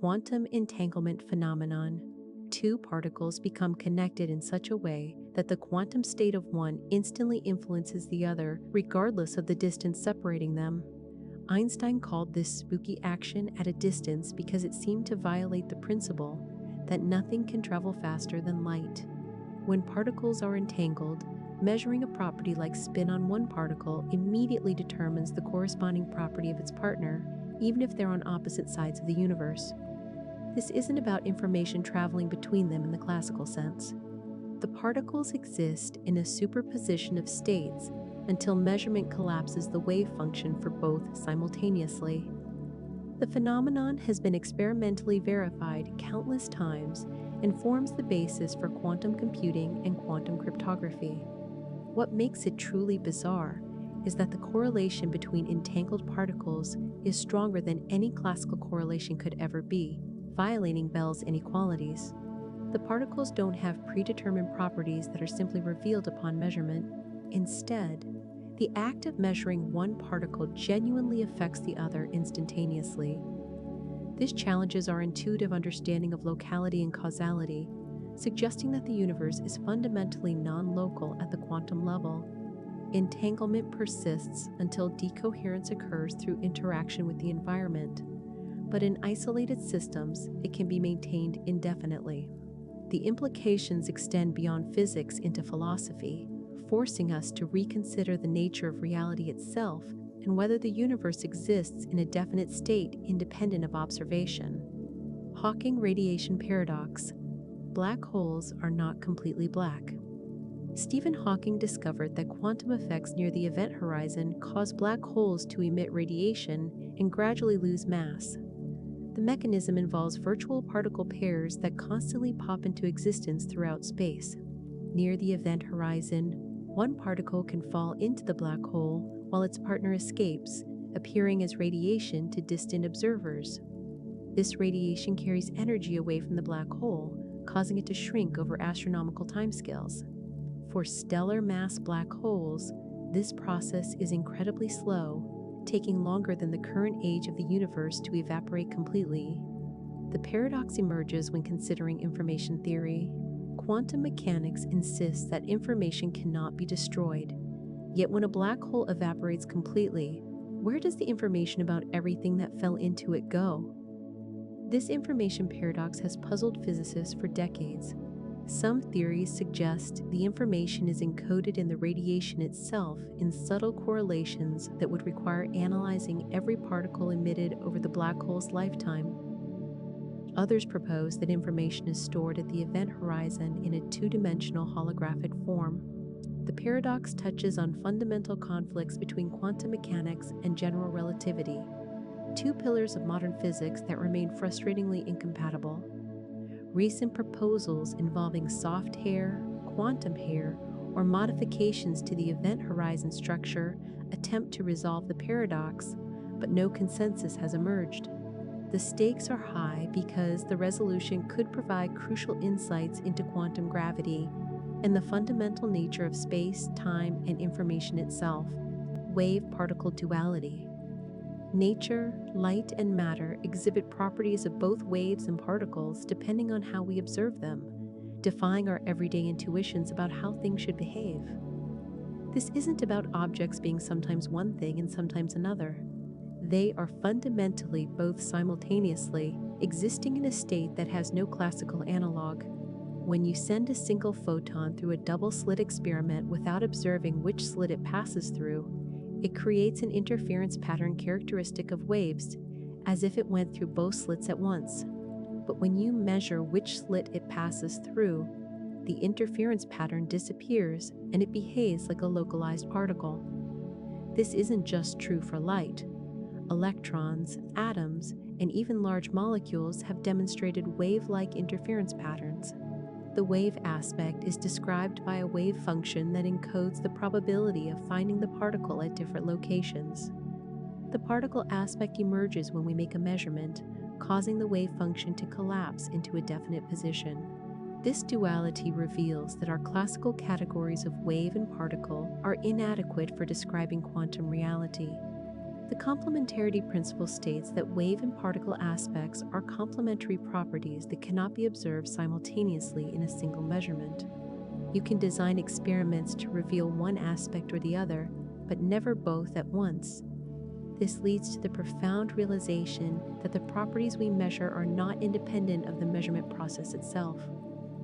quantum entanglement phenomenon. Two particles become connected in such a way that the quantum state of one instantly influences the other, regardless of the distance separating them. Einstein called this spooky action at a distance because it seemed to violate the principle that nothing can travel faster than light. When particles are entangled, measuring a property like spin on one particle immediately determines the corresponding property of its partner, even if they're on opposite sides of the universe. This isn't about information traveling between them in the classical sense. The particles exist in a superposition of states until measurement collapses the wave function for both simultaneously. The phenomenon has been experimentally verified countless times and forms the basis for quantum computing and quantum cryptography. What makes it truly bizarre is that the correlation between entangled particles is stronger than any classical correlation could ever be, violating Bell's inequalities. The particles don't have predetermined properties that are simply revealed upon measurement. Instead, the act of measuring one particle genuinely affects the other instantaneously. This challenges our intuitive understanding of locality and causality, suggesting that the universe is fundamentally non-local at the quantum level. Entanglement persists until decoherence occurs through interaction with the environment, but in isolated systems, it can be maintained indefinitely. The implications extend beyond physics into philosophy, forcing us to reconsider the nature of reality itself and whether the universe exists in a definite state independent of observation. Hawking radiation paradox. Black holes are not completely black. Stephen Hawking discovered that quantum effects near the event horizon cause black holes to emit radiation and gradually lose mass. The mechanism involves virtual particle pairs that constantly pop into existence throughout space. Near the event horizon, one particle can fall into the black hole while its partner escapes, appearing as radiation to distant observers. This radiation carries energy away from the black hole, causing it to shrink over astronomical timescales. For stellar mass black holes, this process is incredibly slow, taking longer than the current age of the universe to evaporate completely. The paradox emerges when considering information theory. Quantum mechanics insists that information cannot be destroyed. Yet when a black hole evaporates completely, where does the information about everything that fell into it go? This information paradox has puzzled physicists for decades. Some theories suggest the information is encoded in the radiation itself in subtle correlations that would require analyzing every particle emitted over the black hole's lifetime. Others propose that information is stored at the event horizon in a two-dimensional holographic form. The paradox touches on fundamental conflicts between quantum mechanics and general relativity, two pillars of modern physics that remain frustratingly incompatible. Recent proposals involving soft hair, quantum hair, or modifications to the event horizon structure attempt to resolve the paradox, but no consensus has emerged. The stakes are high because the resolution could provide crucial insights into quantum gravity and the fundamental nature of space, time, and information itself. Wave-particle duality. Nature, light, and matter exhibit properties of both waves and particles depending on how we observe them, defying our everyday intuitions about how things should behave. This isn't about objects being sometimes one thing and sometimes another. They are fundamentally both simultaneously, existing in a state that has no classical analog. When you send a single photon through a double-slit experiment without observing which slit it passes through, it creates an interference pattern characteristic of waves, as if it went through both slits at once. But when you measure which slit it passes through, the interference pattern disappears and it behaves like a localized particle. This isn't just true for light. Electrons, atoms, and even large molecules have demonstrated wave-like interference patterns. The wave aspect is described by a wave function that encodes the probability of finding the particle at different locations. The particle aspect emerges when we make a measurement, causing the wave function to collapse into a definite position. This duality reveals that our classical categories of wave and particle are inadequate for describing quantum reality. The complementarity principle states that wave and particle aspects are complementary properties that cannot be observed simultaneously in a single measurement. You can design experiments to reveal one aspect or the other, but never both at once. This leads to the profound realization that the properties we measure are not independent of the measurement process itself.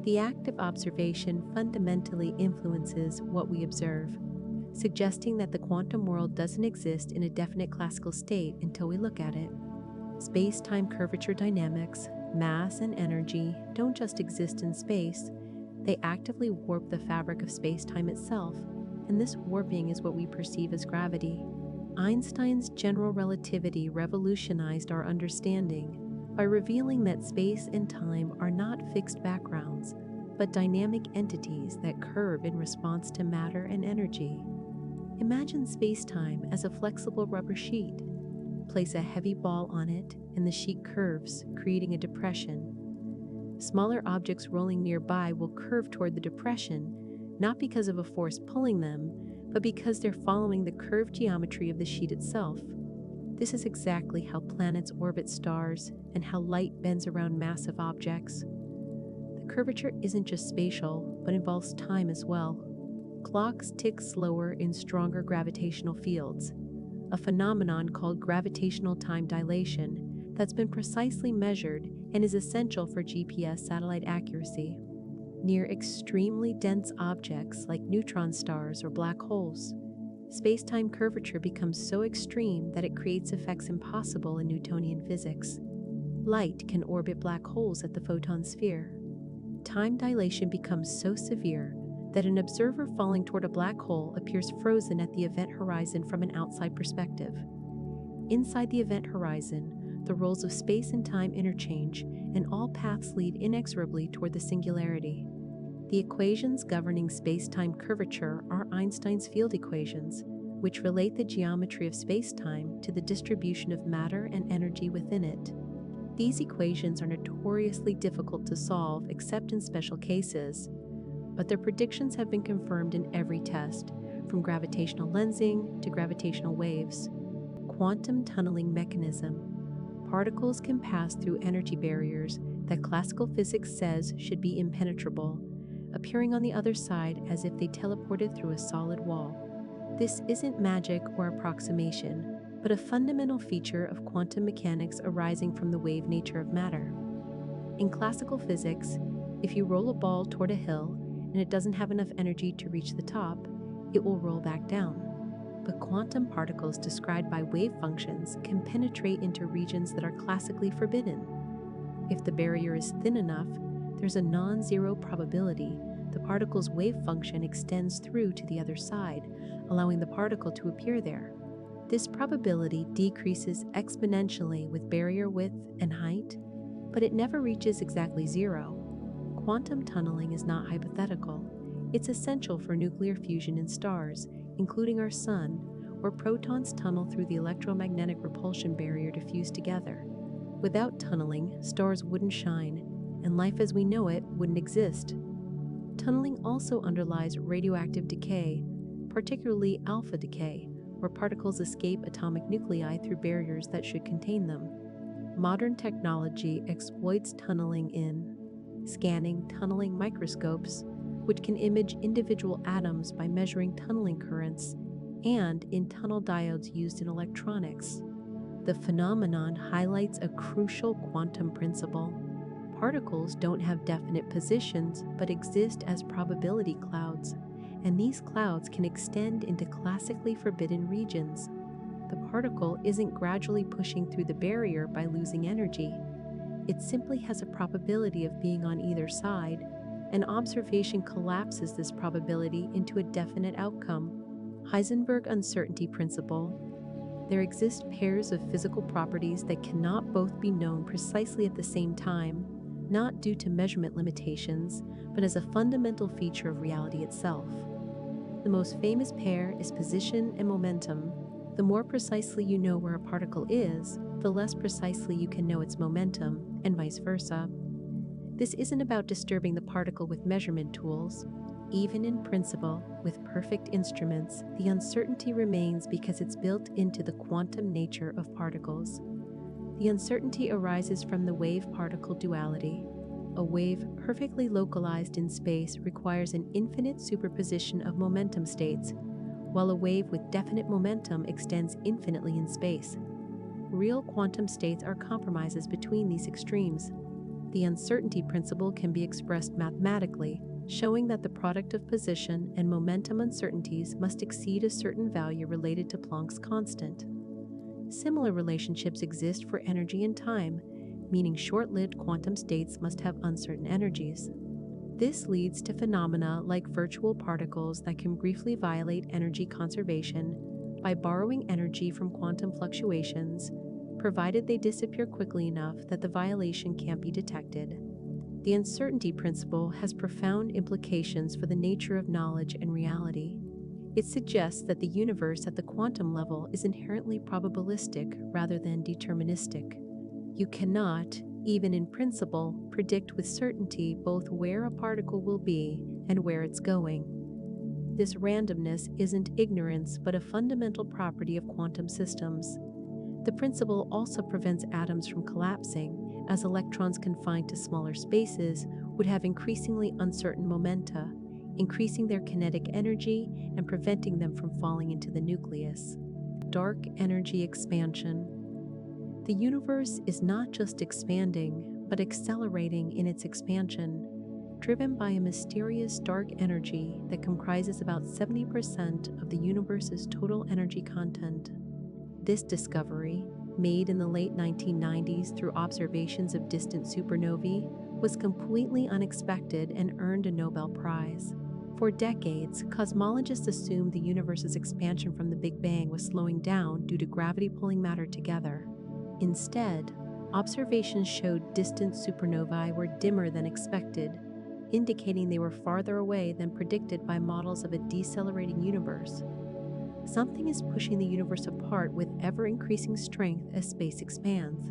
The act of observation fundamentally influences what we observe, suggesting that the quantum world doesn't exist in a definite classical state until we look at it. Space-time curvature dynamics, mass and energy don't just exist in space, they actively warp the fabric of space-time itself, and this warping is what we perceive as gravity. Einstein's general relativity revolutionized our understanding by revealing that space and time are not fixed backgrounds, but dynamic entities that curve in response to matter and energy. Imagine space-time as a flexible rubber sheet. Place a heavy ball on it, and the sheet curves, creating a depression. Smaller objects rolling nearby will curve toward the depression, not because of a force pulling them, but because they're following the curved geometry of the sheet itself. This is exactly how planets orbit stars and how light bends around massive objects. The curvature isn't just spatial, but involves time as well. Clocks tick slower in stronger gravitational fields, a phenomenon called gravitational time dilation that's been precisely measured and is essential for GPS satellite accuracy. Near extremely dense objects like neutron stars or black holes, space-time curvature becomes so extreme that it creates effects impossible in Newtonian physics. Light can orbit black holes at the photon sphere. Time dilation becomes so severe that an observer falling toward a black hole appears frozen at the event horizon from an outside perspective. Inside the event horizon, the roles of space and time interchange, and all paths lead inexorably toward the singularity. The equations governing space-time curvature are Einstein's field equations, which relate the geometry of space-time to the distribution of matter and energy within it. These equations are notoriously difficult to solve except in special cases, but their predictions have been confirmed in every test, from gravitational lensing to gravitational waves. Quantum tunneling mechanism. Particles can pass through energy barriers that classical physics says should be impenetrable, appearing on the other side as if they teleported through a solid wall. This isn't magic or approximation, but a fundamental feature of quantum mechanics arising from the wave nature of matter. In classical physics, if you roll a ball toward a hill and it doesn't have enough energy to reach the top, it will roll back down. But quantum particles described by wave functions can penetrate into regions that are classically forbidden. If the barrier is thin enough, there's a non-zero probability the particle's wave function extends through to the other side, allowing the particle to appear there. This probability decreases exponentially with barrier width and height, but it never reaches exactly zero. Quantum tunneling is not hypothetical. It's essential for nuclear fusion in stars, including our Sun, where protons tunnel through the electromagnetic repulsion barrier to fuse together. Without tunneling, stars wouldn't shine, and life as we know it wouldn't exist. Tunneling also underlies radioactive decay, particularly alpha decay, where particles escape atomic nuclei through barriers that should contain them. Modern technology exploits tunneling in scanning tunneling microscopes, which can image individual atoms by measuring tunneling currents, and in tunnel diodes used in electronics. The phenomenon highlights a crucial quantum principle. Particles don't have definite positions but exist as probability clouds, and these clouds can extend into classically forbidden regions. The particle isn't gradually pushing through the barrier by losing energy. It simply has a probability of being on either side, and observation collapses this probability into a definite outcome. Heisenberg uncertainty principle. There exist pairs of physical properties that cannot both be known precisely at the same time, not due to measurement limitations, but as a fundamental feature of reality itself. The most famous pair is position and momentum. The more precisely you know where a particle is, the less precisely you can know its momentum, and vice versa. This isn't about disturbing the particle with measurement tools. Even in principle, with perfect instruments, the uncertainty remains because it's built into the quantum nature of particles. The uncertainty arises from the wave-particle duality. A wave perfectly localized in space requires an infinite superposition of momentum states, while a wave with definite momentum extends infinitely in space. Real quantum states are compromises between these extremes. The uncertainty principle can be expressed mathematically, showing that the product of position and momentum uncertainties must exceed a certain value related to Planck's constant. Similar relationships exist for energy and time, meaning short-lived quantum states must have uncertain energies. This leads to phenomena like virtual particles that can briefly violate energy conservation by borrowing energy from quantum fluctuations, provided they disappear quickly enough that the violation can't be detected. The uncertainty principle has profound implications for the nature of knowledge and reality. It suggests that the universe at the quantum level is inherently probabilistic rather than deterministic. You cannot, even in principle, predict with certainty both where a particle will be and where it's going. This randomness isn't ignorance, but a fundamental property of quantum systems. The principle also prevents atoms from collapsing, as electrons confined to smaller spaces would have increasingly uncertain momenta, increasing their kinetic energy and preventing them from falling into the nucleus. Dark energy expansion. The universe is not just expanding, but accelerating in its expansion, driven by a mysterious dark energy that comprises about 70% of the universe's total energy content. This discovery, made in the late 1990s through observations of distant supernovae, was completely unexpected and earned a Nobel Prize. For decades, cosmologists assumed the universe's expansion from the Big Bang was slowing down due to gravity pulling matter together. Instead, observations showed distant supernovae were dimmer than expected, indicating they were farther away than predicted by models of a decelerating universe. Something is pushing the universe apart with ever-increasing strength as space expands.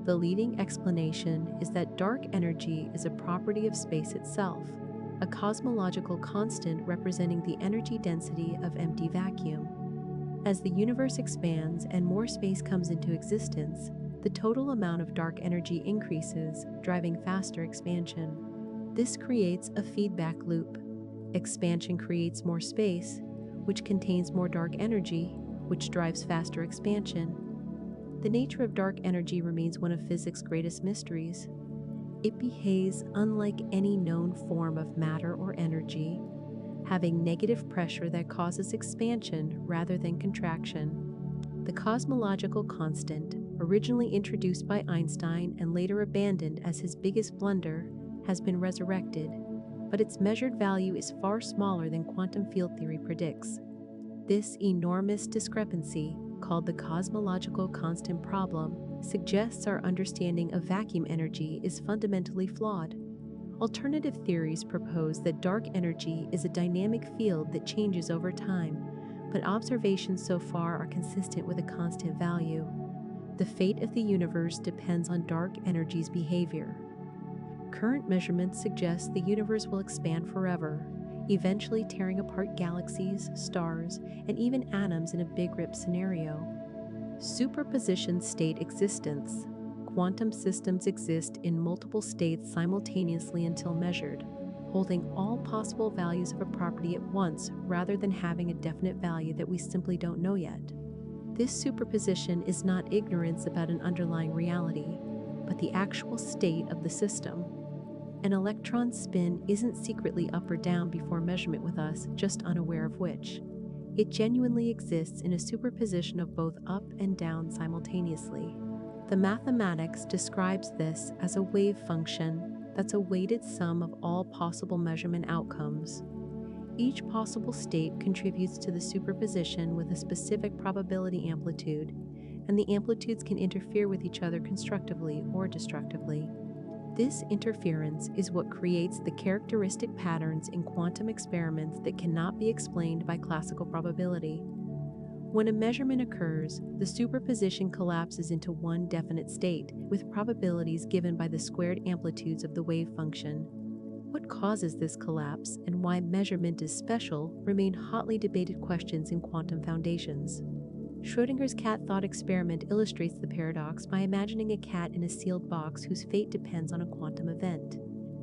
The leading explanation is that dark energy is a property of space itself, a cosmological constant representing the energy density of empty vacuum. As the universe expands and more space comes into existence, the total amount of dark energy increases, driving faster expansion. This creates a feedback loop. Expansion creates more space, which contains more dark energy, which drives faster expansion. The nature of dark energy remains one of physics' greatest mysteries. It behaves unlike any known form of matter or energy, having negative pressure that causes expansion rather than contraction. The cosmological constant, originally introduced by Einstein and later abandoned as his biggest blunder, has been resurrected, but its measured value is far smaller than quantum field theory predicts. This enormous discrepancy, called the cosmological constant problem, suggests our understanding of vacuum energy is fundamentally flawed. Alternative theories propose that dark energy is a dynamic field that changes over time, but observations so far are consistent with a constant value. The fate of the universe depends on dark energy's behavior. Current measurements suggest the universe will expand forever, eventually tearing apart galaxies, stars, and even atoms in a Big Rip scenario. Superposition state existence. Quantum systems exist in multiple states simultaneously until measured, holding all possible values of a property at once rather than having a definite value that we simply don't know yet. This superposition is not ignorance about an underlying reality, but the actual state of the system. An electron's spin isn't secretly up or down before measurement with us, just unaware of which. It genuinely exists in a superposition of both up and down simultaneously. The mathematics describes this as a wave function that's a weighted sum of all possible measurement outcomes. Each possible state contributes to the superposition with a specific probability amplitude, and the amplitudes can interfere with each other constructively or destructively. This interference is what creates the characteristic patterns in quantum experiments that cannot be explained by classical probability. When a measurement occurs, the superposition collapses into one definite state, with probabilities given by the squared amplitudes of the wave function. What causes this collapse and why measurement is special remain hotly debated questions in quantum foundations. Schrodinger's cat thought experiment illustrates the paradox by imagining a cat in a sealed box whose fate depends on a quantum event.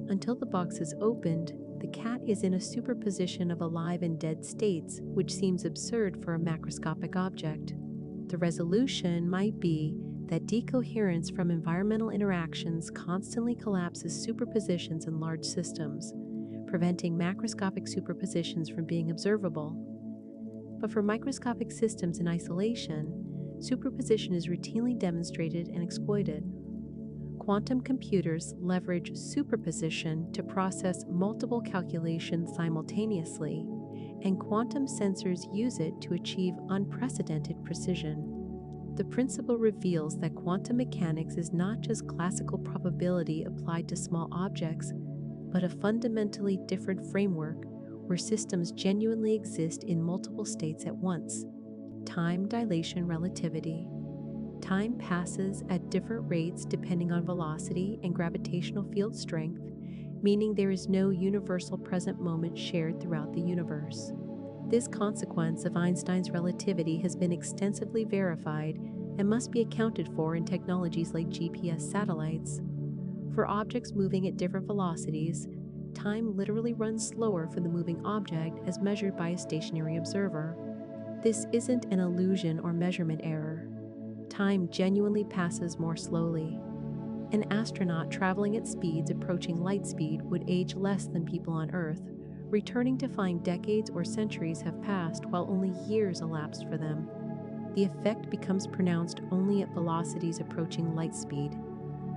Until the box is opened, the cat is in a superposition of alive and dead states, which seems absurd for a macroscopic object. The resolution might be that decoherence from environmental interactions constantly collapses superpositions in large systems, preventing macroscopic superpositions from being observable. But for microscopic systems in isolation, superposition is routinely demonstrated and exploited. Quantum computers leverage superposition to process multiple calculations simultaneously, and quantum sensors use it to achieve unprecedented precision. The principle reveals that quantum mechanics is not just classical probability applied to small objects, but a fundamentally different framework where systems genuinely exist in multiple states at once. Time, dilation, relativity. Time passes at different rates depending on velocity and gravitational field strength, meaning there is no universal present moment shared throughout the universe. This consequence of Einstein's relativity has been extensively verified and must be accounted for in technologies like GPS satellites. For objects moving at different velocities, time literally runs slower for the moving object as measured by a stationary observer. This isn't an illusion or measurement error. Time genuinely passes more slowly. An astronaut traveling at speeds approaching light speed would age less than people on Earth, returning to find decades or centuries have passed while only years elapsed for them. The effect becomes pronounced only at velocities approaching light speed.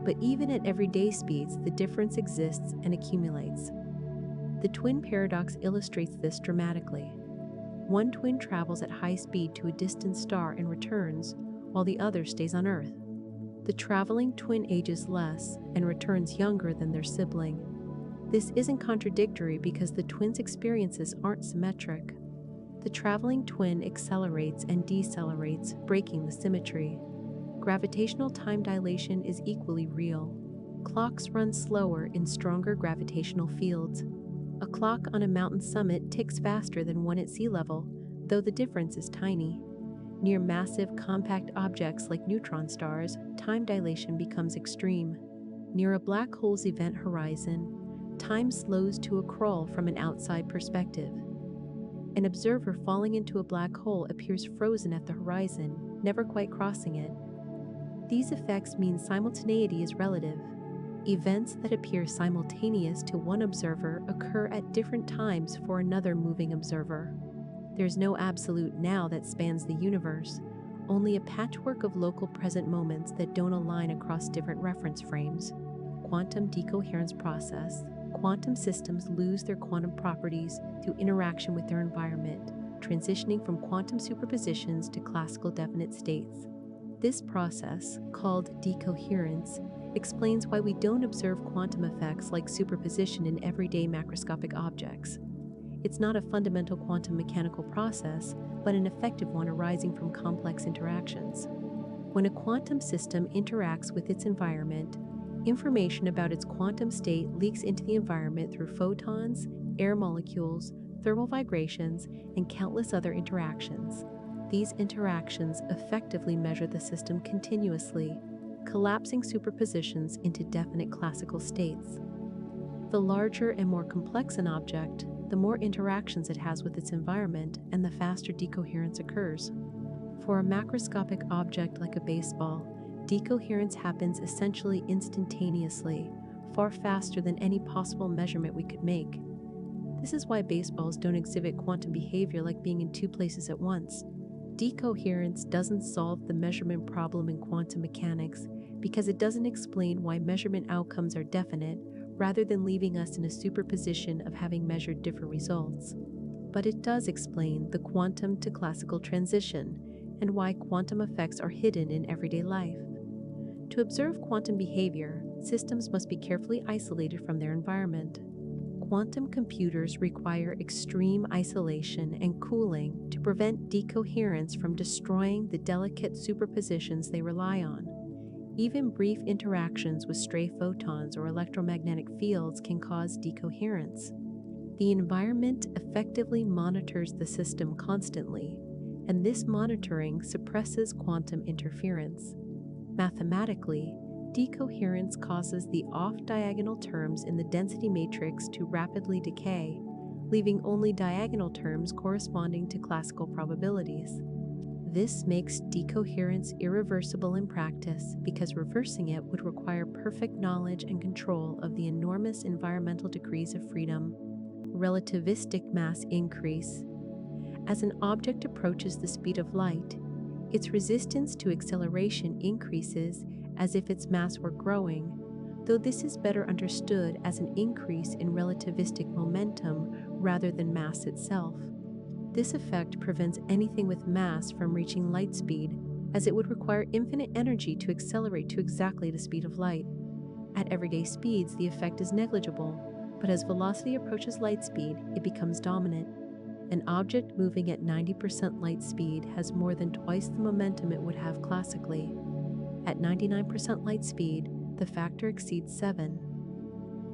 But even at everyday speeds, the difference exists and accumulates. The twin paradox illustrates this dramatically. One twin travels at high speed to a distant star and returns, while the other stays on Earth. The traveling twin ages less and returns younger than their sibling. This isn't contradictory because the twins' experiences aren't symmetric. The traveling twin accelerates and decelerates, breaking the symmetry. Gravitational time dilation is equally real. Clocks run slower in stronger gravitational fields. A clock on a mountain summit ticks faster than one at sea level, though the difference is tiny. Near massive compact objects like neutron stars, time dilation becomes extreme. Near a black hole's event horizon, time slows to a crawl from an outside perspective. An observer falling into a black hole appears frozen at the horizon, never quite crossing it. These effects mean simultaneity is relative. Events that appear simultaneous to one observer occur at different times for another moving observer. There's no absolute now that spans the universe, only a patchwork of local present moments that don't align across different reference frames. Quantum decoherence process. Quantum systems lose their quantum properties through interaction with their environment, transitioning from quantum superpositions to classical definite states. This process, called decoherence, explains why we don't observe quantum effects like superposition in everyday macroscopic objects. It's not a fundamental quantum mechanical process, but an effective one arising from complex interactions. When a quantum system interacts with its environment, information about its quantum state leaks into the environment through photons, air molecules, thermal vibrations, and countless other interactions. These interactions effectively measure the system continuously, collapsing superpositions into definite classical states. The larger and more complex an object, the more interactions it has with its environment and the faster decoherence occurs. For a macroscopic object like a baseball, decoherence happens essentially instantaneously, far faster than any possible measurement we could make. This is why baseballs don't exhibit quantum behavior like being in two places at once. Decoherence doesn't solve the measurement problem in quantum mechanics because it doesn't explain why measurement outcomes are definite, rather than leaving us in a superposition of having measured different results. But it does explain the quantum to classical transition and why quantum effects are hidden in everyday life. To observe quantum behavior, systems must be carefully isolated from their environment. Quantum computers require extreme isolation and cooling to prevent decoherence from destroying the delicate superpositions they rely on. Even brief interactions with stray photons or electromagnetic fields can cause decoherence. The environment effectively monitors the system constantly, and this monitoring suppresses quantum interference. Mathematically, decoherence causes the off-diagonal terms in the density matrix to rapidly decay, leaving only diagonal terms corresponding to classical probabilities. This makes decoherence irreversible in practice because reversing it would require perfect knowledge and control of the enormous environmental degrees of freedom. Relativistic mass increase. As an object approaches the speed of light, its resistance to acceleration increases as if its mass were growing, though this is better understood as an increase in relativistic momentum rather than mass itself. This effect prevents anything with mass from reaching light speed, as it would require infinite energy to accelerate to exactly the speed of light. At everyday speeds, the effect is negligible, but as velocity approaches light speed, it becomes dominant. An object moving at 90% light speed has more than twice the momentum it would have classically. At 99% light speed, the factor exceeds 7.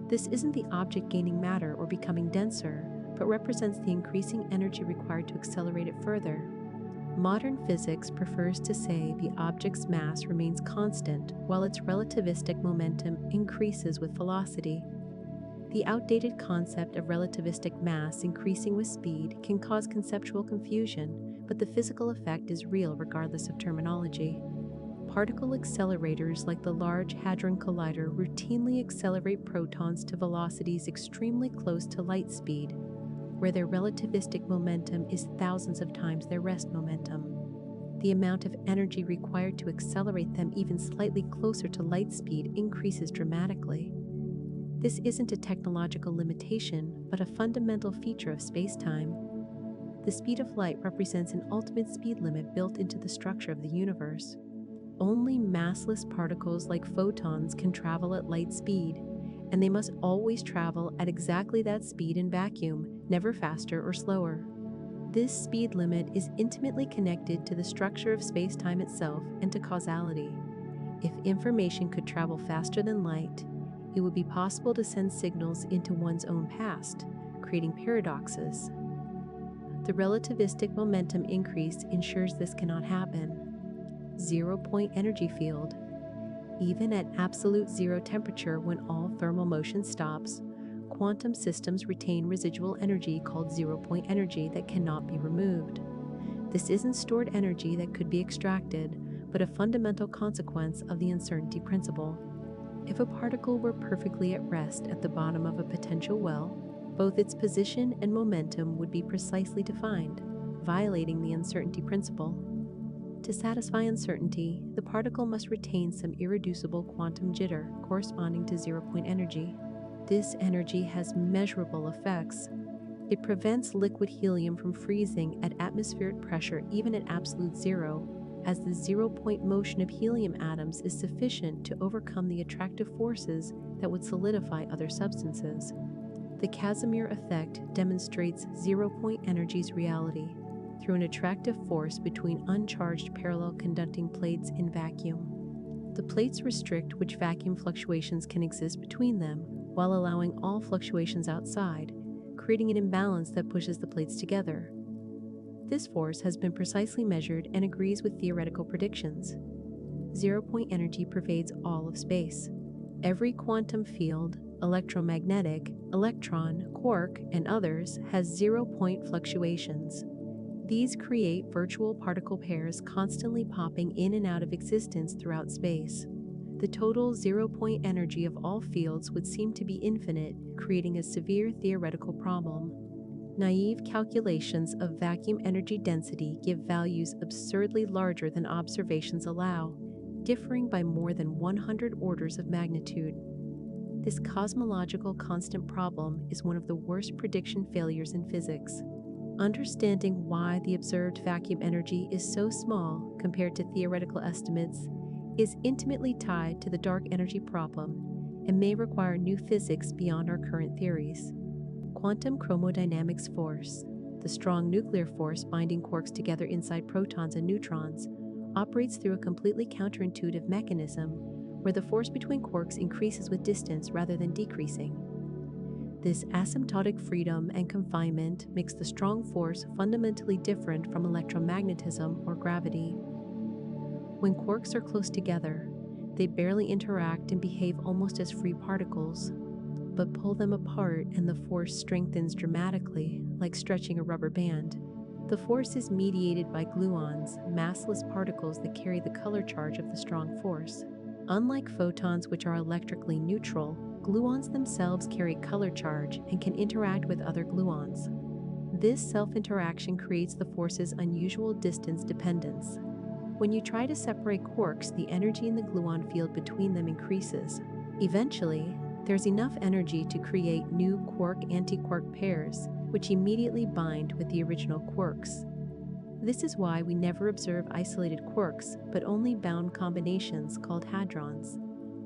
This isn't the object gaining matter or becoming denser, but represents the increasing energy required to accelerate it further. Modern physics prefers to say the object's mass remains constant while its relativistic momentum increases with velocity. The outdated concept of relativistic mass increasing with speed can cause conceptual confusion, but the physical effect is real regardless of terminology. Particle accelerators like the Large Hadron Collider routinely accelerate protons to velocities extremely close to light speed, where their relativistic momentum is thousands of times their rest momentum. The amount of energy required to accelerate them even slightly closer to light speed increases dramatically. This isn't a technological limitation, but a fundamental feature of spacetime. The speed of light represents an ultimate speed limit built into the structure of the universe. Only massless particles like photons can travel at light speed, and they must always travel at exactly that speed in vacuum, never faster or slower. This speed limit is intimately connected to the structure of space-time itself and to causality. If information could travel faster than light, it would be possible to send signals into one's own past, creating paradoxes. The relativistic momentum increase ensures this cannot happen. Zero-point energy field. Even at absolute zero temperature, when all thermal motion stops, quantum systems retain residual energy called zero-point energy that cannot be removed. This isn't stored energy that could be extracted, but a fundamental consequence of the uncertainty principle. If a particle were perfectly at rest at the bottom of a potential well, both its position and momentum would be precisely defined, violating the uncertainty principle. To satisfy uncertainty, the particle must retain some irreducible quantum jitter corresponding to zero-point energy. This energy has measurable effects. It prevents liquid helium from freezing at atmospheric pressure even at absolute zero, as the zero-point motion of helium atoms is sufficient to overcome the attractive forces that would solidify other substances. The Casimir effect demonstrates zero-point energy's reality through an attractive force between uncharged parallel conducting plates in vacuum. The plates restrict which vacuum fluctuations can exist between them, while allowing all fluctuations outside, creating an imbalance that pushes the plates together. This force has been precisely measured and agrees with theoretical predictions. Zero-point energy pervades all of space. Every quantum field, electromagnetic, electron, quark, and others, has zero-point fluctuations. These create virtual particle pairs constantly popping in and out of existence throughout space. The total zero-point energy of all fields would seem to be infinite, creating a severe theoretical problem. Naive calculations of vacuum energy density give values absurdly larger than observations allow, differing by more than 100 orders of magnitude. This cosmological constant problem is one of the worst prediction failures in physics. Understanding why the observed vacuum energy is so small compared to theoretical estimates is intimately tied to the dark energy problem and may require new physics beyond our current theories. Quantum chromodynamics force, the strong nuclear force binding quarks together inside protons and neutrons, operates through a completely counterintuitive mechanism where the force between quarks increases with distance rather than decreasing. This asymptotic freedom and confinement makes the strong force fundamentally different from electromagnetism or gravity. When quarks are close together, they barely interact and behave almost as free particles, but pull them apart and the force strengthens dramatically, like stretching a rubber band. The force is mediated by gluons, massless particles that carry the color charge of the strong force. Unlike photons, which are electrically neutral, gluons themselves carry color charge and can interact with other gluons. This self-interaction creates the force's unusual distance dependence. When you try to separate quarks, the energy in the gluon field between them increases. Eventually, there's enough energy to create new quark-antiquark pairs, which immediately bind with the original quarks. This is why we never observe isolated quarks, but only bound combinations called hadrons.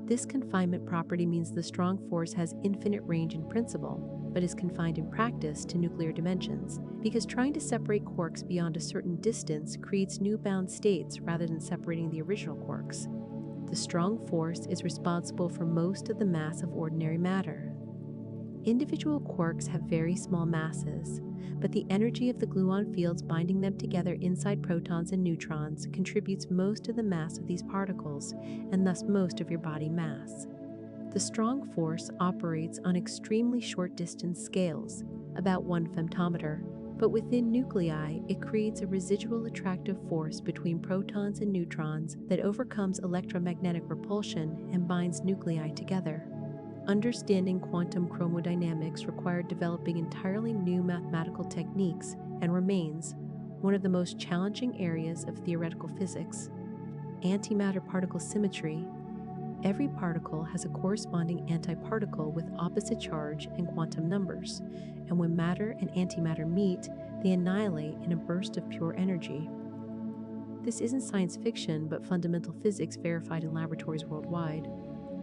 This confinement property means the strong force has infinite range in principle, but is confined in practice to nuclear dimensions, because trying to separate quarks beyond a certain distance creates new bound states rather than separating the original quarks. The strong force is responsible for most of the mass of ordinary matter. Individual quarks have very small masses, but the energy of the gluon fields binding them together inside protons and neutrons contributes most of the mass of these particles, and thus most of your body mass. The strong force operates on extremely short distance scales, about 1 femtometer, but within nuclei it creates a residual attractive force between protons and neutrons that overcomes electromagnetic repulsion and binds nuclei together. Understanding quantum chromodynamics required developing entirely new mathematical techniques and remains one of the most challenging areas of theoretical physics. Antimatter particle symmetry. Every particle has a corresponding antiparticle with opposite charge and quantum numbers, and when matter and antimatter meet, they annihilate in a burst of pure energy. This isn't science fiction, but fundamental physics verified in laboratories worldwide.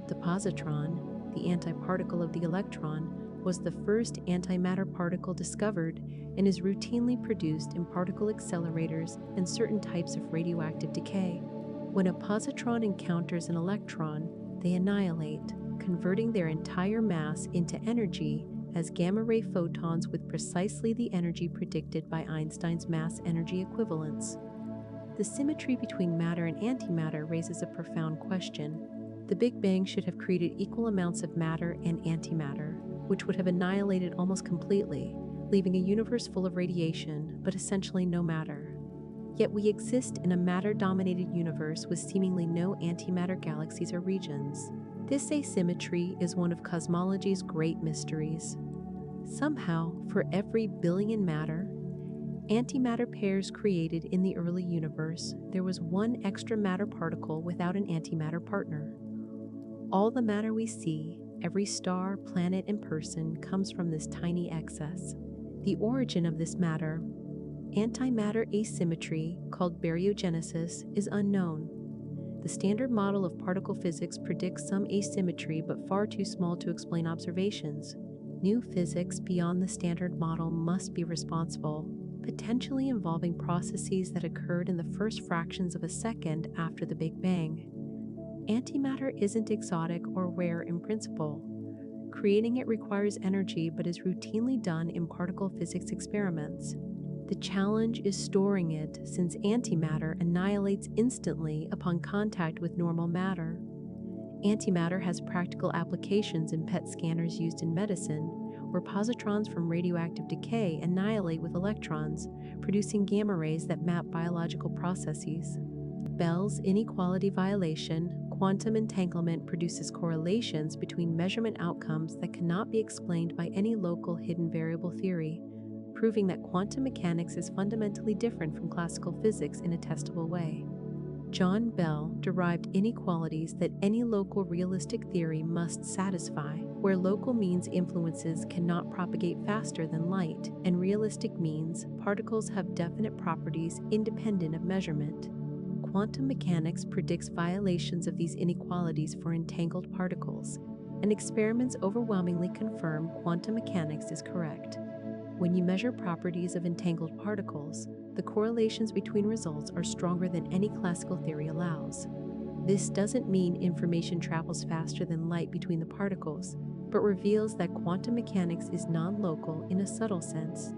The positron, the antiparticle of the electron, was the first antimatter particle discovered and is routinely produced in particle accelerators and certain types of radioactive decay. When a positron encounters an electron, they annihilate, converting their entire mass into energy as gamma-ray photons with precisely the energy predicted by Einstein's mass-energy equivalence. The symmetry between matter and antimatter raises a profound question. The Big Bang should have created equal amounts of matter and antimatter, which would have annihilated almost completely, leaving a universe full of radiation, but essentially no matter. Yet we exist in a matter-dominated universe with seemingly no antimatter galaxies or regions. This asymmetry is one of cosmology's great mysteries. Somehow, for every billion matter, antimatter pairs created in the early universe, there was one extra matter particle without an antimatter partner. All the matter we see, every star, planet, and person, comes from this tiny excess. The origin of this matter, antimatter asymmetry, called baryogenesis, is unknown. The standard model of particle physics predicts some asymmetry, but far too small to explain observations. New physics beyond the standard model must be responsible, potentially involving processes that occurred in the first fractions of a second after the Big Bang. Antimatter isn't exotic or rare in principle. Creating it requires energy but is routinely done in particle physics experiments. The challenge is storing it, since antimatter annihilates instantly upon contact with normal matter. Antimatter has practical applications in PET scanners used in medicine, where positrons from radioactive decay annihilate with electrons, producing gamma rays that map biological processes. Bell's inequality violation, quantum entanglement, produces correlations between measurement outcomes that cannot be explained by any local hidden variable theory, proving that quantum mechanics is fundamentally different from classical physics in a testable way. John Bell derived inequalities that any local realistic theory must satisfy, where local means influences cannot propagate faster than light, and realistic means particles have definite properties independent of measurement. Quantum mechanics predicts violations of these inequalities for entangled particles, and experiments overwhelmingly confirm quantum mechanics is correct. When you measure properties of entangled particles, the correlations between results are stronger than any classical theory allows. This doesn't mean information travels faster than light between the particles, but reveals that quantum mechanics is non-local in a subtle sense.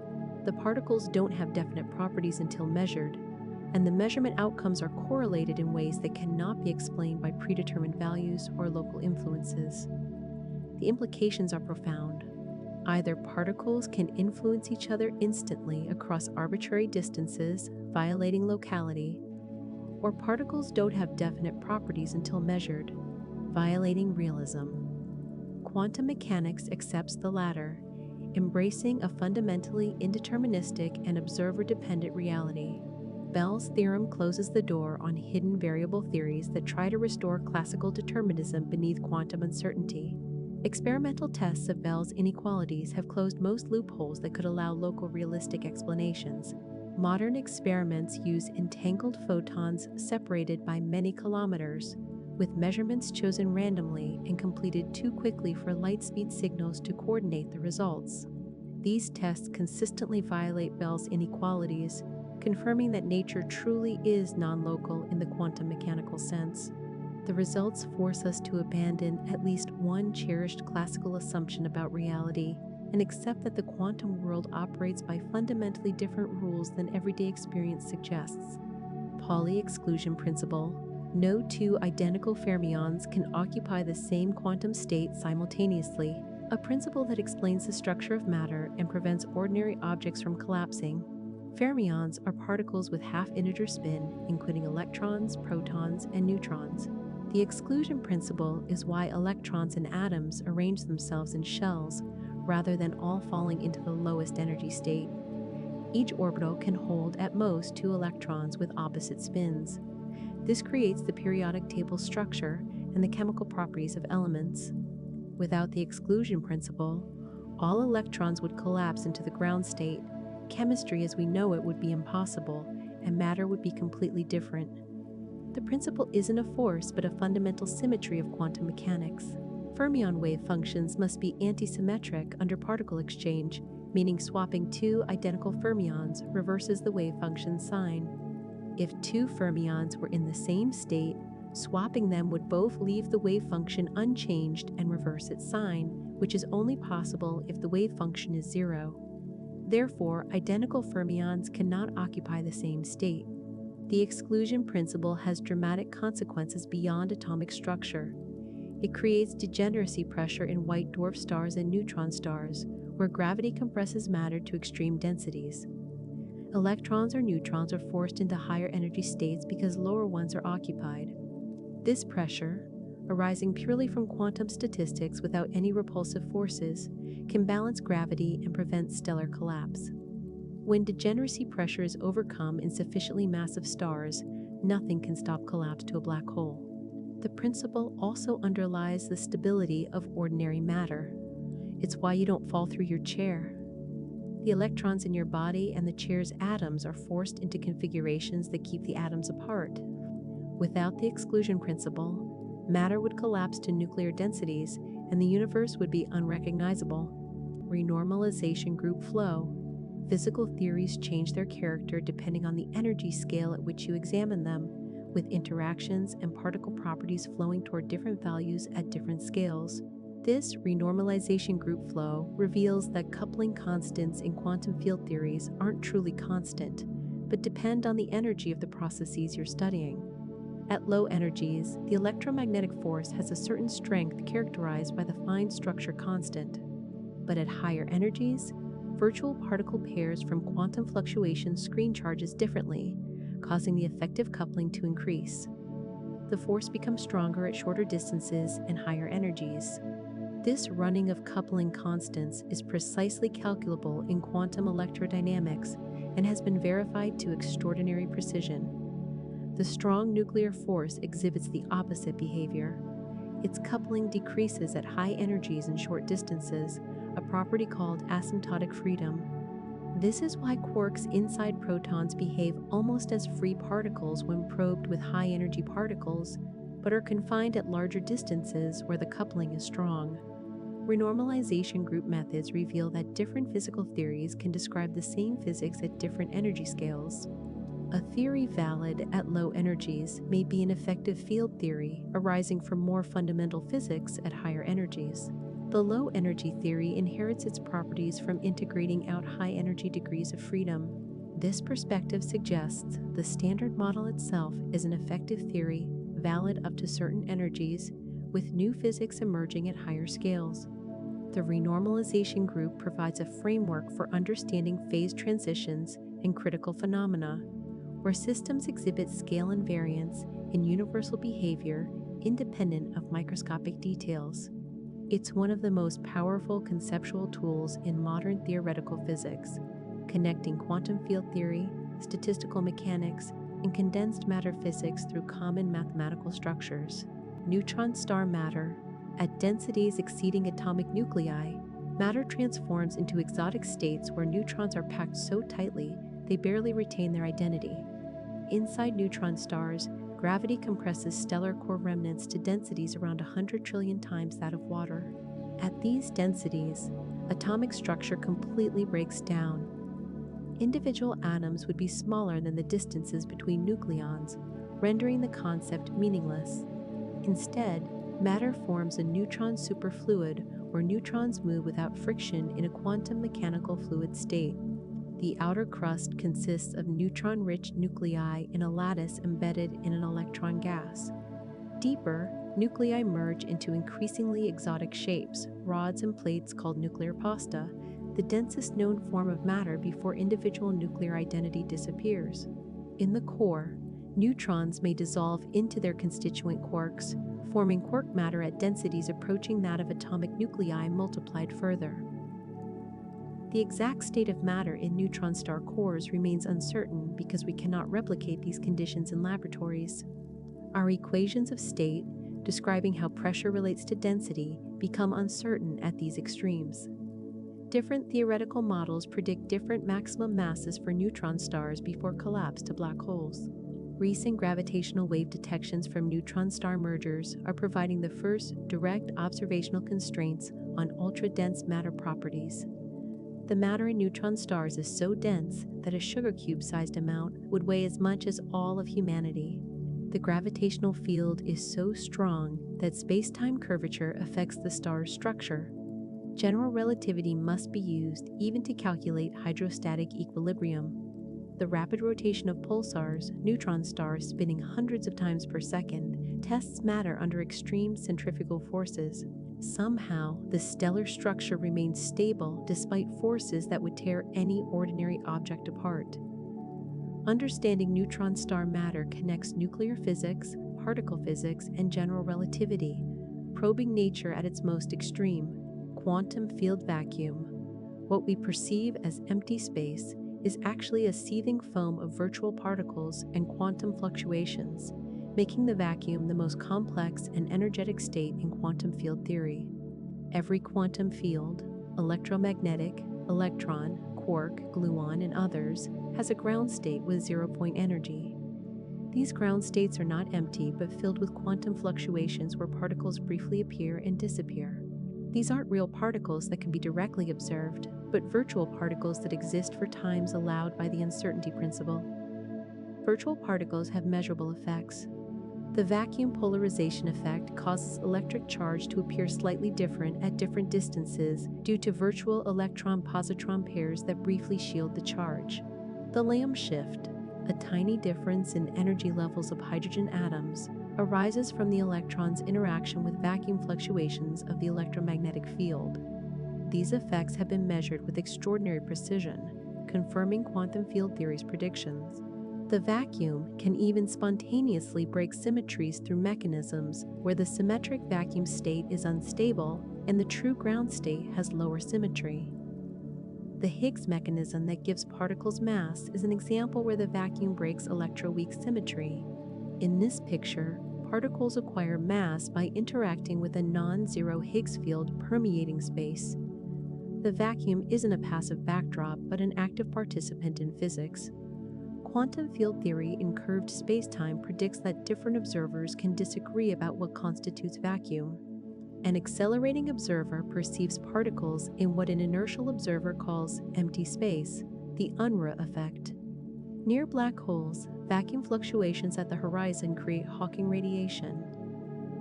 The particles don't have definite properties until measured, and the measurement outcomes are correlated in ways that cannot be explained by predetermined values or local influences. The implications are profound. Either particles can influence each other instantly across arbitrary distances, violating locality, or particles don't have definite properties until measured, violating realism. Quantum mechanics accepts the latter, embracing a fundamentally indeterministic and observer-dependent reality. Bell's theorem closes the door on hidden variable theories that try to restore classical determinism beneath quantum uncertainty. Experimental tests of Bell's inequalities have closed most loopholes that could allow local realistic explanations. Modern experiments use entangled photons separated by many kilometers, with measurements chosen randomly and completed too quickly for light-speed signals to coordinate the results. These tests consistently violate Bell's inequalities, confirming that nature truly is non-local in the quantum mechanical sense. The results force us to abandon at least one cherished classical assumption about reality and accept that the quantum world operates by fundamentally different rules than everyday experience suggests. Pauli exclusion principle. No two identical fermions can occupy the same quantum state simultaneously, a principle that explains the structure of matter and prevents ordinary objects from collapsing. Fermions are particles with half-integer spin, including electrons, protons, and neutrons. The exclusion principle is why electrons and atoms arrange themselves in shells rather than all falling into the lowest energy state. Each orbital can hold at most 2 electrons with opposite spins. This creates the periodic table structure and the chemical properties of elements. Without the exclusion principle, all electrons would collapse into the ground state. Chemistry as we know it would be impossible, and matter would be completely different. The principle isn't a force, but a fundamental symmetry of quantum mechanics. Fermion wave functions must be antisymmetric under particle exchange, meaning swapping 2 identical fermions reverses the wave function sign. If 2 fermions were in the same state, swapping them would both leave the wave function unchanged and reverse its sign, which is only possible if the wave function is 0. Therefore, identical fermions cannot occupy the same state. The exclusion principle has dramatic consequences beyond atomic structure. It creates degeneracy pressure in white dwarf stars and neutron stars, where gravity compresses matter to extreme densities. Electrons or neutrons are forced into higher energy states because lower ones are occupied. This pressure, arising purely from quantum statistics without any repulsive forces, can balance gravity and prevent stellar collapse. When degeneracy pressure is overcome in sufficiently massive stars, nothing can stop collapse to a black hole. The principle also underlies the stability of ordinary matter. It's why you don't fall through your chair. The electrons in your body and the chair's atoms are forced into configurations that keep the atoms apart. Without the exclusion principle, matter would collapse to nuclear densities and the universe would be unrecognizable. Renormalization group flow. Physical theories change their character depending on the energy scale at which you examine them, with interactions and particle properties flowing toward different values at different scales. This renormalization group flow reveals that coupling constants in quantum field theories aren't truly constant, but depend on the energy of the processes you're studying. At low energies, the electromagnetic force has a certain strength characterized by the fine structure constant. But at higher energies, virtual particle pairs from quantum fluctuations screen charges differently, causing the effective coupling to increase. The force becomes stronger at shorter distances and higher energies. This running of coupling constants is precisely calculable in quantum electrodynamics and has been verified to extraordinary precision. The strong nuclear force exhibits the opposite behavior. Its coupling decreases at high energies and short distances, a property called asymptotic freedom. This is why quarks inside protons behave almost as free particles when probed with high-energy particles, but are confined at larger distances where the coupling is strong. Renormalization group methods reveal that different physical theories can describe the same physics at different energy scales. A theory valid at low energies may be an effective field theory arising from more fundamental physics at higher energies. The low-energy theory inherits its properties from integrating out high-energy degrees of freedom. This perspective suggests the Standard Model itself is an effective theory valid up to certain energies, with new physics emerging at higher scales. The Renormalization group provides a framework for understanding phase transitions and critical phenomena, where systems exhibit scale invariance in universal behavior independent of microscopic details. It's one of the most powerful conceptual tools in modern theoretical physics, connecting quantum field theory, statistical mechanics, and condensed matter physics through common mathematical structures. Neutron star matter. At densities exceeding atomic nuclei, matter transforms into exotic states where neutrons are packed so tightly they barely retain their identity. Inside neutron stars, gravity compresses stellar core remnants to densities around 100 trillion times that of water. At these densities, atomic structure completely breaks down. Individual atoms would be smaller than the distances between nucleons, rendering the concept meaningless. Instead, matter forms a neutron superfluid where neutrons move without friction in a quantum mechanical fluid state. The outer crust consists of neutron-rich nuclei in a lattice embedded in an electron gas. Deeper, nuclei merge into increasingly exotic shapes, rods and plates called nuclear pasta, the densest known form of matter before individual nuclear identity disappears. In the core, neutrons may dissolve into their constituent quarks, forming quark matter at densities approaching that of atomic nuclei multiplied further. The exact state of matter in neutron star cores remains uncertain because we cannot replicate these conditions in laboratories. Our equations of state, describing how pressure relates to density, become uncertain at these extremes. Different theoretical models predict different maximum masses for neutron stars before collapse to black holes. Recent gravitational wave detections from neutron star mergers are providing the first direct observational constraints on ultra-dense matter properties. The matter in neutron stars is so dense that a sugar cube-sized amount would weigh as much as all of humanity. The gravitational field is so strong that space-time curvature affects the star's structure. General relativity must be used even to calculate hydrostatic equilibrium. The rapid rotation of pulsars, neutron stars spinning hundreds of times per second, tests matter under extreme centrifugal forces. Somehow, the stellar structure remains stable despite forces that would tear any ordinary object apart. Understanding neutron star matter connects nuclear physics, particle physics, and general relativity, probing nature at its most extreme, quantum field vacuum. What we perceive as empty space is actually a seething foam of virtual particles and quantum fluctuations, making the vacuum the most complex and energetic state in quantum field theory. Every quantum field, electromagnetic, electron, quark, gluon, and others, has a ground state with zero-point energy. These ground states are not empty but filled with quantum fluctuations where particles briefly appear and disappear. These aren't real particles that can be directly observed, but virtual particles that exist for times allowed by the uncertainty principle. Virtual particles have measurable effects. The vacuum polarization effect causes electric charge to appear slightly different at different distances due to virtual electron-positron pairs that briefly shield the charge. The Lamb shift, a tiny difference in energy levels of hydrogen atoms, arises from the electron's interaction with vacuum fluctuations of the electromagnetic field. These effects have been measured with extraordinary precision, confirming quantum field theory's predictions. The vacuum can even spontaneously break symmetries through mechanisms where the symmetric vacuum state is unstable and the true ground state has lower symmetry. The Higgs mechanism that gives particles mass is an example where the vacuum breaks electroweak symmetry. In this picture, particles acquire mass by interacting with a non-zero Higgs field permeating space. The vacuum isn't a passive backdrop but an active participant in physics. Quantum field theory in curved spacetime predicts that different observers can disagree about what constitutes vacuum. An accelerating observer perceives particles in what an inertial observer calls empty space, the Unruh effect. Near black holes, vacuum fluctuations at the horizon create Hawking radiation.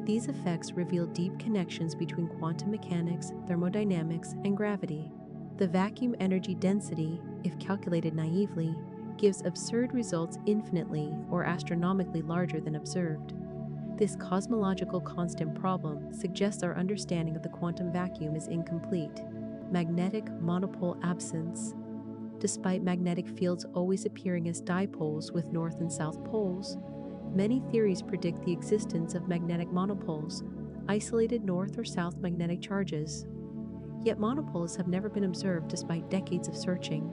These effects reveal deep connections between quantum mechanics, thermodynamics, and gravity. The vacuum energy density, if calculated naively, gives absurd results infinitely or astronomically larger than observed. This cosmological constant problem suggests our understanding of the quantum vacuum is incomplete. Magnetic monopole absence. Despite magnetic fields always appearing as dipoles with north and south poles, many theories predict the existence of magnetic monopoles, isolated north or south magnetic charges. Yet monopoles have never been observed despite decades of searching.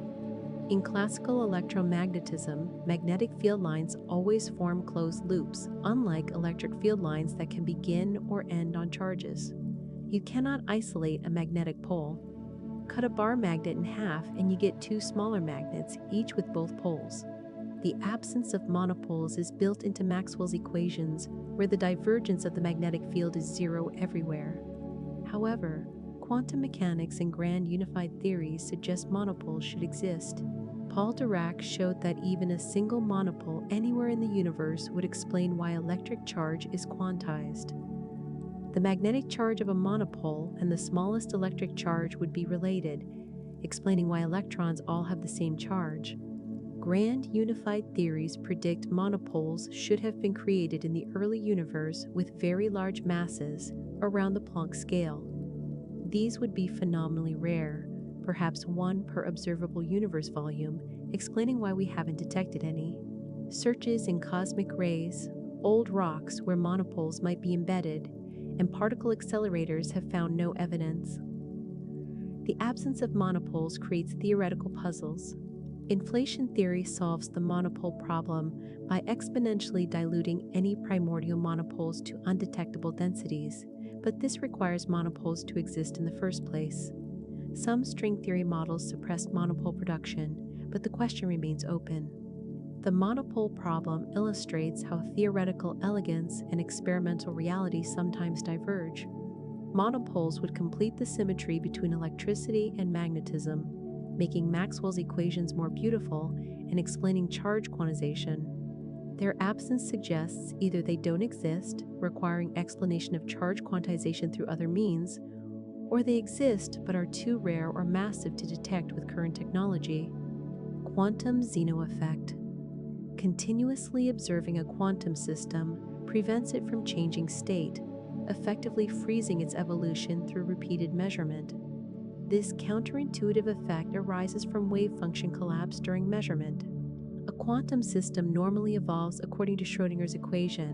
In classical electromagnetism, magnetic field lines always form closed loops, unlike electric field lines that can begin or end on charges. You cannot isolate a magnetic pole. Cut a bar magnet in half and you get two smaller magnets, each with both poles. The absence of monopoles is built into Maxwell's equations, where the divergence of the magnetic field is zero everywhere. However, quantum mechanics and grand unified theories suggest monopoles should exist. Paul Dirac showed that even a single monopole anywhere in the universe would explain why electric charge is quantized. The magnetic charge of a monopole and the smallest electric charge would be related, explaining why electrons all have the same charge. Grand unified theories predict monopoles should have been created in the early universe with very large masses around the Planck scale. These would be phenomenally rare, perhaps one per observable universe volume, explaining why we haven't detected any. Searches in cosmic rays, old rocks where monopoles might be embedded, and particle accelerators have found no evidence. The absence of monopoles creates theoretical puzzles. Inflation theory solves the monopole problem by exponentially diluting any primordial monopoles to undetectable densities, but this requires monopoles to exist in the first place. Some string theory models suppress monopole production, but the question remains open. The monopole problem illustrates how theoretical elegance and experimental reality sometimes diverge. Monopoles would complete the symmetry between electricity and magnetism, making Maxwell's equations more beautiful and explaining charge quantization. Their absence suggests either they don't exist, requiring explanation of charge quantization through other means, or they exist but are too rare or massive to detect with current technology. Quantum Zeno effect. Continuously observing a quantum system prevents it from changing state, effectively freezing its evolution through repeated measurement. This counterintuitive effect arises from wave function collapse during measurement. A quantum system normally evolves according to Schrödinger's equation,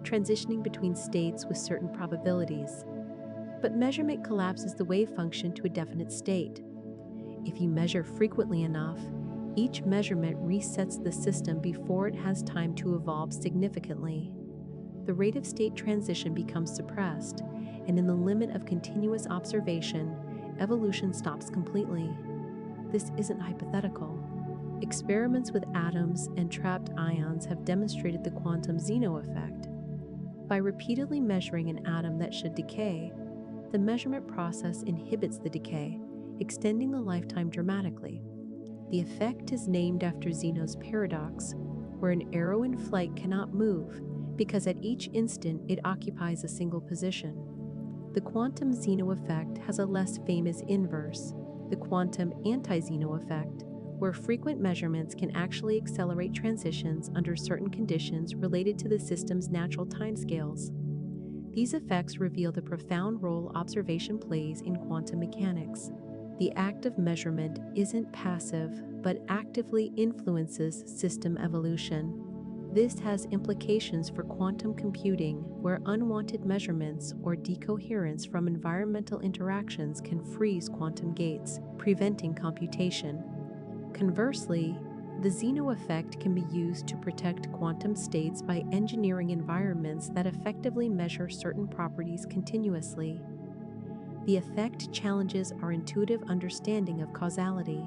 transitioning between states with certain probabilities. But measurement collapses the wave function to a definite state. If you measure frequently enough, each measurement resets the system before it has time to evolve significantly. The rate of state transition becomes suppressed, and in the limit of continuous observation, evolution stops completely. This isn't hypothetical. Experiments with atoms and trapped ions have demonstrated the quantum Zeno effect. By repeatedly measuring an atom that should decay, the measurement process inhibits the decay, extending the lifetime dramatically. The effect is named after Zeno's paradox, where an arrow in flight cannot move because at each instant it occupies a single position. The quantum Zeno effect has a less famous inverse, the quantum anti-Zeno effect, where frequent measurements can actually accelerate transitions under certain conditions related to the system's natural timescales. These effects reveal the profound role observation plays in quantum mechanics. The act of measurement isn't passive, but actively influences system evolution. This has implications for quantum computing, where unwanted measurements or decoherence from environmental interactions can freeze quantum gates, preventing computation. Conversely, the Zeno effect can be used to protect quantum states by engineering environments that effectively measure certain properties continuously. The effect challenges our intuitive understanding of causality.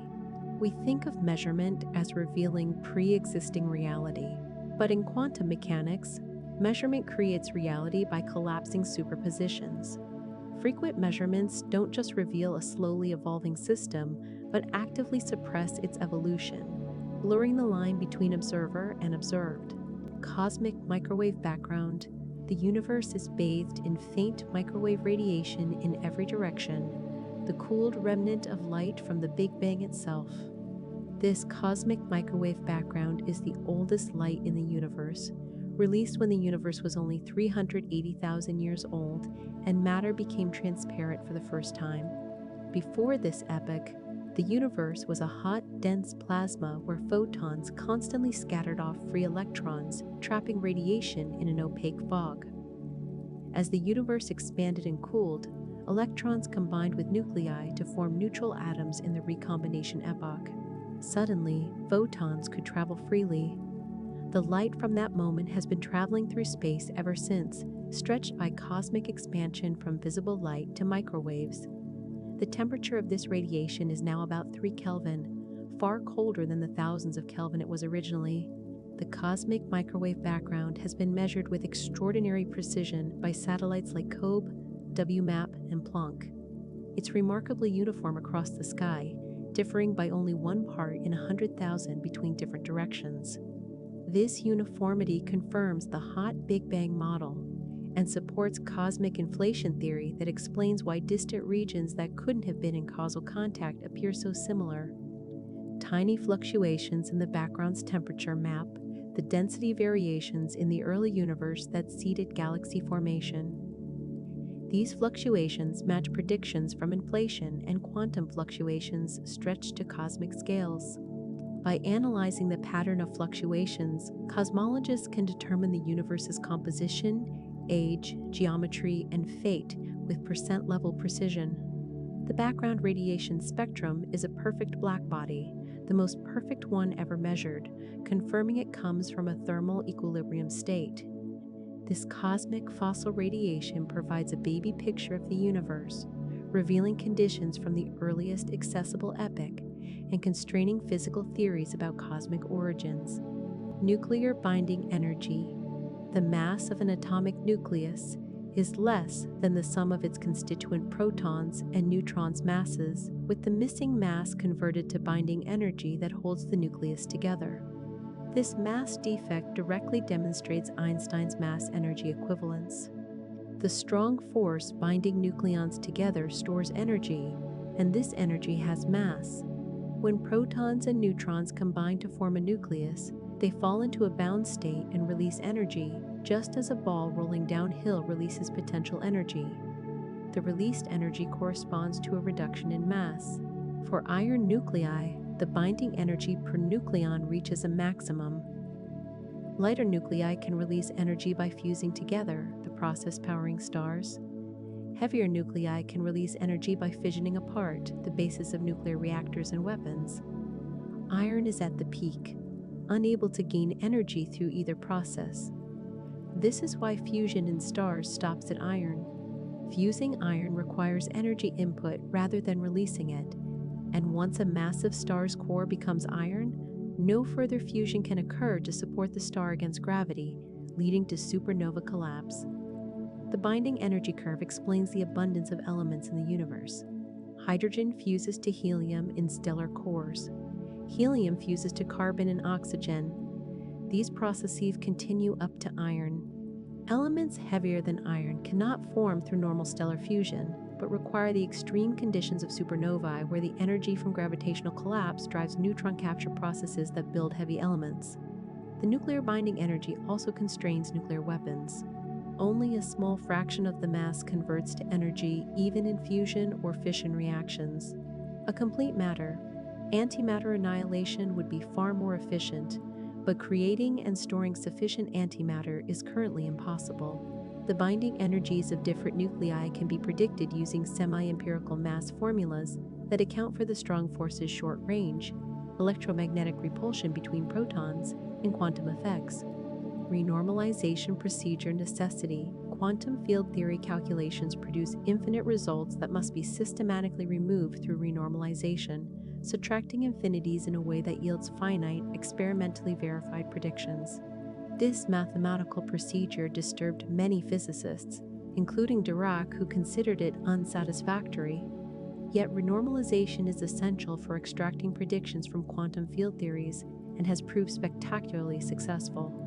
We think of measurement as revealing pre-existing reality, but in quantum mechanics, measurement creates reality by collapsing superpositions. Frequent measurements don't just reveal a slowly evolving system, but actively suppress its evolution, blurring the line between observer and observed. Cosmic microwave background. The universe is bathed in faint microwave radiation in every direction, the cooled remnant of light from the Big Bang itself. This cosmic microwave background is the oldest light in the universe, released when the universe was only 380,000 years old and matter became transparent for the first time. Before this epoch, the universe was a hot, dense plasma where photons constantly scattered off free electrons, trapping radiation in an opaque fog. As the universe expanded and cooled, electrons combined with nuclei to form neutral atoms in the recombination epoch. Suddenly, photons could travel freely. The light from that moment has been traveling through space ever since, stretched by cosmic expansion from visible light to microwaves. The temperature of this radiation is now about 3 Kelvin, far colder than the thousands of Kelvin it was originally. The cosmic microwave background has been measured with extraordinary precision by satellites like COBE, WMAP, and Planck. It's remarkably uniform across the sky, differing by only 1 part in 100,000 between different directions. This uniformity confirms the hot Big Bang model and supports cosmic inflation theory that explains why distant regions that couldn't have been in causal contact appear so similar. Tiny fluctuations in the background's temperature map the density variations in the early universe that seeded galaxy formation. These fluctuations match predictions from inflation and quantum fluctuations stretched to cosmic scales. By analyzing the pattern of fluctuations, cosmologists can determine the universe's composition, age, geometry, and fate with percent-level precision. The background radiation spectrum is a perfect blackbody, the most perfect one ever measured, confirming it comes from a thermal equilibrium state. This cosmic fossil radiation provides a baby picture of the universe, revealing conditions from the earliest accessible epoch and constraining physical theories about cosmic origins. Nuclear binding energy. The mass of an atomic nucleus is less than the sum of its constituent protons and neutrons masses, with the missing mass converted to binding energy that holds the nucleus together. This mass defect directly demonstrates Einstein's mass-energy equivalence. The strong force binding nucleons together stores energy, and this energy has mass. When protons and neutrons combine to form a nucleus, they fall into a bound state and release energy, just as a ball rolling downhill releases potential energy. The released energy corresponds to a reduction in mass. For iron nuclei, the binding energy per nucleon reaches a maximum. Lighter nuclei can release energy by fusing together, the process powering stars. Heavier nuclei can release energy by fissioning apart, the basis of nuclear reactors and weapons. Iron is at the peak, unable to gain energy through either process. This is why fusion in stars stops at iron. Fusing iron requires energy input rather than releasing it, and once a massive star's core becomes iron, no further fusion can occur to support the star against gravity, leading to supernova collapse. The binding energy curve explains the abundance of elements in the universe. Hydrogen fuses to helium in stellar cores. Helium fuses to carbon and oxygen. These processes continue up to iron. Elements heavier than iron cannot form through normal stellar fusion, but require the extreme conditions of supernovae where the energy from gravitational collapse drives neutron capture processes that build heavy elements. The nuclear binding energy also constrains nuclear weapons. Only a small fraction of the mass converts to energy even in fusion or fission reactions. A complete matter, antimatter annihilation would be far more efficient, but creating and storing sufficient antimatter is currently impossible. The binding energies of different nuclei can be predicted using semi-empirical mass formulas that account for the strong forces short range, electromagnetic repulsion between protons, and quantum effects. Renormalization procedure necessity. Quantum field theory calculations produce infinite results that must be systematically removed through renormalization, subtracting infinities in a way that yields finite, experimentally verified predictions. This mathematical procedure disturbed many physicists. including Dirac, who considered it unsatisfactory. Yet renormalization is essential for extracting predictions from quantum field theories and has proved spectacularly successful.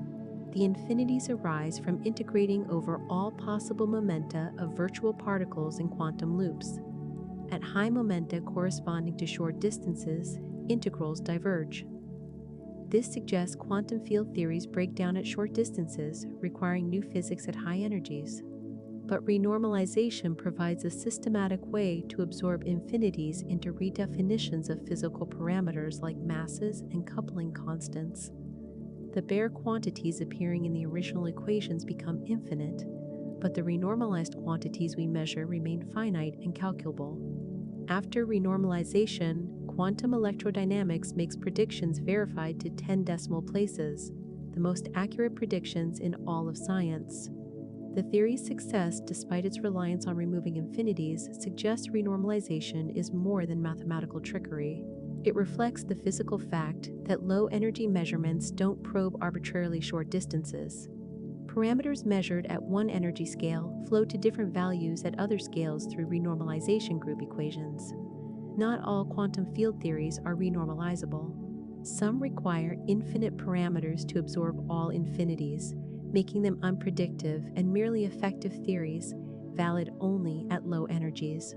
The infinities arise from integrating over all possible momenta of virtual particles in quantum loops. At high momenta corresponding to short distances, integrals diverge. This suggests quantum field theories break down at short distances, requiring new physics at high energies. But renormalization provides a systematic way to absorb infinities into redefinitions of physical parameters like masses and coupling constants. The bare quantities appearing in the original equations become infinite, but the renormalized quantities we measure remain finite and calculable. After renormalization, quantum electrodynamics makes predictions verified to 10 decimal places, the most accurate predictions in all of science. The theory's success, despite its reliance on removing infinities, suggests renormalization is more than mathematical trickery. It reflects the physical fact that low-energy measurements don't probe arbitrarily short distances. Parameters measured at one energy scale flow to different values at other scales through renormalization group equations. Not all quantum field theories are renormalizable. Some require infinite parameters to absorb all infinities, making them unpredictive and merely effective theories, valid only at low energies.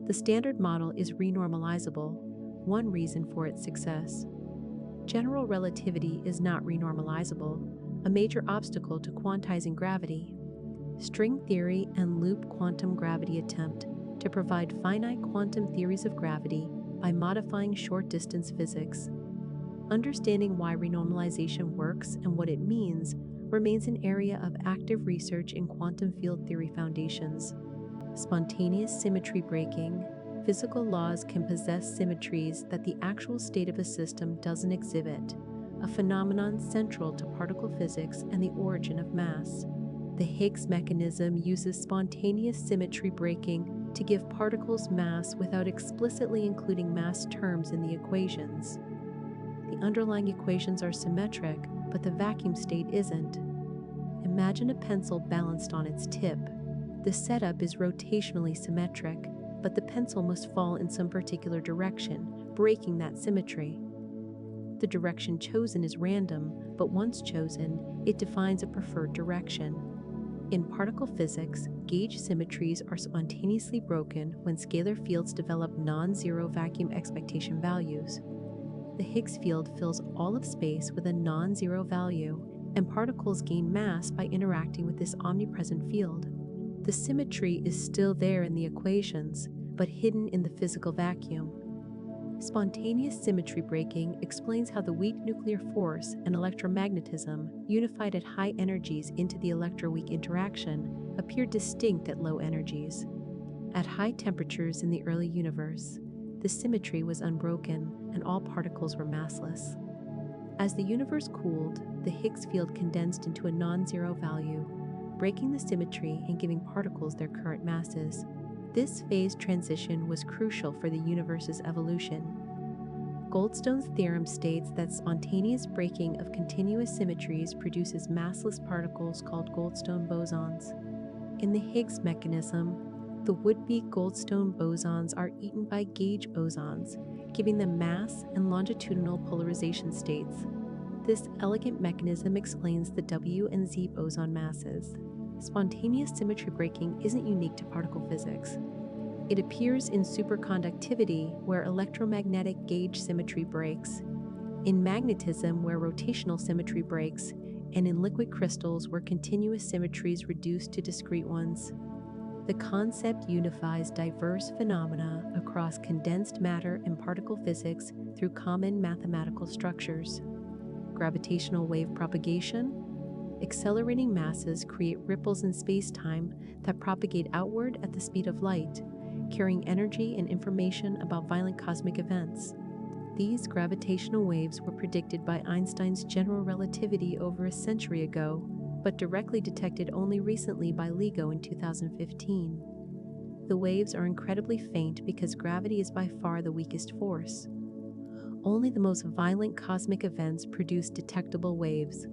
The Standard Model is renormalizable, one reason for its success. General relativity is not renormalizable, a major obstacle to quantizing gravity. String theory and loop quantum gravity attempt to provide finite quantum theories of gravity by modifying short-distance physics. Understanding why renormalization works and what it means remains an area of active research in quantum field theory foundations. Spontaneous symmetry breaking. Physical laws can possess symmetries that the actual state of a system doesn't exhibit, a phenomenon central to particle physics and the origin of mass. The Higgs mechanism uses spontaneous symmetry breaking to give particles mass without explicitly including mass terms in the equations. The underlying equations are symmetric, but the vacuum state isn't. Imagine a pencil balanced on its tip. The setup is rotationally symmetric, but the pencil must fall in some particular direction, breaking that symmetry. The direction chosen is random, but once chosen, it defines a preferred direction. In particle physics, gauge symmetries are spontaneously broken when scalar fields develop non-zero vacuum expectation values. The Higgs field fills all of space with a non-zero value, and particles gain mass by interacting with this omnipresent field. The symmetry is still there in the equations, but hidden in the physical vacuum. Spontaneous symmetry breaking explains how the weak nuclear force and electromagnetism, unified at high energies into the electroweak interaction, appear distinct at low energies. At high temperatures in the early universe, the symmetry was unbroken and all particles were massless. As the universe cooled, the Higgs field condensed into a non-zero value, breaking the symmetry and giving particles their current masses. This phase transition was crucial for the universe's evolution. Goldstone's theorem states that spontaneous breaking of continuous symmetries produces massless particles called Goldstone bosons. In the Higgs mechanism, the would-be Goldstone bosons are eaten by gauge bosons, giving them mass and longitudinal polarization states. This elegant mechanism explains the W and Z boson masses. Spontaneous symmetry breaking isn't unique to particle physics. It appears in superconductivity, where electromagnetic gauge symmetry breaks, in magnetism, where rotational symmetry breaks, and in liquid crystals, where continuous symmetries reduce to discrete ones. The concept unifies diverse phenomena across condensed matter and particle physics through common mathematical structures. Gravitational wave propagation. Accelerating masses create ripples in spacetime that propagate outward at the speed of light, carrying energy and information about violent cosmic events. These gravitational waves were predicted by Einstein's general relativity over a century ago, but directly detected only recently by LIGO in 2015. The waves are incredibly faint because gravity is by far the weakest force. Only the most violent cosmic events produce detectable waves,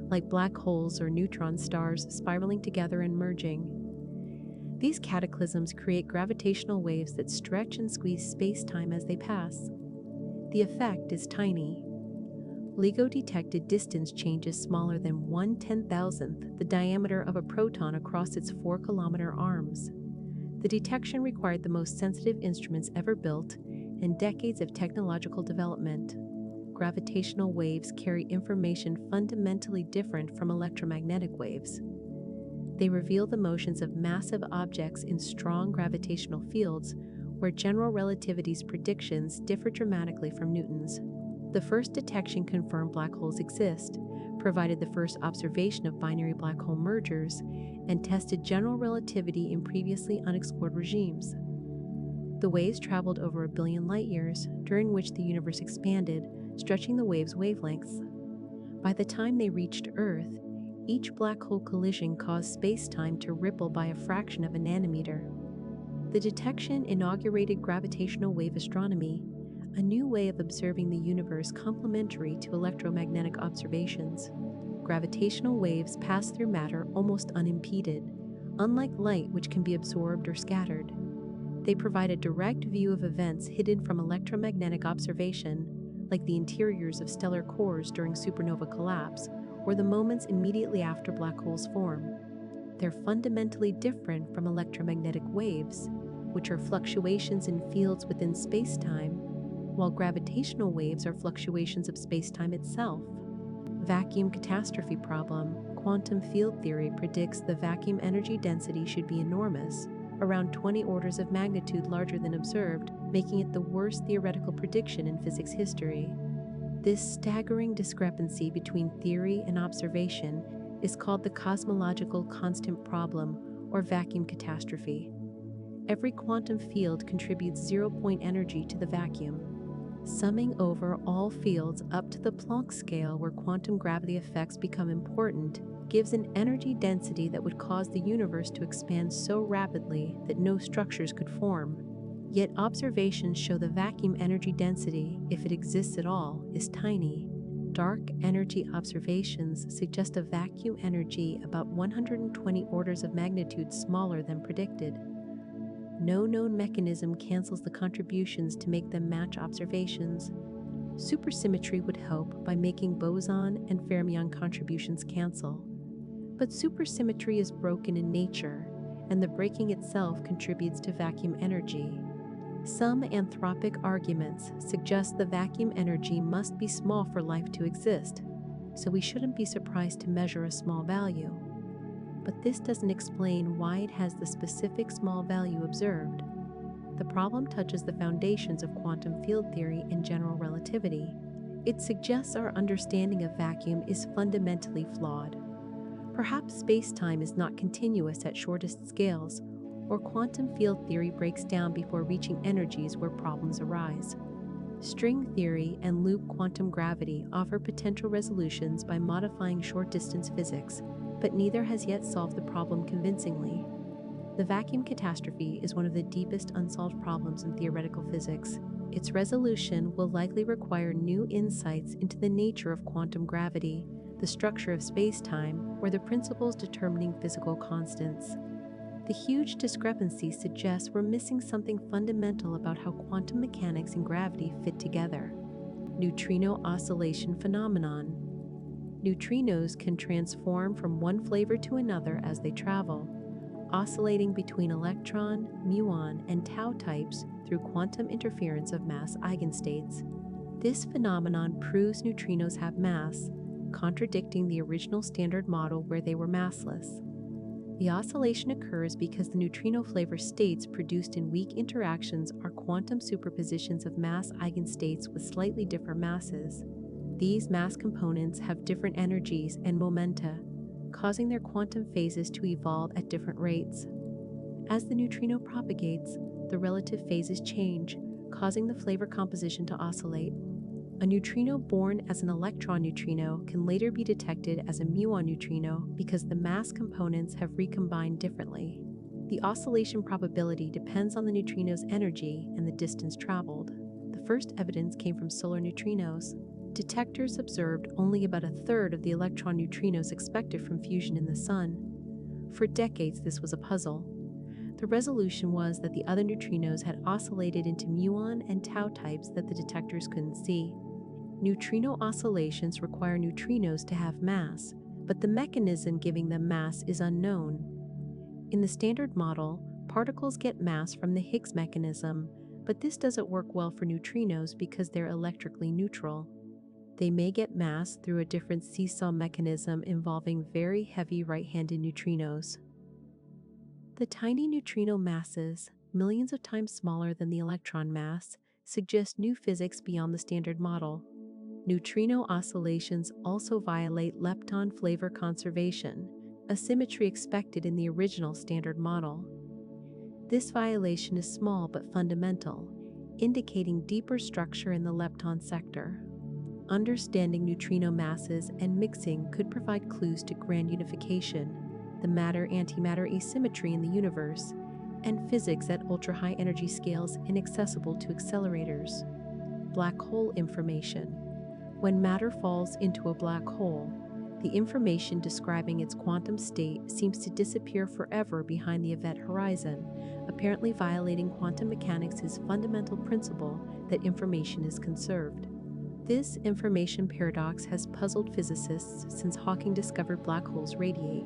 like black holes or neutron stars spiraling together and merging. These cataclysms create gravitational waves that stretch and squeeze space-time as they pass. The effect is tiny. LIGO-detected distance changes smaller than 1/10,000th the diameter of a proton across its 4-kilometer arms. The detection required the most sensitive instruments ever built and decades of technological development. Gravitational waves carry information fundamentally different from electromagnetic waves. They reveal the motions of massive objects in strong gravitational fields where general relativity's predictions differ dramatically from Newton's. The first detection confirmed black holes exist, provided the first observation of binary black hole mergers, and tested general relativity in previously unexplored regimes. The waves traveled over 1 billion light-years, during which the universe expanded, stretching the waves' wavelengths. By the time they reached Earth, each black hole collision caused space-time to ripple by a fraction of a nanometer. The detection inaugurated gravitational wave astronomy, a new way of observing the universe complementary to electromagnetic observations. Gravitational waves pass through matter almost unimpeded, unlike light, which can be absorbed or scattered. They provide a direct view of events hidden from electromagnetic observation, like the interiors of stellar cores during supernova collapse or the moments immediately after black holes form. They're fundamentally different from electromagnetic waves, which are fluctuations in fields within spacetime, while gravitational waves are fluctuations of spacetime itself. Vacuum catastrophe problem. Quantum field theory predicts the vacuum energy density should be enormous, around 20 orders of magnitude larger than observed, making it the worst theoretical prediction in physics history. This staggering discrepancy between theory and observation is called the cosmological constant problem, or vacuum catastrophe. Every quantum field contributes zero-point energy to the vacuum. Summing over all fields up to the Planck scale, where quantum gravity effects become important, gives an energy density that would cause the universe to expand so rapidly that no structures could form. Yet observations show the vacuum energy density, if it exists at all, is tiny. Dark energy observations suggest a vacuum energy about 120 orders of magnitude smaller than predicted. No known mechanism cancels the contributions to make them match observations. Supersymmetry would help by making boson and fermion contributions cancel. But supersymmetry is broken in nature, and the breaking itself contributes to vacuum energy. Some anthropic arguments suggest the vacuum energy must be small for life to exist, so we shouldn't be surprised to measure a small value. But this doesn't explain why it has the specific small value observed. The problem touches the foundations of quantum field theory and general relativity. It suggests our understanding of vacuum is fundamentally flawed. Perhaps spacetime is not continuous at shortest scales, or quantum field theory breaks down before reaching energies where problems arise. String theory and loop quantum gravity offer potential resolutions by modifying short-distance physics, but neither has yet solved the problem convincingly. The vacuum catastrophe is one of the deepest unsolved problems in theoretical physics. Its resolution will likely require new insights into the nature of quantum gravity, the structure of space-time, or the principles determining physical constants. The huge discrepancy suggests we're missing something fundamental about how quantum mechanics and gravity fit together. Neutrino oscillation phenomenon. Neutrinos can transform from one flavor to another as they travel, oscillating between electron, muon, and tau types through quantum interference of mass eigenstates. This phenomenon proves neutrinos have mass, contradicting the original standard model where they were massless. The oscillation occurs because the neutrino flavor states produced in weak interactions are quantum superpositions of mass eigenstates with slightly different masses. These mass components have different energies and momenta, causing their quantum phases to evolve at different rates. As the neutrino propagates, the relative phases change, causing the flavor composition to oscillate. A neutrino born as an electron neutrino can later be detected as a muon neutrino because the mass components have recombined differently. The oscillation probability depends on the neutrino's energy and the distance traveled. The first evidence came from solar neutrinos. Detectors observed only about a third of the electron neutrinos expected from fusion in the Sun. For decades, this was a puzzle. The resolution was that the other neutrinos had oscillated into muon and tau types that the detectors couldn't see. Neutrino oscillations require neutrinos to have mass, but the mechanism giving them mass is unknown. In the standard model, particles get mass from the Higgs mechanism, but this doesn't work well for neutrinos because they're electrically neutral. They may get mass through a different seesaw mechanism involving very heavy right-handed neutrinos. The tiny neutrino masses, millions of times smaller than the electron mass, suggest new physics beyond the standard model. Neutrino oscillations also violate lepton flavor conservation, a symmetry expected in the original standard model. This violation is small but fundamental, indicating deeper structure in the lepton sector. Understanding neutrino masses and mixing could provide clues to grand unification, the matter-antimatter asymmetry in the universe, and physics at ultra-high energy scales inaccessible to accelerators. Black hole information. When matter falls into a black hole, the information describing its quantum state seems to disappear forever behind the event horizon, apparently violating quantum mechanics' fundamental principle that information is conserved. This information paradox has puzzled physicists since Hawking discovered black holes radiate.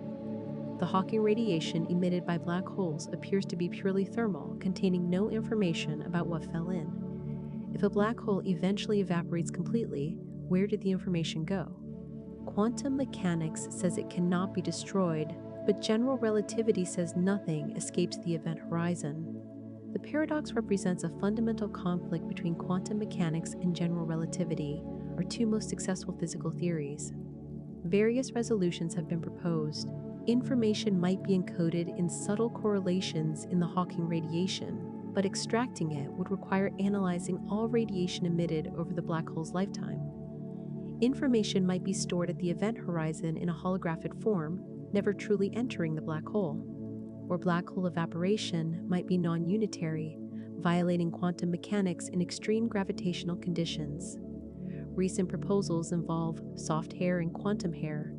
The Hawking radiation emitted by black holes appears to be purely thermal, containing no information about what fell in. If a black hole eventually evaporates completely, where did the information go? Quantum mechanics says it cannot be destroyed, but general relativity says nothing escapes the event horizon. The paradox represents a fundamental conflict between quantum mechanics and general relativity, our two most successful physical theories. Various resolutions have been proposed. Information might be encoded in subtle correlations in the Hawking radiation, but extracting it would require analyzing all radiation emitted over the black hole's lifetime. Information might be stored at the event horizon in a holographic form, never truly entering the black hole. Or black hole evaporation might be non-unitary, violating quantum mechanics in extreme gravitational conditions. Recent proposals involve soft hair and quantum hair,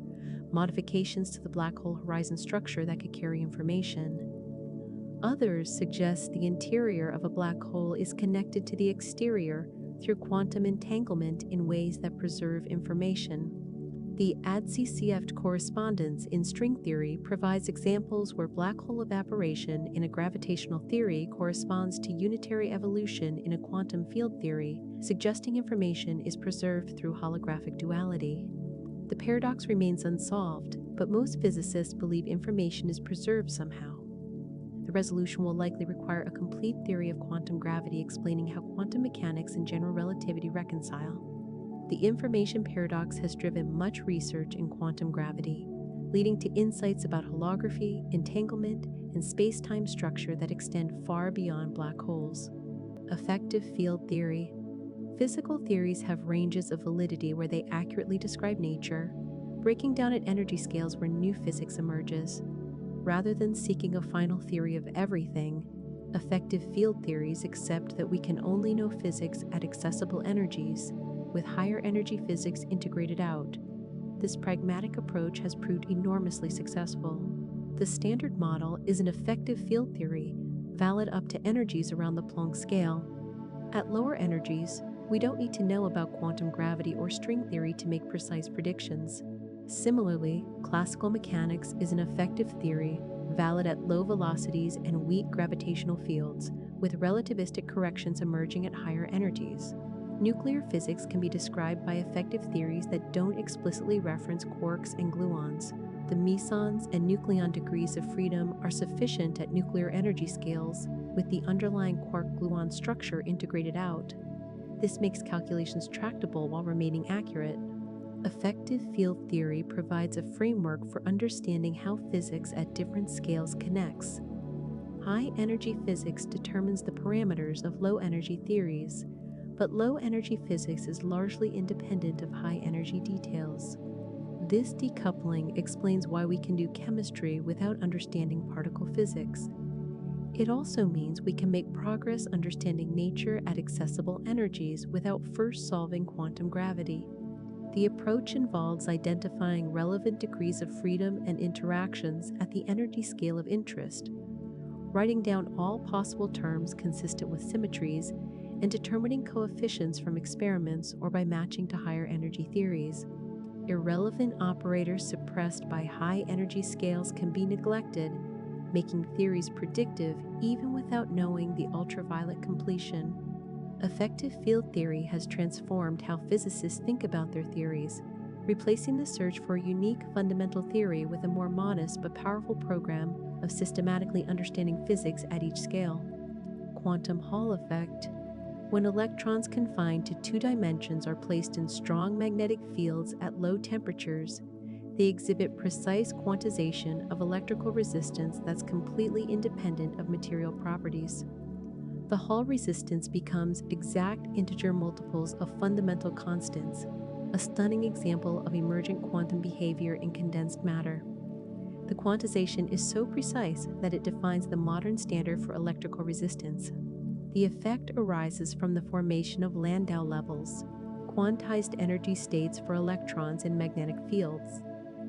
modifications to the black hole horizon structure that could carry information. Others suggest the interior of a black hole is connected to the exterior through quantum entanglement in ways that preserve information. The ADCCF correspondence in string theory provides examples where black hole evaporation in a gravitational theory corresponds to unitary evolution in a quantum field theory, suggesting information is preserved through holographic duality. The paradox remains unsolved, but most physicists believe information is preserved somehow. The resolution will likely require a complete theory of quantum gravity explaining how quantum mechanics and general relativity reconcile. The information paradox has driven much research in quantum gravity, leading to insights about holography, entanglement, and space-time structure that extend far beyond black holes. Effective field theory. Physical theories have ranges of validity where they accurately describe nature, breaking down at energy scales where new physics emerges. Rather than seeking a final theory of everything, effective field theories accept that we can only know physics at accessible energies, with higher energy physics integrated out. This pragmatic approach has proved enormously successful. The standard model is an effective field theory, valid up to energies around the Planck scale. At lower energies, we don't need to know about quantum gravity or string theory to make precise predictions. Similarly, classical mechanics is an effective theory, valid at low velocities and weak gravitational fields, with relativistic corrections emerging at higher energies. Nuclear physics can be described by effective theories that don't explicitly reference quarks and gluons. The mesons and nucleon degrees of freedom are sufficient at nuclear energy scales, with the underlying quark-gluon structure integrated out. This makes calculations tractable while remaining accurate. Effective field theory provides a framework for understanding how physics at different scales connects. High-energy physics determines the parameters of low-energy theories, but low-energy physics is largely independent of high-energy details. This decoupling explains why we can do chemistry without understanding particle physics. It also means we can make progress understanding nature at accessible energies without first solving quantum gravity. The approach involves identifying relevant degrees of freedom and interactions at the energy scale of interest. writing down all possible terms consistent with symmetries, and determining coefficients from experiments or by matching to higher energy theories. Irrelevant operators suppressed by high energy scales can be neglected, making theories predictive even without knowing the ultraviolet completion. Effective field theory has transformed how physicists think about their theories, replacing the search for a unique fundamental theory with a more modest but powerful program of systematically understanding physics at each scale. Quantum Hall effect. When electrons confined to two dimensions are placed in strong magnetic fields at low temperatures, they exhibit precise quantization of electrical resistance that's completely independent of material properties. The Hall resistance becomes exact integer multiples of fundamental constants, a stunning example of emergent quantum behavior in condensed matter. The quantization is so precise that it defines the modern standard for electrical resistance. The effect arises from the formation of Landau levels, quantized energy states for electrons in magnetic fields.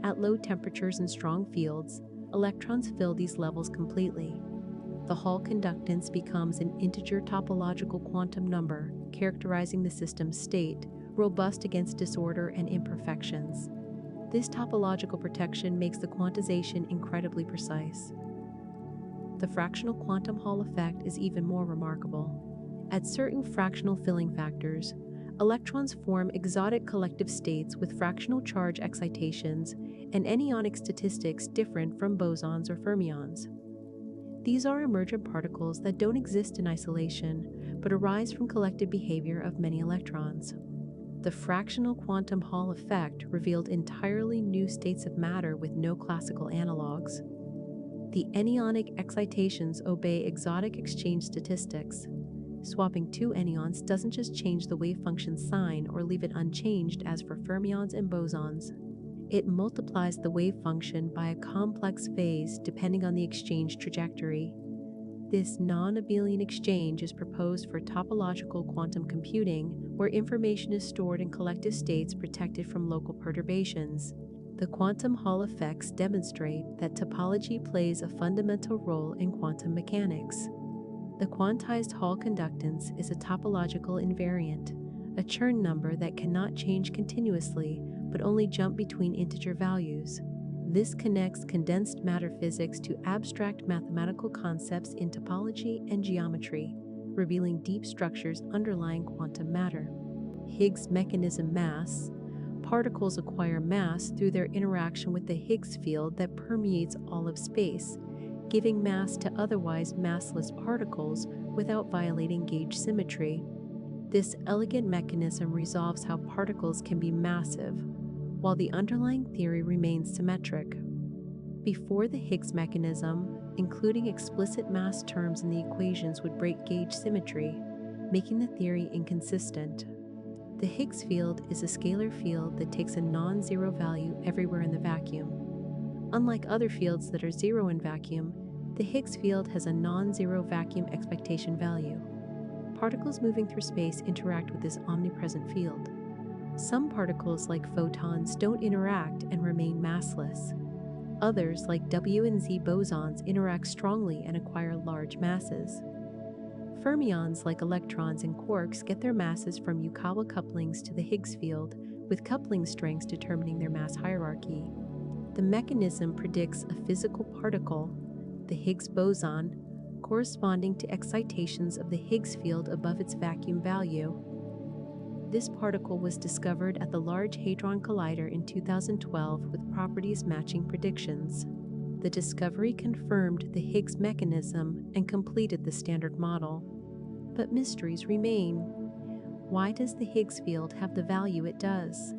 At low temperatures and strong fields, electrons fill these levels completely. The Hall conductance becomes an integer topological quantum number characterizing the system's state, robust against disorder and imperfections. This topological protection makes the quantization incredibly precise. The fractional quantum Hall effect is even more remarkable. At certain fractional filling factors, electrons form exotic collective states with fractional charge excitations and anionic statistics different from bosons or fermions. These are emergent particles that don't exist in isolation, but arise from collective behavior of many electrons. The fractional quantum Hall effect revealed entirely new states of matter with no classical analogs. The anionic excitations obey exotic exchange statistics. Swapping two anyons doesn't just change the wave function sign or leave it unchanged as for fermions and bosons. It multiplies the wave function by a complex phase depending on the exchange trajectory. This non-abelian exchange is proposed for topological quantum computing, where information is stored in collective states protected from local perturbations. The quantum Hall effects demonstrate that topology plays a fundamental role in quantum mechanics. The quantized Hall conductance is a topological invariant, a Chern number that cannot change continuously but only jump between integer values. This connects condensed matter physics to abstract mathematical concepts in topology and geometry, revealing deep structures underlying quantum matter. Higgs mechanism mass. Particles acquire mass through their interaction with the Higgs field that permeates all of space, giving mass to otherwise massless particles without violating gauge symmetry. This elegant mechanism resolves how particles can be massive, while the underlying theory remains symmetric. Before the Higgs mechanism, including explicit mass terms in the equations would break gauge symmetry, making the theory inconsistent. The Higgs field is a scalar field that takes a non-zero value everywhere in the vacuum. Unlike other fields that are zero in vacuum, the Higgs field has a non-zero vacuum expectation value. Particles moving through space interact with this omnipresent field. Some particles, like photons, don't interact and remain massless. Others, like W and Z bosons, interact strongly and acquire large masses. Fermions, like electrons and quarks, get their masses from Yukawa couplings to the Higgs field, with coupling strengths determining their mass hierarchy. The mechanism predicts a physical particle, the Higgs boson, corresponding to excitations of the Higgs field above its vacuum value. This particle was discovered at the Large Hadron Collider in 2012 with properties matching predictions. The discovery confirmed the Higgs mechanism and completed the standard model. But mysteries remain. Why does the Higgs field have the value it does?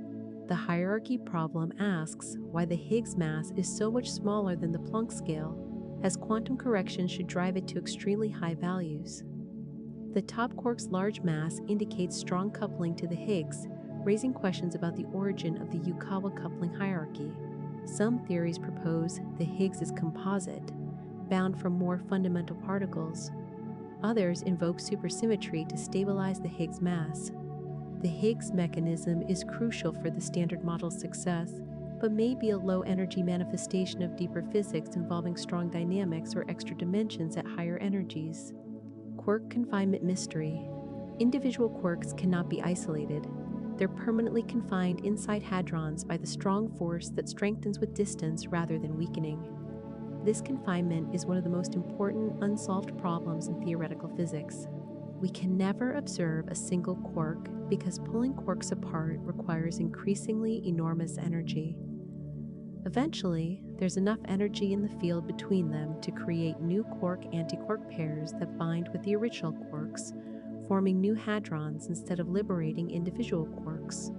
The hierarchy problem asks why the Higgs mass is so much smaller than the Planck scale, as quantum correction should drive it to extremely high values. The top quark's large mass indicates strong coupling to the Higgs, raising questions about the origin of the Yukawa coupling hierarchy. Some theories propose the Higgs is composite, bound from more fundamental particles. Others invoke supersymmetry to stabilize the Higgs mass. The Higgs mechanism is crucial for the standard model's success, but may be a low-energy manifestation of deeper physics involving strong dynamics or extra dimensions at higher energies. Quark confinement mystery. Individual quarks cannot be isolated. They're permanently confined inside hadrons by the strong force that strengthens with distance rather than weakening. This confinement is one of the most important unsolved problems in theoretical physics. We can never observe a single quark because pulling quarks apart requires increasingly enormous energy. Eventually, there's enough energy in the field between them to create new quark-antiquark pairs that bind with the original quarks, forming new hadrons instead of liberating individual quarks.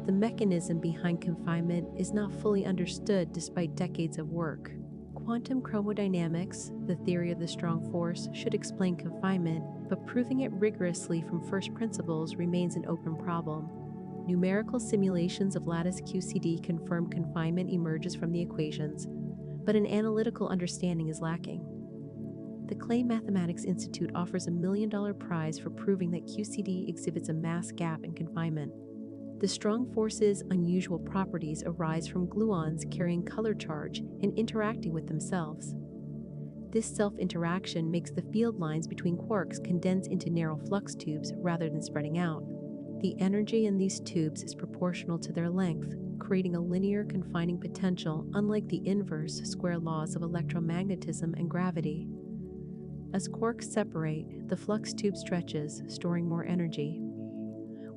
The mechanism behind confinement is not fully understood despite decades of work. Quantum chromodynamics, the theory of the strong force, should explain confinement, but proving it rigorously from first principles remains an open problem. Numerical simulations of lattice QCD confirm confinement emerges from the equations, but an analytical understanding is lacking. The Clay Mathematics Institute offers a $1 million prize for proving that QCD exhibits a mass gap in confinement. The strong force's unusual properties arise from gluons carrying color charge and interacting with themselves. This self-interaction makes the field lines between quarks condense into narrow flux tubes rather than spreading out. The energy in these tubes is proportional to their length, creating a linear confining potential unlike the inverse square laws of electromagnetism and gravity. As quarks separate, the flux tube stretches, storing more energy.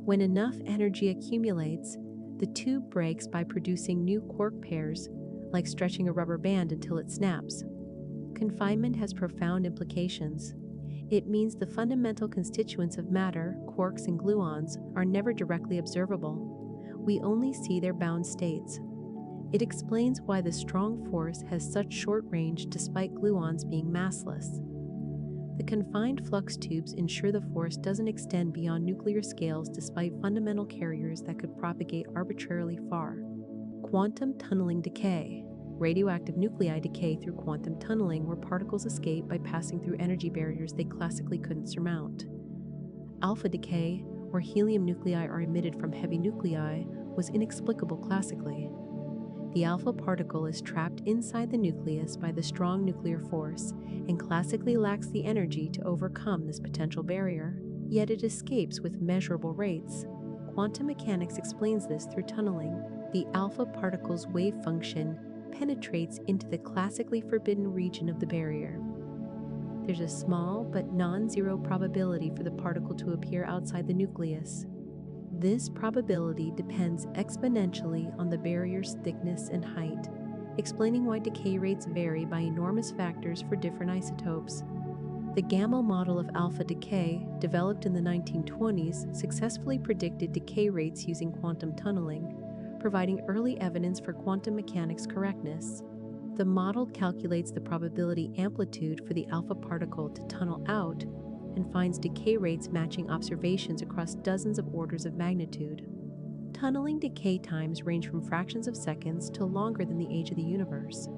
When enough energy accumulates, the tube breaks by producing new quark pairs, like stretching a rubber band until it snaps. Confinement has profound implications. It means the fundamental constituents of matter, quarks and gluons, are never directly observable. We only see their bound states. It explains why the strong force has such short range despite gluons being massless. The confined flux tubes ensure the force doesn't extend beyond nuclear scales despite fundamental carriers that could propagate arbitrarily far. Quantum tunneling decay. Radioactive nuclei decay through quantum tunneling, where particles escape by passing through energy barriers they classically couldn't surmount. Alpha decay, where helium nuclei are emitted from heavy nuclei, was inexplicable classically. The alpha particle is trapped inside the nucleus by the strong nuclear force and classically lacks the energy to overcome this potential barrier, yet it escapes with measurable rates. Quantum mechanics explains this through tunneling. The alpha particle's wave function penetrates into the classically forbidden region of the barrier. There's a small but non-zero probability for the particle to appear outside the nucleus. This probability depends exponentially on the barrier's thickness and height, explaining why decay rates vary by enormous factors for different isotopes. The Gamow model of alpha decay, developed in the 1920s, successfully predicted decay rates using quantum tunneling, providing early evidence for quantum mechanics correctness. The model calculates the probability amplitude for the alpha particle to tunnel out and finds decay rates matching observations across dozens of orders of magnitude. Tunneling decay times range from fractions of seconds to longer than the age of the universe.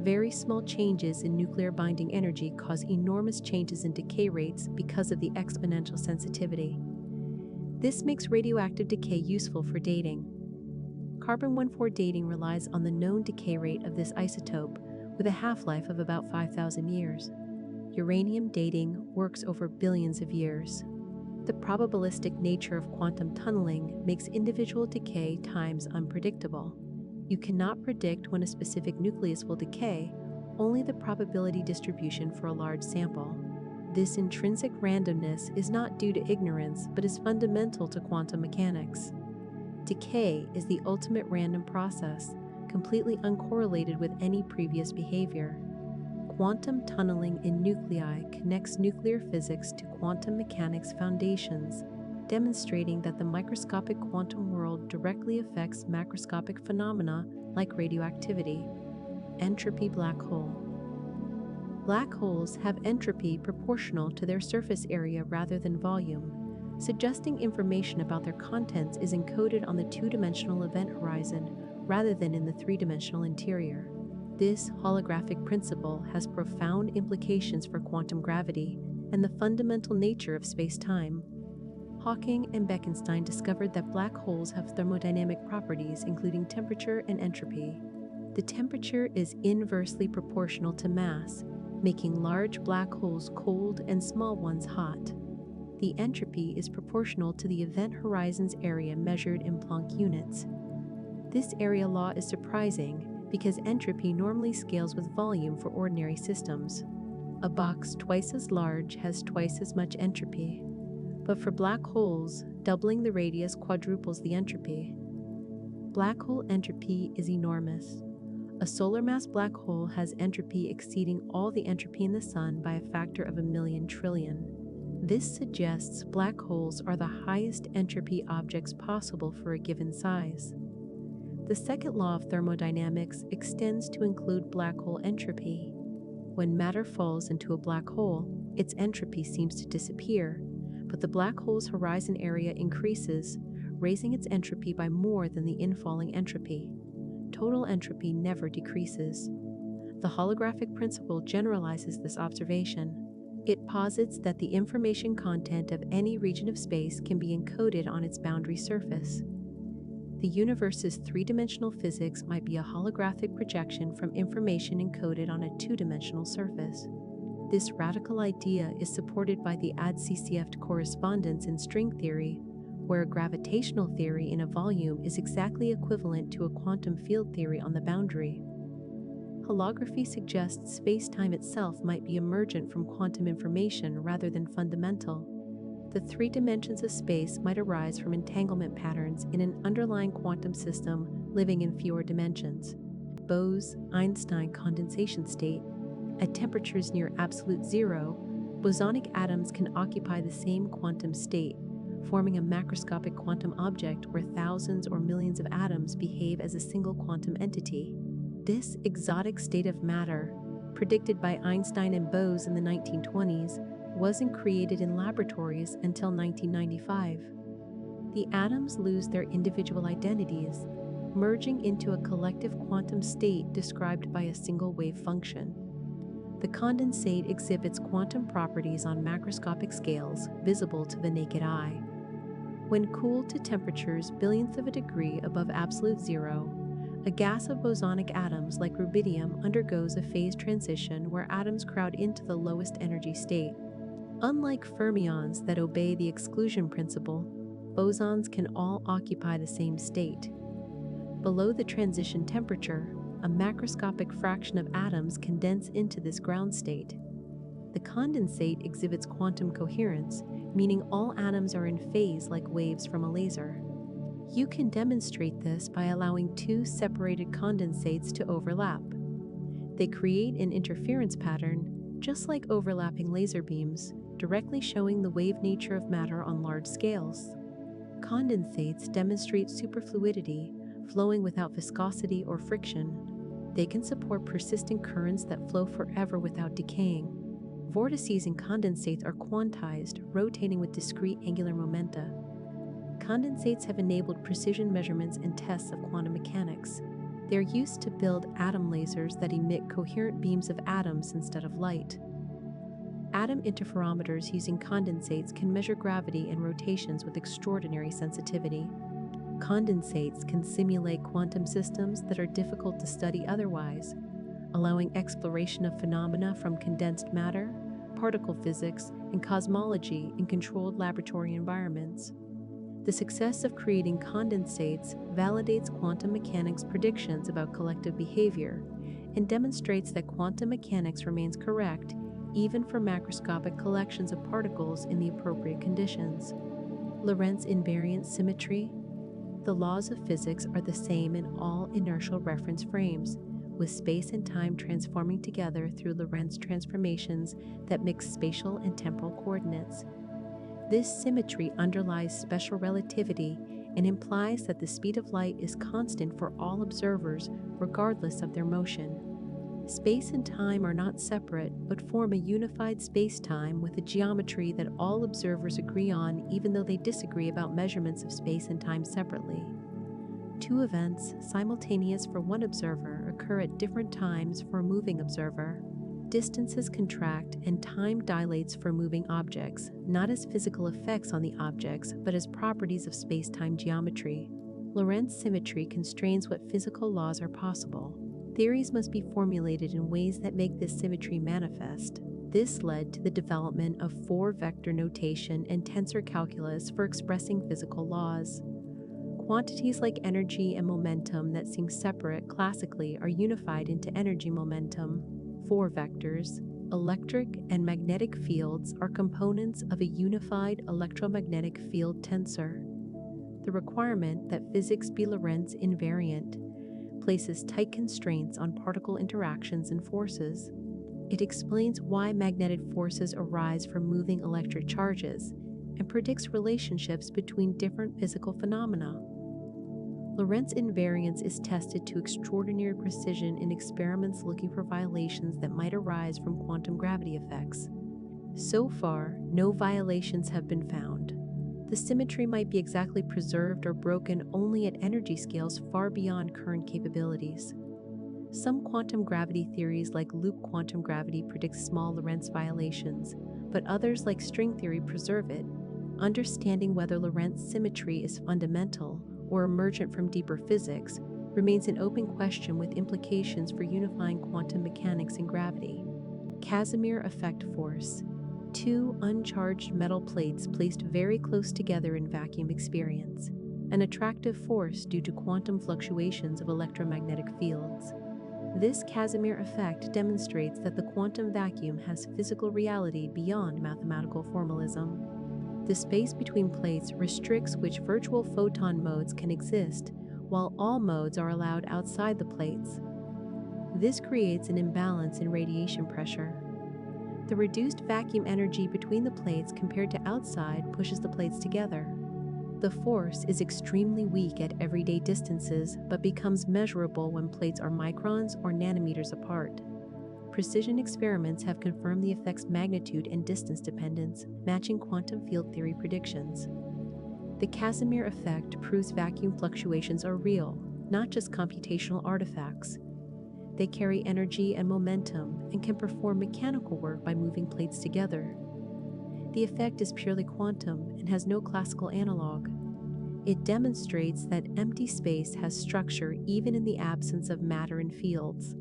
Very small changes in nuclear binding energy cause enormous changes in decay rates because of the exponential sensitivity. This makes radioactive decay useful for dating. Carbon-14 dating relies on the known decay rate of this isotope, with a half-life of about 5,000 years. Uranium dating works over billions of years. The probabilistic nature of quantum tunneling makes individual decay times unpredictable. You cannot predict when a specific nucleus will decay, only the probability distribution for a large sample. This intrinsic randomness is not due to ignorance, but is fundamental to quantum mechanics. Decay is the ultimate random process, completely uncorrelated with any previous behavior. Quantum tunneling in nuclei connects nuclear physics to quantum mechanics foundations, demonstrating that the microscopic quantum world directly affects macroscopic phenomena like radioactivity. Entropy black hole. Black holes have entropy proportional to their surface area rather than volume, suggesting information about their contents is encoded on the two-dimensional event horizon rather than in the three-dimensional interior. This holographic principle has profound implications for quantum gravity and the fundamental nature of space-time. Hawking and Bekenstein discovered that black holes have thermodynamic properties including temperature and entropy. The temperature is inversely proportional to mass, making large black holes cold and small ones hot. The entropy is proportional to the event horizon's area measured in Planck units. This area law is surprising because entropy normally scales with volume for ordinary systems. A box twice as large has twice as much entropy. But for black holes, doubling the radius quadruples the entropy. Black hole entropy is enormous. A solar mass black hole has entropy exceeding all the entropy in the Sun by a factor of 1,000,000 trillion. This suggests black holes are the highest entropy objects possible for a given size. The second law of thermodynamics extends to include black hole entropy. When matter falls into a black hole, its entropy seems to disappear, but the black hole's horizon area increases, raising its entropy by more than the infalling entropy. Total entropy never decreases. The holographic principle generalizes this observation. It posits that the information content of any region of space can be encoded on its boundary surface. The universe's three-dimensional physics might be a holographic projection from information encoded on a two-dimensional surface. This radical idea is supported by the ad-CCF correspondence in string theory, where a gravitational theory in a volume is exactly equivalent to a quantum field theory on the boundary. Holography suggests space-time itself might be emergent from quantum information rather than fundamental. The three dimensions of space might arise from entanglement patterns in an underlying quantum system living in fewer dimensions. Bose-Einstein condensation state. At temperatures near absolute zero, bosonic atoms can occupy the same quantum state, forming a macroscopic quantum object where thousands or millions of atoms behave as a single quantum entity. This exotic state of matter, predicted by Einstein and Bose in the 1920s, wasn't created in laboratories until 1995. The atoms lose their individual identities, merging into a collective quantum state described by a single wave function. The condensate exhibits quantum properties on macroscopic scales visible to the naked eye. When cooled to temperatures billionths of a degree above absolute zero, a gas of bosonic atoms like rubidium undergoes a phase transition where atoms crowd into the lowest energy state. Unlike fermions that obey the exclusion principle, bosons can all occupy the same state. Below the transition temperature, a macroscopic fraction of atoms condense into this ground state. The condensate exhibits quantum coherence, meaning all atoms are in phase like waves from a laser. You can demonstrate this by allowing two separated condensates to overlap. They create an interference pattern, just like overlapping laser beams, directly showing the wave nature of matter on large scales. Condensates demonstrate superfluidity, flowing without viscosity or friction. They can support persistent currents that flow forever without decaying. Vortices in condensates are quantized, rotating with discrete angular momenta. Condensates have enabled precision measurements and tests of quantum mechanics. They are used to build atom lasers that emit coherent beams of atoms instead of light. Atom interferometers using condensates can measure gravity and rotations with extraordinary sensitivity. Condensates can simulate quantum systems that are difficult to study otherwise, allowing exploration of phenomena from condensed matter, particle physics, and cosmology in controlled laboratory environments. The success of creating condensates validates quantum mechanics' predictions about collective behavior and demonstrates that quantum mechanics remains correct even for macroscopic collections of particles in the appropriate conditions. Lorentz invariant symmetry. The laws of physics are the same in all inertial reference frames, with space and time transforming together through Lorentz transformations that mix spatial and temporal coordinates. This symmetry underlies special relativity and implies that the speed of light is constant for all observers regardless of their motion. Space and time are not separate, but form a unified space-time with a geometry that all observers agree on even though they disagree about measurements of space and time separately. Two events, simultaneous for one observer, occur at different times for a moving observer. Distances contract and time dilates for moving objects, not as physical effects on the objects, but as properties of spacetime geometry. Lorentz symmetry constrains what physical laws are possible. Theories must be formulated in ways that make this symmetry manifest. This led to the development of four-vector notation and tensor calculus for expressing physical laws. Quantities like energy and momentum that seem separate classically are unified into energy momentum. Four vectors, electric and magnetic fields, are components of a unified electromagnetic field tensor. The requirement that physics be Lorentz invariant places tight constraints on particle interactions and forces. It explains why magnetic forces arise from moving electric charges and predicts relationships between different physical phenomena. Lorentz invariance is tested to extraordinary precision in experiments looking for violations that might arise from quantum gravity effects. So far, no violations have been found. The symmetry might be exactly preserved or broken only at energy scales far beyond current capabilities. Some quantum gravity theories like loop quantum gravity predict small Lorentz violations, but others like string theory preserve it. Understanding whether Lorentz symmetry is fundamental or emergent from deeper physics remains an open question with implications for unifying quantum mechanics and gravity. Casimir effect force. Two uncharged metal plates placed very close together in vacuum experience, an attractive force due to quantum fluctuations of electromagnetic fields. This Casimir effect demonstrates that the quantum vacuum has physical reality beyond mathematical formalism. The space between plates restricts which virtual photon modes can exist, while all modes are allowed outside the plates. This creates an imbalance in radiation pressure. The reduced vacuum energy between the plates compared to outside pushes the plates together. The force is extremely weak at everyday distances, but becomes measurable when plates are microns or nanometers apart. Precision experiments have confirmed the effect's magnitude and distance dependence, matching quantum field theory predictions. The Casimir effect proves vacuum fluctuations are real, not just computational artifacts. They carry energy and momentum and can perform mechanical work by moving plates together. The effect is purely quantum and has no classical analog. It demonstrates that empty space has structure even in the absence of matter and fields.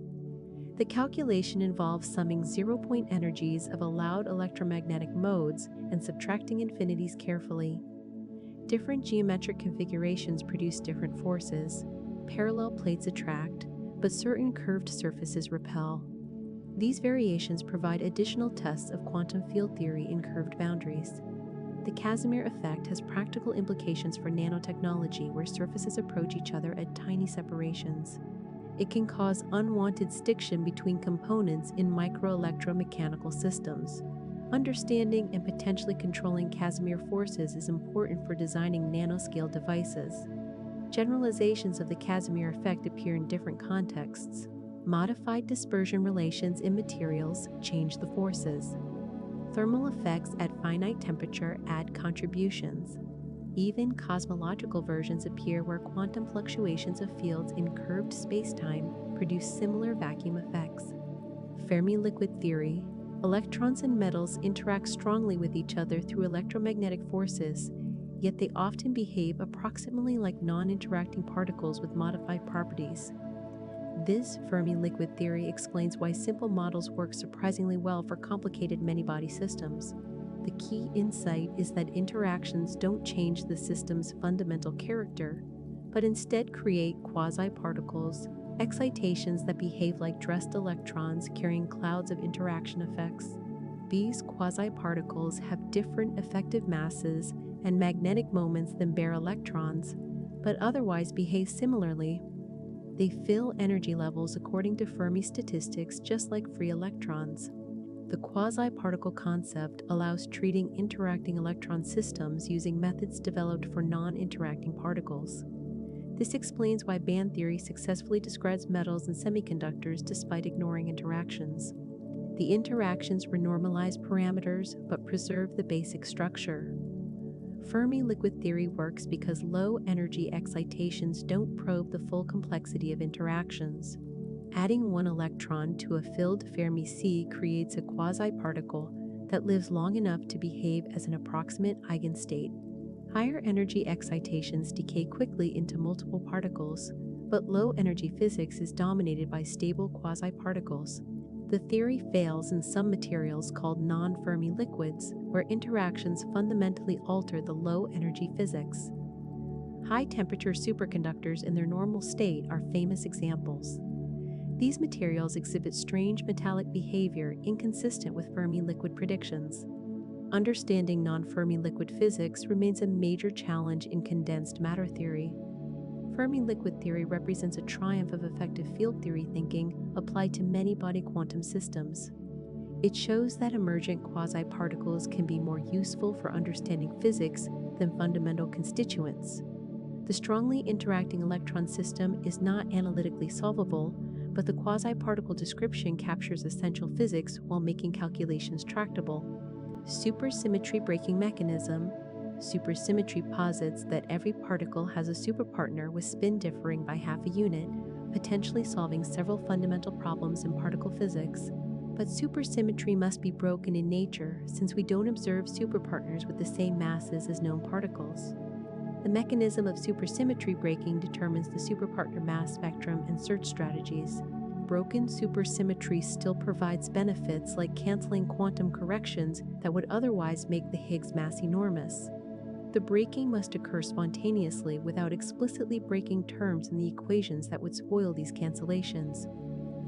The calculation involves summing zero-point energies of allowed electromagnetic modes and subtracting infinities carefully. Different geometric configurations produce different forces. Parallel plates attract, but certain curved surfaces repel. These variations provide additional tests of quantum field theory in curved boundaries. The Casimir effect has practical implications for nanotechnology where surfaces approach each other at tiny separations. It can cause unwanted stiction between components in microelectromechanical systems. Understanding and potentially controlling Casimir forces is important for designing nanoscale devices. Generalizations of the Casimir effect appear in different contexts. Modified dispersion relations in materials change the forces. Thermal effects at finite temperature add contributions. Even cosmological versions appear where quantum fluctuations of fields in curved spacetime produce similar vacuum effects. Fermi liquid theory. Electrons and metals interact strongly with each other through electromagnetic forces, yet they often behave approximately like non-interacting particles with modified properties. This Fermi liquid theory explains why simple models work surprisingly well for complicated many-body systems. The key insight is that interactions don't change the system's fundamental character, but instead create quasi-particles, excitations that behave like dressed electrons carrying clouds of interaction effects. These quasi-particles have different effective masses and magnetic moments than bare electrons, but otherwise behave similarly. They fill energy levels according to Fermi statistics just like free electrons. The quasi-particle concept allows treating interacting electron systems using methods developed for non-interacting particles. This explains why band theory successfully describes metals and semiconductors despite ignoring interactions. The interactions renormalize parameters but preserve the basic structure. Fermi liquid theory works because low-energy excitations don't probe the full complexity of interactions. Adding one electron to a filled Fermi C creates a quasi-particle that lives long enough to behave as an approximate eigenstate. Higher energy excitations decay quickly into multiple particles, but low energy physics is dominated by stable quasi-particles. The theory fails in some materials called non-Fermi liquids, where interactions fundamentally alter the low energy physics. High-temperature superconductors in their normal state are famous examples. These materials exhibit strange metallic behavior inconsistent with Fermi liquid predictions. Understanding non-Fermi liquid physics remains a major challenge in condensed matter theory. Fermi liquid theory represents a triumph of effective field theory thinking applied to many-body quantum systems. It shows that emergent quasi-particles can be more useful for understanding physics than fundamental constituents. The strongly interacting electron system is not analytically solvable, but the quasi-particle description captures essential physics while making calculations tractable. Supersymmetry breaking mechanism. Supersymmetry posits that every particle has a superpartner with spin differing by half a unit, potentially solving several fundamental problems in particle physics. But supersymmetry must be broken in nature since we don't observe superpartners with the same masses as known particles. The mechanism of supersymmetry breaking determines the superpartner mass spectrum and search strategies. Broken supersymmetry still provides benefits like canceling quantum corrections that would otherwise make the Higgs mass enormous. The breaking must occur spontaneously without explicitly breaking terms in the equations that would spoil these cancellations.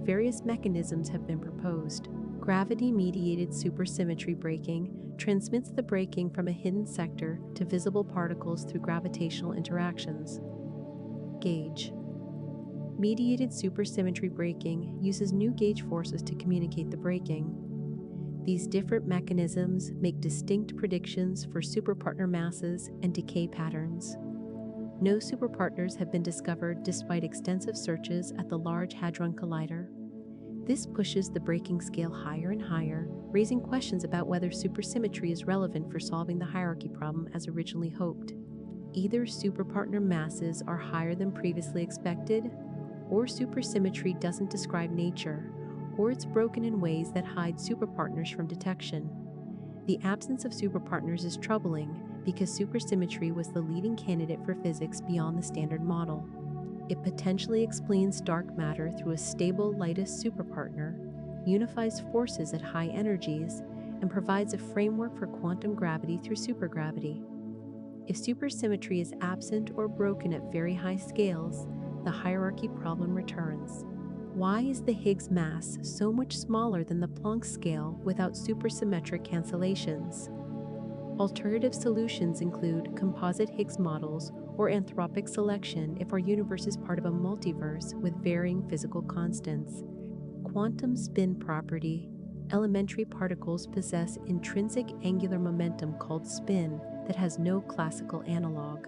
Various mechanisms have been proposed. Gravity-mediated supersymmetry breaking transmits the breaking from a hidden sector to visible particles through gravitational interactions. Gauge. Mediated supersymmetry breaking uses new gauge forces to communicate the breaking. These different mechanisms make distinct predictions for superpartner masses and decay patterns. No superpartners have been discovered despite extensive searches at the Large Hadron Collider. This pushes the breaking scale higher and higher, raising questions about whether supersymmetry is relevant for solving the hierarchy problem as originally hoped. Either superpartner masses are higher than previously expected, or supersymmetry doesn't describe nature, or it's broken in ways that hide superpartners from detection. The absence of superpartners is troubling because supersymmetry was the leading candidate for physics beyond the standard model. It potentially explains dark matter through a stable lightest superpartner, unifies forces at high energies, and provides a framework for quantum gravity through supergravity. If supersymmetry is absent or broken at very high scales, the hierarchy problem returns. Why is the Higgs mass so much smaller than the Planck scale without supersymmetric cancellations? Alternative solutions include composite Higgs models or anthropic selection if our universe is part of a multiverse with varying physical constants. Quantum spin property. Elementary particles possess intrinsic angular momentum called spin that has no classical analog.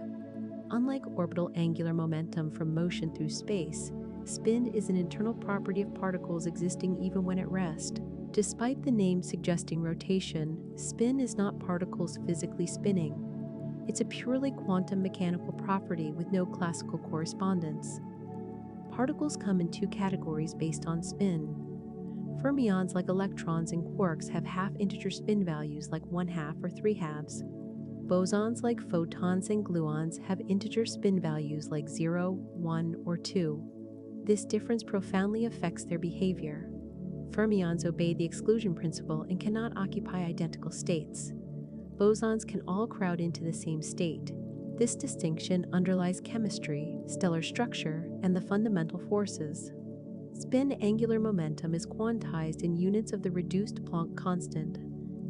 Unlike orbital angular momentum from motion through space, spin is an internal property of particles existing even when at rest. Despite the name suggesting rotation, spin is not particles physically spinning. It's a purely quantum mechanical property with no classical correspondence. Particles come in two categories based on spin. Fermions like electrons and quarks have half-integer spin values like 1/2 or 3/2. Bosons like photons and gluons have integer spin values like 0, 1, or 2. This difference profoundly affects their behavior. Fermions obey the exclusion principle and cannot occupy identical states. Bosons can all crowd into the same state. This distinction underlies chemistry, stellar structure, and the fundamental forces. Spin angular momentum is quantized in units of the reduced Planck constant.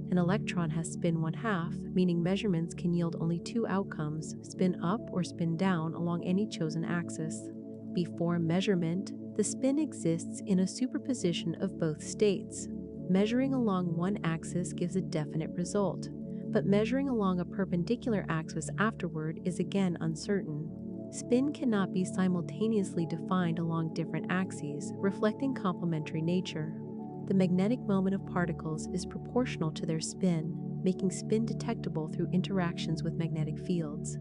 An electron has spin 1/2, meaning measurements can yield only two outcomes, spin up or spin down along any chosen axis. Before measurement, the spin exists in a superposition of both states. Measuring along one axis gives a definite result, but measuring along a perpendicular axis afterward is again uncertain. Spin cannot be simultaneously defined along different axes, reflecting complementary nature. The magnetic moment of particles is proportional to their spin, making spin detectable through interactions with magnetic fields.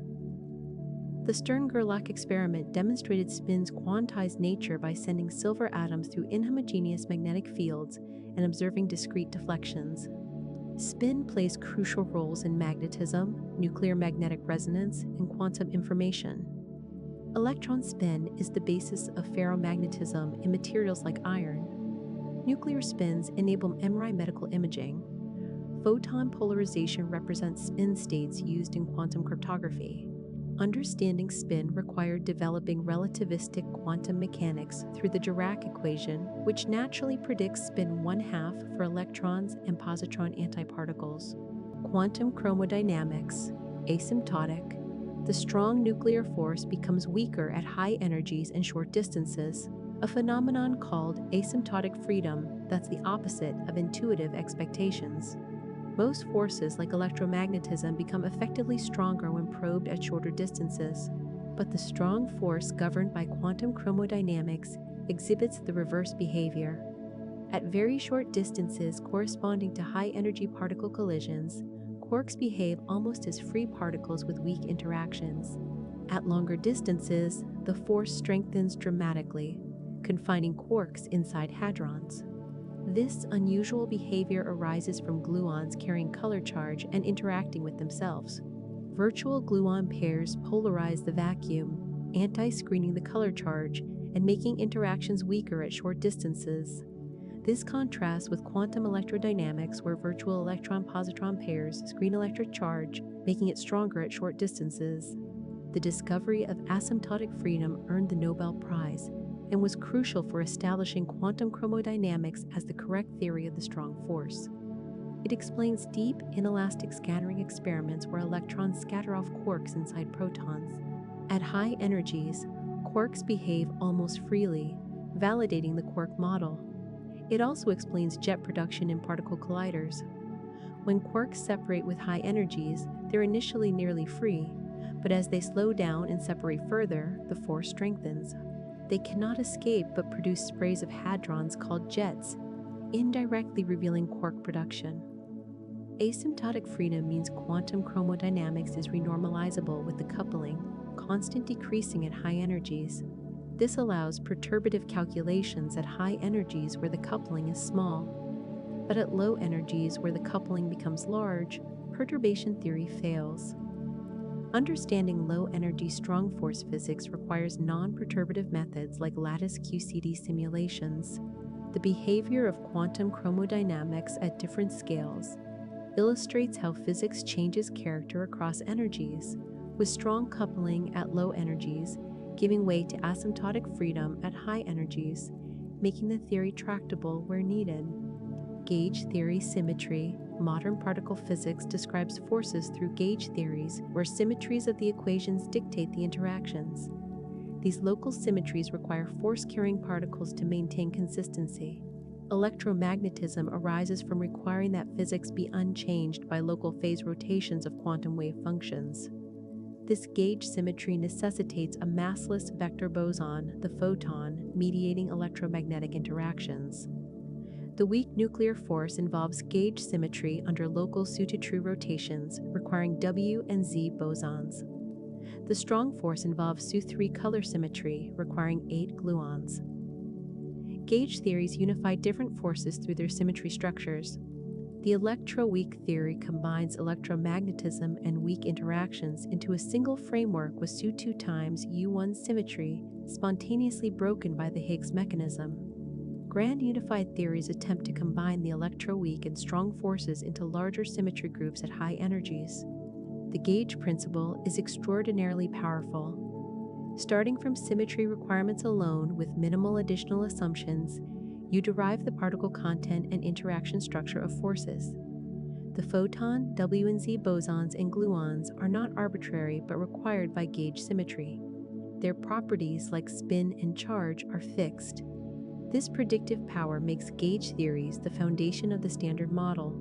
The Stern-Gerlach experiment demonstrated spin's quantized nature by sending silver atoms through inhomogeneous magnetic fields and observing discrete deflections. Spin plays crucial roles in magnetism, nuclear magnetic resonance, and quantum information. Electron spin is the basis of ferromagnetism in materials like iron. Nuclear spins enable MRI medical imaging. Photon polarization represents spin states used in quantum cryptography. Understanding spin required developing relativistic quantum mechanics through the Dirac equation, which naturally predicts spin 1/2 for electrons and positron antiparticles. Quantum chromodynamics, asymptotic. The strong nuclear force becomes weaker at high energies and short distances, a phenomenon called asymptotic freedom that's the opposite of intuitive expectations. Most forces, like electromagnetism, become effectively stronger when probed at shorter distances, but the strong force governed by quantum chromodynamics exhibits the reverse behavior. At very short distances corresponding to high-energy particle collisions, quarks behave almost as free particles with weak interactions. At longer distances, the force strengthens dramatically, confining quarks inside hadrons. This unusual behavior arises from gluons carrying color charge and interacting with themselves. Virtual gluon pairs polarize the vacuum, anti-screening the color charge and making interactions weaker at short distances. This contrasts with quantum electrodynamics, where virtual electron-positron pairs screen electric charge, making it stronger at short distances. The discovery of asymptotic freedom earned the Nobel Prize and was crucial for establishing quantum chromodynamics as the correct theory of the strong force. It explains deep, inelastic scattering experiments where electrons scatter off quarks inside protons. At high energies, quarks behave almost freely, validating the quark model. It also explains jet production in particle colliders. When quarks separate with high energies, they're initially nearly free, but as they slow down and separate further, the force strengthens. They cannot escape but produce sprays of hadrons called jets, indirectly revealing quark production. Asymptotic freedom means quantum chromodynamics is renormalizable with the coupling, constant decreasing at high energies. This allows perturbative calculations at high energies where the coupling is small. But at low energies where the coupling becomes large, perturbation theory fails. Understanding low-energy strong force physics requires non-perturbative methods like lattice QCD simulations. The behavior of quantum chromodynamics at different scales illustrates how physics changes character across energies, with strong coupling at low energies giving way to asymptotic freedom at high energies, making the theory tractable where needed. Gauge theory symmetry. Modern particle physics describes forces through gauge theories where symmetries of the equations dictate the interactions. These local symmetries require force-carrying particles to maintain consistency. Electromagnetism arises from requiring that physics be unchanged by local phase rotations of quantum wave functions. This gauge symmetry necessitates a massless vector boson, the photon, mediating electromagnetic interactions. The weak nuclear force involves gauge symmetry under local SU2 rotations, requiring W and Z bosons. The strong force involves SU3 color symmetry, requiring 8 gluons. Gauge theories unify different forces through their symmetry structures. The electroweak theory combines electromagnetism and weak interactions into a single framework with SU2 times U1 symmetry, spontaneously broken by the Higgs mechanism. Grand unified theories attempt to combine the electroweak and strong forces into larger symmetry groups at high energies. The gauge principle is extraordinarily powerful. Starting from symmetry requirements alone with minimal additional assumptions, you derive the particle content and interaction structure of forces. The photon, W and Z bosons, and gluons are not arbitrary but required by gauge symmetry. Their properties, like spin and charge, are fixed. This predictive power makes gauge theories the foundation of the Standard Model.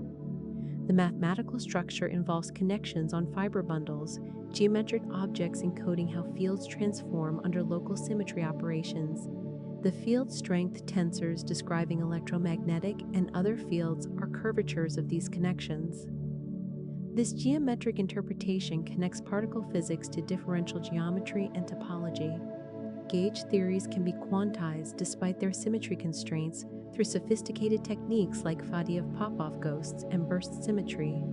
The mathematical structure involves connections on fiber bundles, geometric objects encoding how fields transform under local symmetry operations. The field strength tensors describing electromagnetic and other fields are curvatures of these connections. This geometric interpretation connects particle physics to differential geometry and topology. Gauge theories can be quantized despite their symmetry constraints through sophisticated techniques like Faddeev-Popov ghosts and burst symmetry.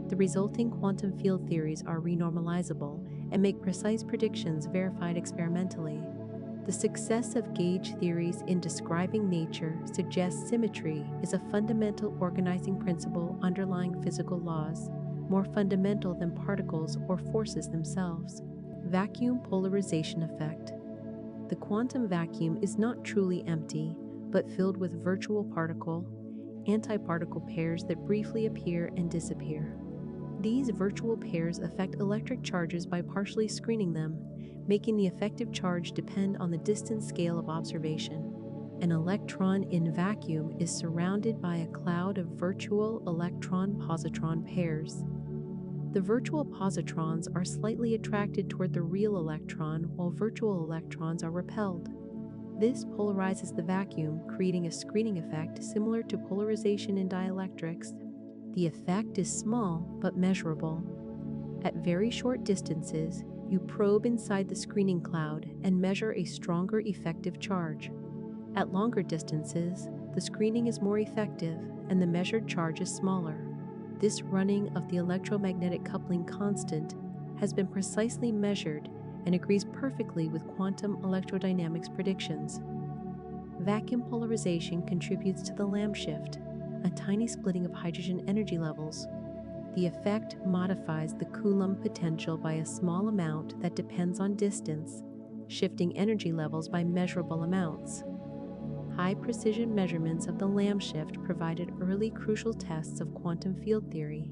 The resulting quantum field theories are renormalizable and make precise predictions verified experimentally. The success of gauge theories in describing nature suggests symmetry is a fundamental organizing principle underlying physical laws, more fundamental than particles or forces themselves. Vacuum polarization effect. The quantum vacuum is not truly empty, but filled with virtual particle, antiparticle pairs that briefly appear and disappear. These virtual pairs affect electric charges by partially screening them, making the effective charge depend on the distance scale of observation. An electron in vacuum is surrounded by a cloud of virtual electron-positron pairs. The virtual positrons are slightly attracted toward the real electron, while virtual electrons are repelled. This polarizes the vacuum, creating a screening effect similar to polarization in dielectrics. The effect is small but measurable. At very short distances, you probe inside the screening cloud and measure a stronger effective charge. At longer distances, the screening is more effective and the measured charge is smaller. This running of the electromagnetic coupling constant has been precisely measured and agrees perfectly with quantum electrodynamics predictions. Vacuum polarization contributes to the Lamb shift, a tiny splitting of hydrogen energy levels. The effect modifies the Coulomb potential by a small amount that depends on distance, shifting energy levels by measurable amounts. High-precision measurements of the Lamb shift provided early crucial tests of quantum field theory.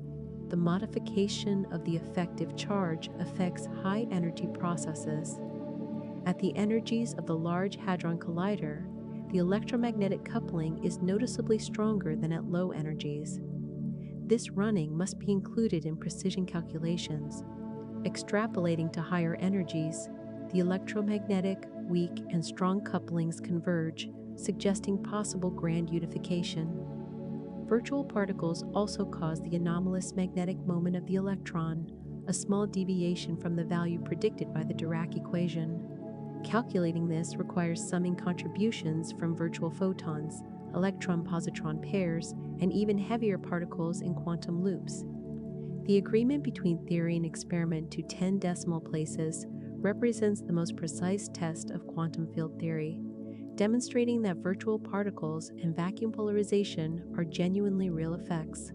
The modification of the effective charge affects high-energy processes. At the energies of the Large Hadron Collider, the electromagnetic coupling is noticeably stronger than at low energies. This running must be included in precision calculations. Extrapolating to higher energies, the electromagnetic, weak, and strong couplings converge, suggesting possible grand unification. Virtual particles also cause the anomalous magnetic moment of the electron, a small deviation from the value predicted by the Dirac equation. Calculating this requires summing contributions from virtual photons, electron-positron pairs, and even heavier particles in quantum loops. The agreement between theory and experiment to 10 decimal places represents the most precise test of quantum field theory, demonstrating that virtual particles and vacuum polarization are genuinely real effects.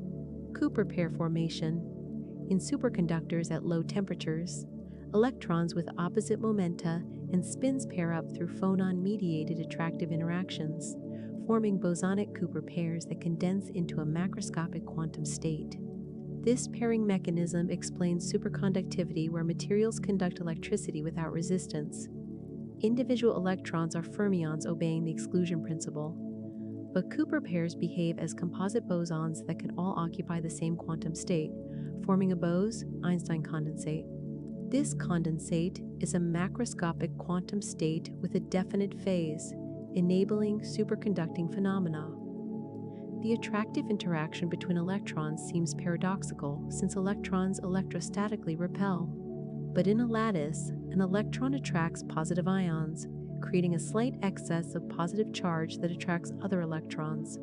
Cooper pair formation. In superconductors at low temperatures, electrons with opposite momenta and spins pair up through phonon-mediated attractive interactions, forming bosonic Cooper pairs that condense into a macroscopic quantum state. This pairing mechanism explains superconductivity where materials conduct electricity without resistance. Individual electrons are fermions obeying the exclusion principle, but Cooper pairs behave as composite bosons that can all occupy the same quantum state, forming a Bose-Einstein condensate. This condensate is a macroscopic quantum state with a definite phase, enabling superconducting phenomena. The attractive interaction between electrons seems paradoxical since electrons electrostatically repel. But in a lattice, an electron attracts positive ions, creating a slight excess of positive charge that attracts other electrons.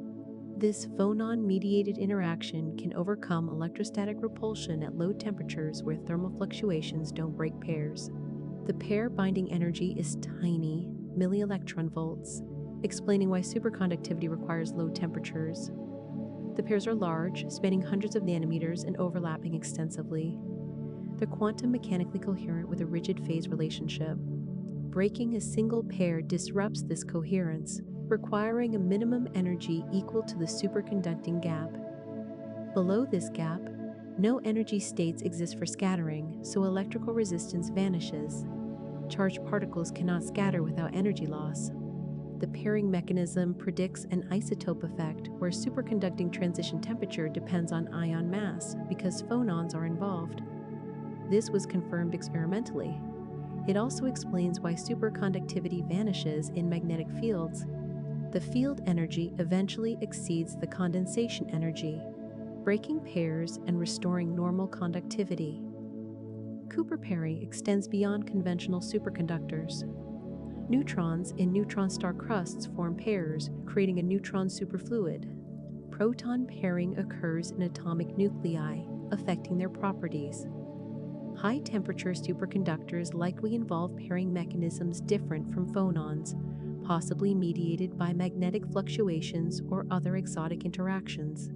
This phonon-mediated interaction can overcome electrostatic repulsion at low temperatures where thermal fluctuations don't break pairs. The pair binding energy is tiny, millielectron volts, explaining why superconductivity requires low temperatures. The pairs are large, spanning hundreds of nanometers and overlapping extensively. They're quantum mechanically coherent with a rigid phase relationship. Breaking a single pair disrupts this coherence, requiring a minimum energy equal to the superconducting gap. Below this gap, no energy states exist for scattering, so electrical resistance vanishes. Charged particles cannot scatter without energy loss. The pairing mechanism predicts an isotope effect where superconducting transition temperature depends on ion mass because phonons are involved. This was confirmed experimentally. It also explains why superconductivity vanishes in magnetic fields. The field energy eventually exceeds the condensation energy. breaking pairs and restoring normal conductivity. Cooper pairing extends beyond conventional superconductors. Neutrons in neutron star crusts form pairs, creating a neutron superfluid. Proton pairing occurs in atomic nuclei, affecting their properties. High-temperature superconductors likely involve pairing mechanisms different from phonons, possibly mediated by magnetic fluctuations or other exotic interactions.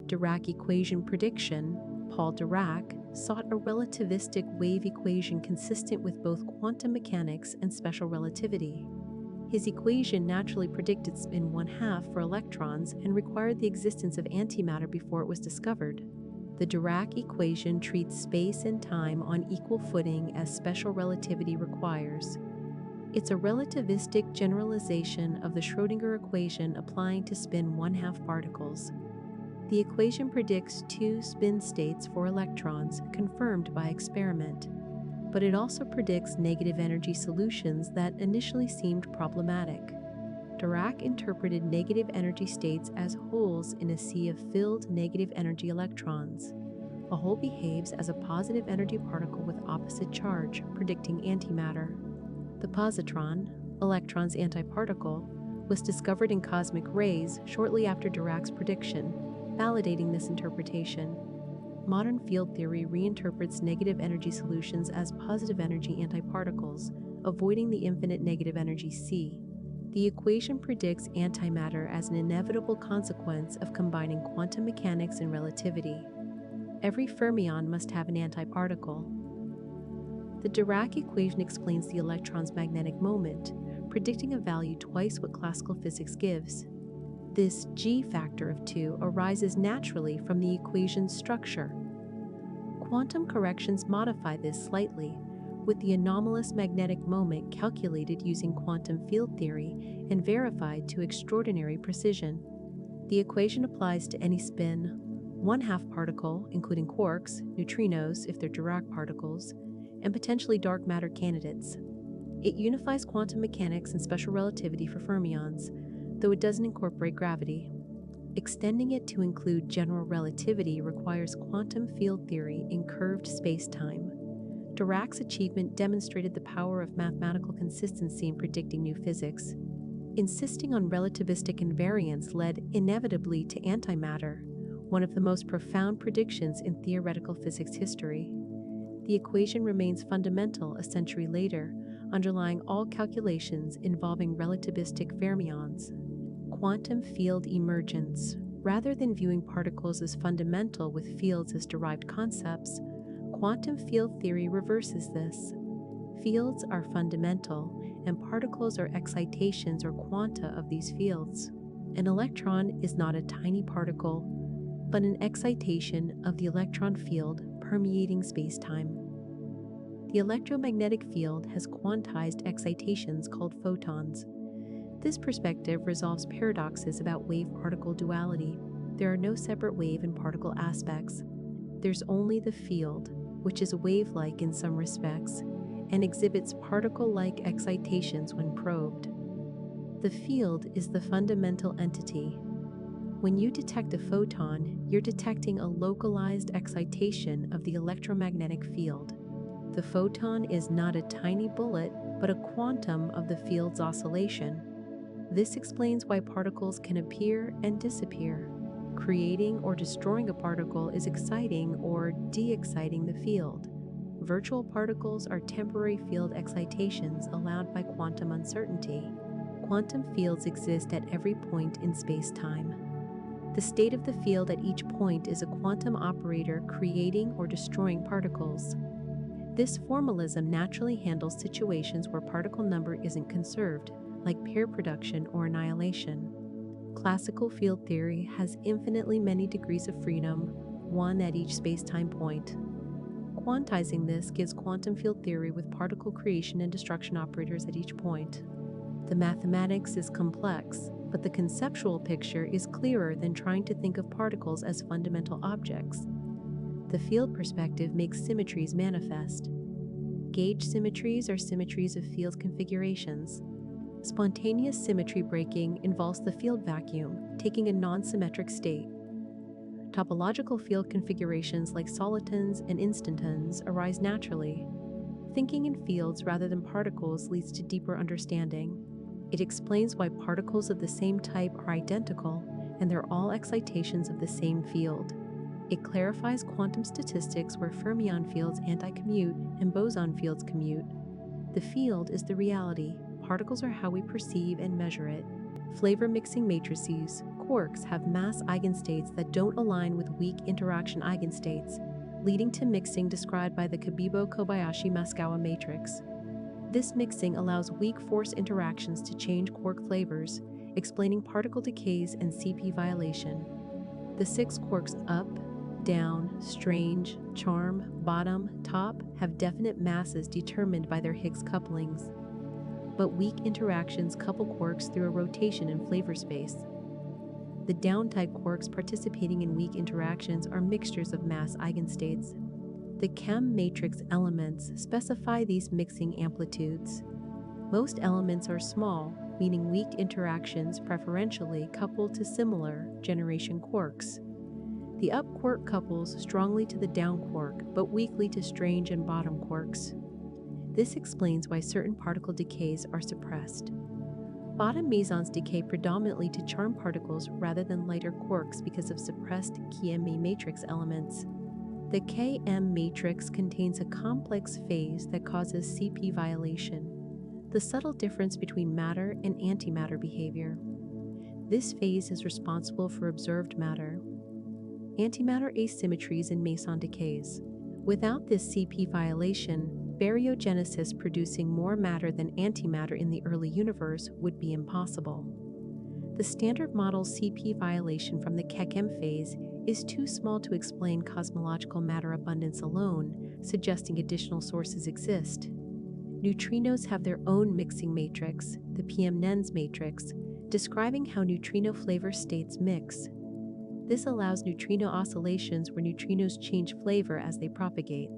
Dirac equation prediction, Paul Dirac, sought a relativistic wave equation consistent with both quantum mechanics and special relativity. His equation naturally predicted spin 1/2 for electrons and required the existence of antimatter before it was discovered. The Dirac equation treats space and time on equal footing as special relativity requires. It's a relativistic generalization of the Schrödinger equation applying to spin 1/2 particles. The equation predicts 2 spin states for electrons, confirmed by experiment, but it also predicts negative energy solutions that initially seemed problematic. Dirac interpreted negative energy states as holes in a sea of filled negative energy electrons. A hole behaves as a positive energy particle with opposite charge, predicting antimatter. The positron, electron's antiparticle, was discovered in cosmic rays shortly after Dirac's prediction, validating this interpretation. Modern field theory reinterprets negative energy solutions as positive energy antiparticles, avoiding the infinite negative energy sea. The equation predicts antimatter as an inevitable consequence of combining quantum mechanics and relativity. Every fermion must have an antiparticle. The Dirac equation explains the electron's magnetic moment, predicting a value twice what classical physics gives. This G factor of 2 arises naturally from the equation's structure. Quantum corrections modify this slightly, with the anomalous magnetic moment calculated using quantum field theory and verified to extraordinary precision. The equation applies to any spin 1/2 particle, including quarks, neutrinos if they're Dirac particles, and potentially dark matter candidates. It unifies quantum mechanics and special relativity for fermions, though it doesn't incorporate gravity. Extending it to include general relativity requires quantum field theory in curved spacetime. Dirac's achievement demonstrated the power of mathematical consistency in predicting new physics. Insisting on relativistic invariance led inevitably to antimatter, one of the most profound predictions in theoretical physics history. The equation remains fundamental a century later, underlying all calculations involving relativistic fermions. Quantum field emergence. Rather than viewing particles as fundamental with fields as derived concepts, quantum field theory reverses this. Fields are fundamental, and particles are excitations or quanta of these fields. An electron is not a tiny particle, but an excitation of the electron field permeating spacetime. The electromagnetic field has quantized excitations called photons. This perspective resolves paradoxes about wave-particle duality. There are no separate wave and particle aspects. There's only the field, which is wave-like in some respects, and exhibits particle-like excitations when probed. The field is the fundamental entity. When you detect a photon, you're detecting a localized excitation of the electromagnetic field. The photon is not a tiny bullet, but a quantum of the field's oscillation. This explains why particles can appear and disappear. Creating or destroying a particle is exciting or de-exciting the field. Virtual particles are temporary field excitations allowed by quantum uncertainty. Quantum fields exist at every point in space-time. The state of the field at each point is a quantum operator creating or destroying particles. This formalism naturally handles situations where particle number isn't conserved, like pair production or annihilation. Classical field theory has infinitely many degrees of freedom, one at each space-time point. Quantizing this gives quantum field theory with particle creation and destruction operators at each point. The mathematics is complex, but the conceptual picture is clearer than trying to think of particles as fundamental objects. The field perspective makes symmetries manifest. Gauge symmetries are symmetries of field configurations. Spontaneous symmetry breaking involves the field vacuum, taking a non-symmetric state. Topological field configurations like solitons and instantons arise naturally. Thinking in fields rather than particles leads to deeper understanding. It explains why particles of the same type are identical and they're all excitations of the same field. It clarifies quantum statistics where fermion fields anti-commute and boson fields commute. The field is the reality. Particles are how we perceive and measure it. Flavor mixing matrices, quarks, have mass eigenstates that don't align with weak interaction eigenstates, leading to mixing described by the Kabibo-Kobayashi-Maskawa matrix. This mixing allows weak force interactions to change quark flavors, explaining particle decays and CP violation. The 6 quarks up, down, strange, charm, bottom, top have definite masses determined by their Higgs couplings. But weak interactions couple quarks through a rotation in flavor space. The down-type quarks participating in weak interactions are mixtures of mass eigenstates. The chem matrix elements specify these mixing amplitudes. Most elements are small, meaning weak interactions preferentially couple to similar generation quarks. The up quark couples strongly to the down quark, but weakly to strange and bottom quarks. This explains why certain particle decays are suppressed. Bottom mesons decay predominantly to charm particles rather than lighter quarks because of suppressed Km matrix elements. The Km matrix contains a complex phase that causes CP violation, the subtle difference between matter and antimatter behavior. This phase is responsible for observed matter. Antimatter asymmetries and meson decays. Without this CP violation, baryogenesis producing more matter than antimatter in the early universe would be impossible. The standard model CP violation from the Keck-M phase is too small to explain cosmological matter abundance alone, suggesting additional sources exist. Neutrinos have their own mixing matrix, the PM-Nens matrix, describing how neutrino flavor states mix. This allows neutrino oscillations where neutrinos change flavor as they propagate.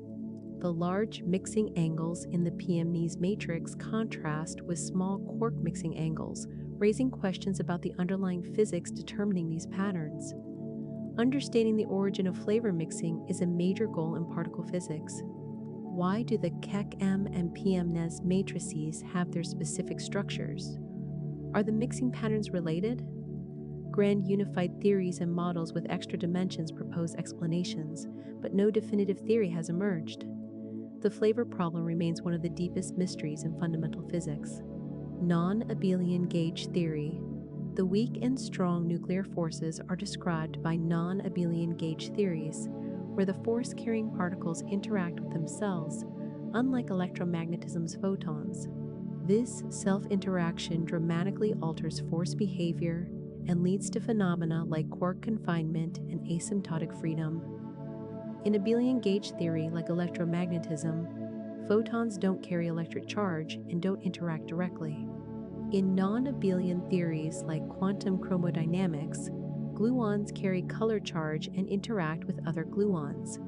The large mixing angles in the PM-Nes matrix contrast with small quark mixing angles, raising questions about the underlying physics determining these patterns. Understanding the origin of flavor mixing is a major goal in particle physics. Why do the Keck-M and PM-Nes matrices have their specific structures? Are the mixing patterns related? Grand unified theories and models with extra dimensions propose explanations, but no definitive theory has emerged. The flavor problem remains one of the deepest mysteries in fundamental physics. Non-abelian gauge theory. The weak and strong nuclear forces are described by non-abelian gauge theories, where the force-carrying particles interact with themselves, unlike electromagnetism's photons. This self-interaction dramatically alters force behavior and leads to phenomena like quark confinement and asymptotic freedom. In abelian gauge theory, like electromagnetism, photons don't carry electric charge and don't interact directly. In non-abelian theories like quantum chromodynamics, gluons carry color charge and interact with other gluons.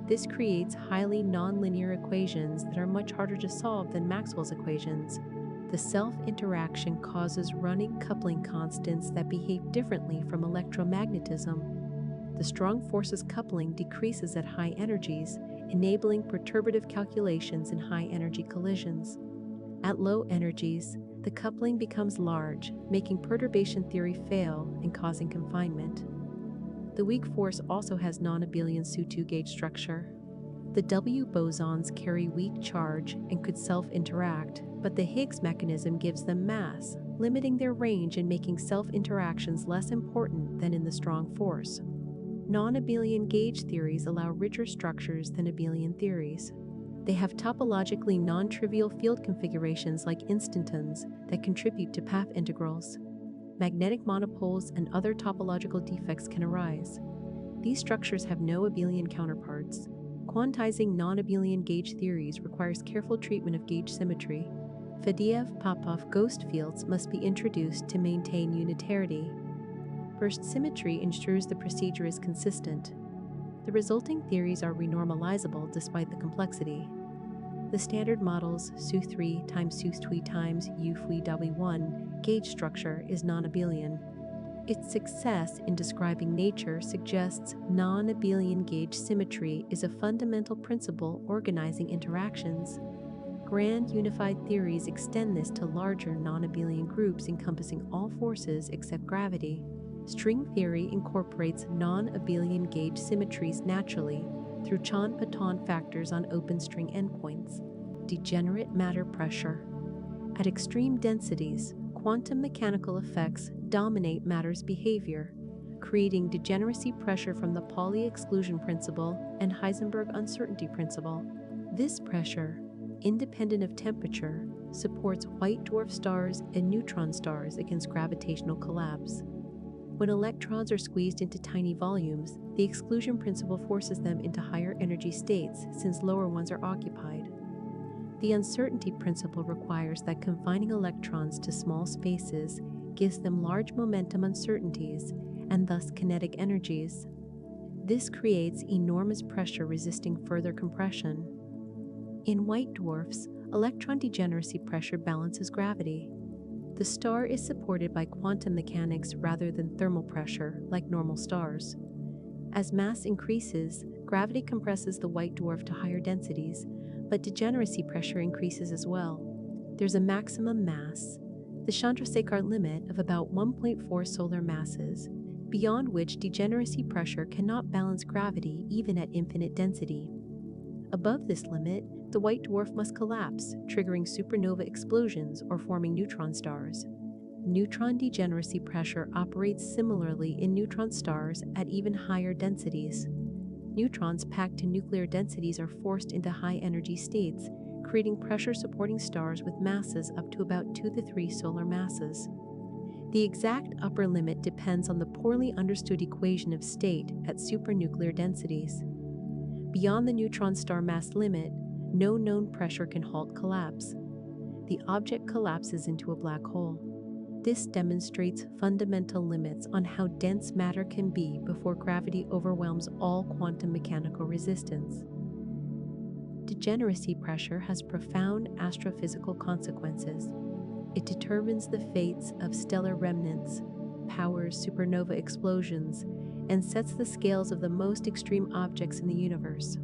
This creates highly nonlinear equations that are much harder to solve than Maxwell's equations. The self-interaction causes running coupling constants that behave differently from electromagnetism. The strong forces coupling decreases at high energies, enabling perturbative calculations in high-energy collisions. At low energies, the coupling becomes large, making perturbation theory fail and causing confinement. The weak force also has non-abelian SU2 gauge structure. The W bosons carry weak charge and could self-interact, but the Higgs mechanism gives them mass, limiting their range and making self-interactions less important than in the strong force. Non-abelian gauge theories allow richer structures than abelian theories. They have topologically non-trivial field configurations like instantons that contribute to path integrals. Magnetic monopoles and other topological defects can arise. These structures have no abelian counterparts. Quantizing non-abelian gauge theories requires careful treatment of gauge symmetry. Faddeev-Popov ghost fields must be introduced to maintain unitarity. First, symmetry ensures the procedure is consistent. The resulting theories are renormalizable despite the complexity. The standard model's SU3 times SU3 times U3W1 gauge structure is non-abelian. Its success in describing nature suggests non-abelian gauge symmetry is a fundamental principle organizing interactions. Grand unified theories extend this to larger non-abelian groups encompassing all forces except gravity. String theory incorporates non-abelian gauge symmetries naturally through Chon-Paton factors on open string endpoints. Degenerate matter pressure. At extreme densities, quantum mechanical effects dominate matter's behavior, creating degeneracy pressure from the Pauli exclusion principle and Heisenberg uncertainty principle. This pressure, independent of temperature, supports white dwarf stars and neutron stars against gravitational collapse. When electrons are squeezed into tiny volumes, the exclusion principle forces them into higher energy states since lower ones are occupied. The uncertainty principle requires that confining electrons to small spaces gives them large momentum uncertainties and thus kinetic energies. This creates enormous pressure resisting further compression. In white dwarfs, electron degeneracy pressure balances gravity. The star is supported by quantum mechanics rather than thermal pressure, like normal stars. As mass increases, gravity compresses the white dwarf to higher densities, but degeneracy pressure increases as well. There's a maximum mass, the Chandrasekhar limit of about 1.4 solar masses, beyond which degeneracy pressure cannot balance gravity even at infinite density. Above this limit, the white dwarf must collapse, triggering supernova explosions or forming neutron stars. Neutron degeneracy pressure operates similarly in neutron stars at even higher densities. Neutrons packed to nuclear densities are forced into high-energy states, creating pressure-supporting stars with masses up to about 2 to 3 solar masses. The exact upper limit depends on the poorly understood equation of state at supernuclear densities. Beyond the neutron star mass limit, no known pressure can halt collapse. The object collapses into a black hole. This demonstrates fundamental limits on how dense matter can be before gravity overwhelms all quantum mechanical resistance. Degeneracy pressure has profound astrophysical consequences. It determines the fates of stellar remnants, powers supernova explosions, and sets the scales of the most extreme objects in the universe.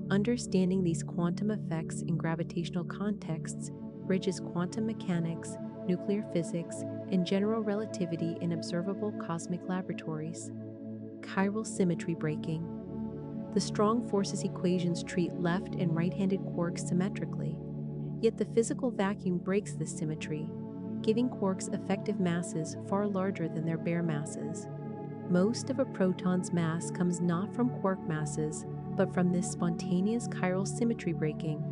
Understanding these quantum effects in gravitational contexts bridges quantum mechanics, nuclear physics, and general relativity in observable cosmic laboratories. Chiral symmetry breaking. The strong forces equations treat left and right-handed quarks symmetrically, yet the physical vacuum breaks this symmetry, giving quarks effective masses far larger than their bare masses. Most of a proton's mass comes not from quark masses, but from this spontaneous chiral symmetry breaking.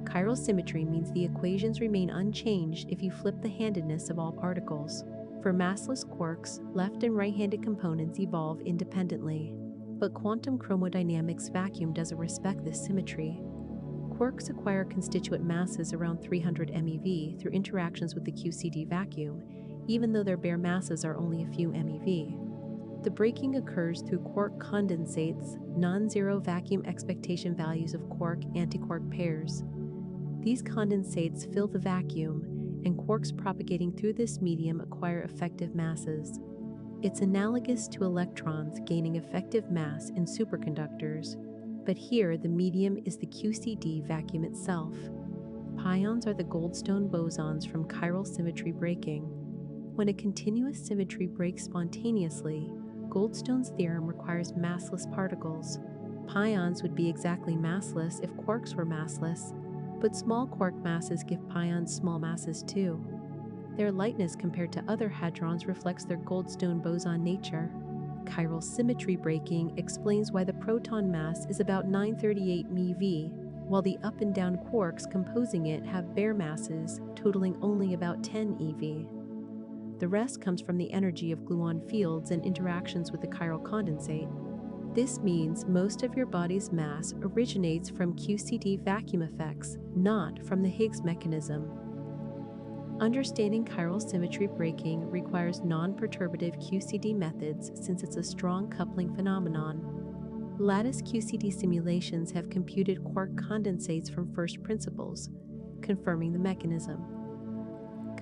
Chiral symmetry means the equations remain unchanged if you flip the handedness of all particles. For massless quarks, left and right-handed components evolve independently. But quantum chromodynamics vacuum doesn't respect this symmetry. Quarks acquire constituent masses around 300 MeV through interactions with the QCD vacuum, even though their bare masses are only a few MeV. The breaking occurs through quark condensates, non-zero vacuum expectation values of quark-antiquark pairs. These condensates fill the vacuum, and quarks propagating through this medium acquire effective masses. It's analogous to electrons gaining effective mass in superconductors, but here the medium is the QCD vacuum itself. Pions are the Goldstone bosons from chiral symmetry breaking. When a continuous symmetry breaks spontaneously, Goldstone's theorem requires massless particles. Pions would be exactly massless if quarks were massless, but small quark masses give pions small masses too. Their lightness compared to other hadrons reflects their Goldstone boson nature. Chiral symmetry breaking explains why the proton mass is about 938 MeV, while the up and down quarks composing it have bare masses totaling only about 10 eV. The rest comes from the energy of gluon fields and interactions with the chiral condensate. This means most of your body's mass originates from QCD vacuum effects, not from the Higgs mechanism. Understanding chiral symmetry breaking requires non-perturbative QCD methods since it's a strong coupling phenomenon. Lattice QCD simulations have computed quark condensates from first principles, confirming the mechanism.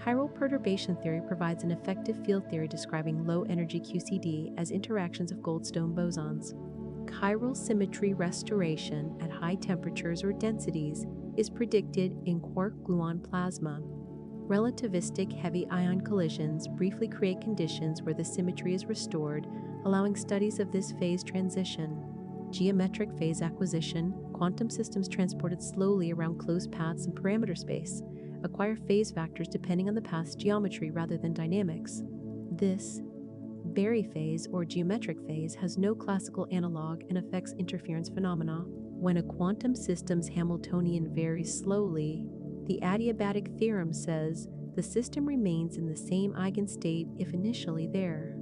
Chiral perturbation theory provides an effective field theory describing low-energy QCD as interactions of Goldstone bosons. Chiral symmetry restoration at high temperatures or densities is predicted in quark-gluon plasma. Relativistic heavy ion collisions briefly create conditions where the symmetry is restored, allowing studies of this phase transition. Geometric phase acquisition, quantum systems transported slowly around closed paths in parameter space, acquire phase factors depending on the path's geometry rather than dynamics. This Berry phase or geometric phase has no classical analog and affects interference phenomena. When a quantum system's Hamiltonian varies slowly, the adiabatic theorem says the system remains in the same eigenstate if initially there.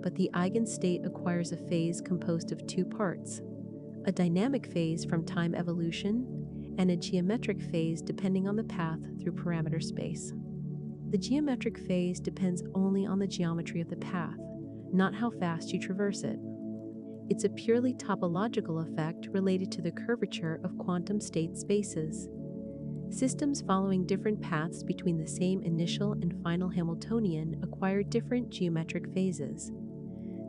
But the eigenstate acquires a phase composed of two parts, a dynamic phase from time evolution and a geometric phase depending on the path through parameter space. The geometric phase depends only on the geometry of the path, not how fast you traverse it. It's a purely topological effect related to the curvature of quantum state spaces. Systems following different paths between the same initial and final Hamiltonian acquire different geometric phases.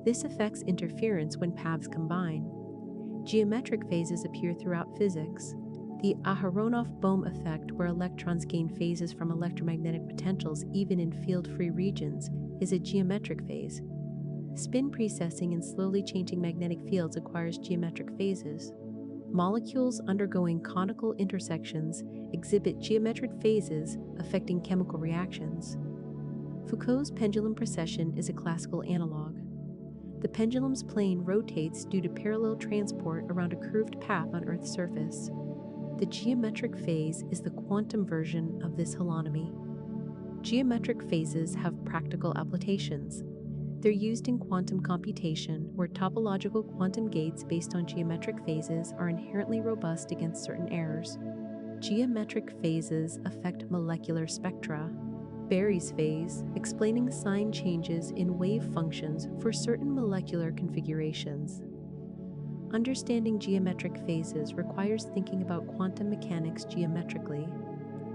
This affects interference when paths combine. Geometric phases appear throughout physics. The Aharonov-Bohm effect, where electrons gain phases from electromagnetic potentials even in field-free regions, is a geometric phase. Spin precessing in slowly changing magnetic fields acquires geometric phases. Molecules undergoing conical intersections exhibit geometric phases affecting chemical reactions. Foucault's pendulum precession is a classical analog. The pendulum's plane rotates due to parallel transport around a curved path on Earth's surface. The geometric phase is the quantum version of this holonomy. Geometric phases have practical applications. They're used in quantum computation, where topological quantum gates based on geometric phases are inherently robust against certain errors. Geometric phases affect molecular spectra. Berry's phase, explaining sign changes in wave functions for certain molecular configurations. Understanding geometric phases requires thinking about quantum mechanics geometrically.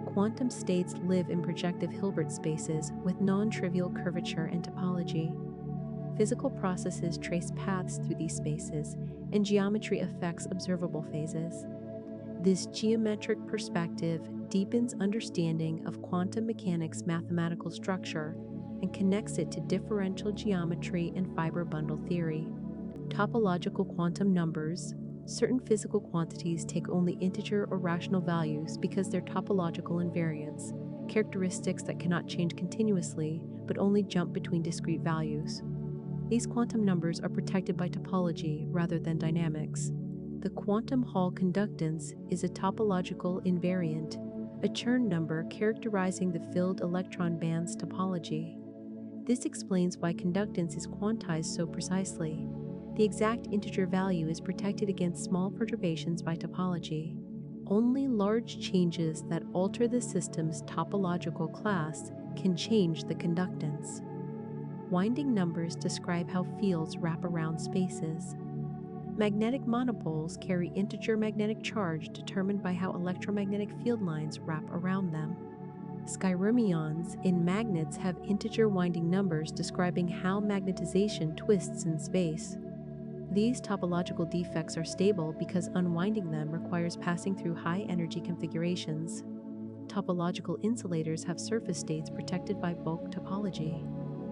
Quantum states live in projective Hilbert spaces with non-trivial curvature and topology. Physical processes trace paths through these spaces, and geometry affects observable phases. This geometric perspective deepens understanding of quantum mechanics' mathematical structure and connects it to differential geometry and fiber bundle theory. Topological quantum numbers. Certain physical quantities take only integer or rational values because they're topological invariants, characteristics that cannot change continuously but only jump between discrete values. These quantum numbers are protected by topology rather than dynamics. The quantum Hall conductance is a topological invariant, a Chern number characterizing the filled electron band's topology. This explains why conductance is quantized so precisely. The exact integer value is protected against small perturbations by topology. Only large changes that alter the system's topological class can change the conductance. Winding numbers describe how fields wrap around spaces. Magnetic monopoles carry integer magnetic charge determined by how electromagnetic field lines wrap around them. Skyrmions in magnets have integer winding numbers describing how magnetization twists in space. These topological defects are stable because unwinding them requires passing through high-energy configurations. Topological insulators have surface states protected by bulk topology.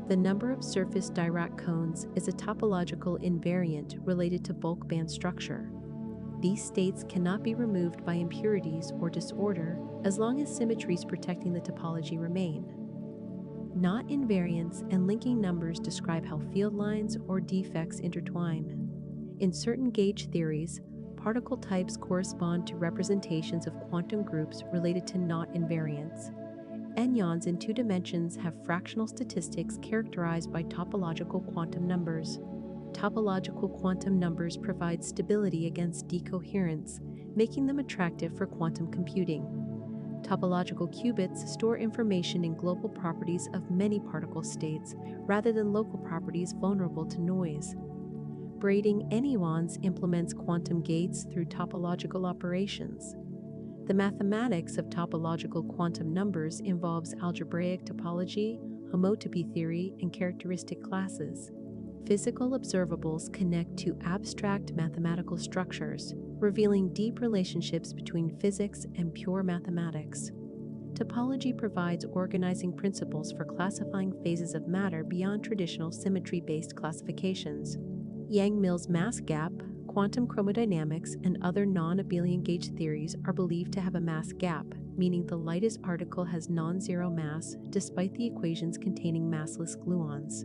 The number of surface Dirac cones is a topological invariant related to bulk band structure. These states cannot be removed by impurities or disorder as long as symmetries protecting the topology remain. Knot invariants and linking numbers describe how field lines or defects intertwine. In certain gauge theories, particle types correspond to representations of quantum groups related to knot invariants. Enyons in 2 dimensions have fractional statistics characterized by topological quantum numbers. Topological quantum numbers provide stability against decoherence, making them attractive for quantum computing. Topological qubits store information in global properties of many particle states, rather than local properties vulnerable to noise. Braiding enyons implements quantum gates through topological operations. The mathematics of topological quantum numbers involves algebraic topology, homotopy theory, and characteristic classes. Physical observables connect to abstract mathematical structures, revealing deep relationships between physics and pure mathematics. Topology provides organizing principles for classifying phases of matter beyond traditional symmetry-based classifications. Yang-Mills mass gap, quantum chromodynamics, and other non-abelian gauge theories are believed to have a mass gap, meaning the lightest particle has non-zero mass despite the equations containing massless gluons.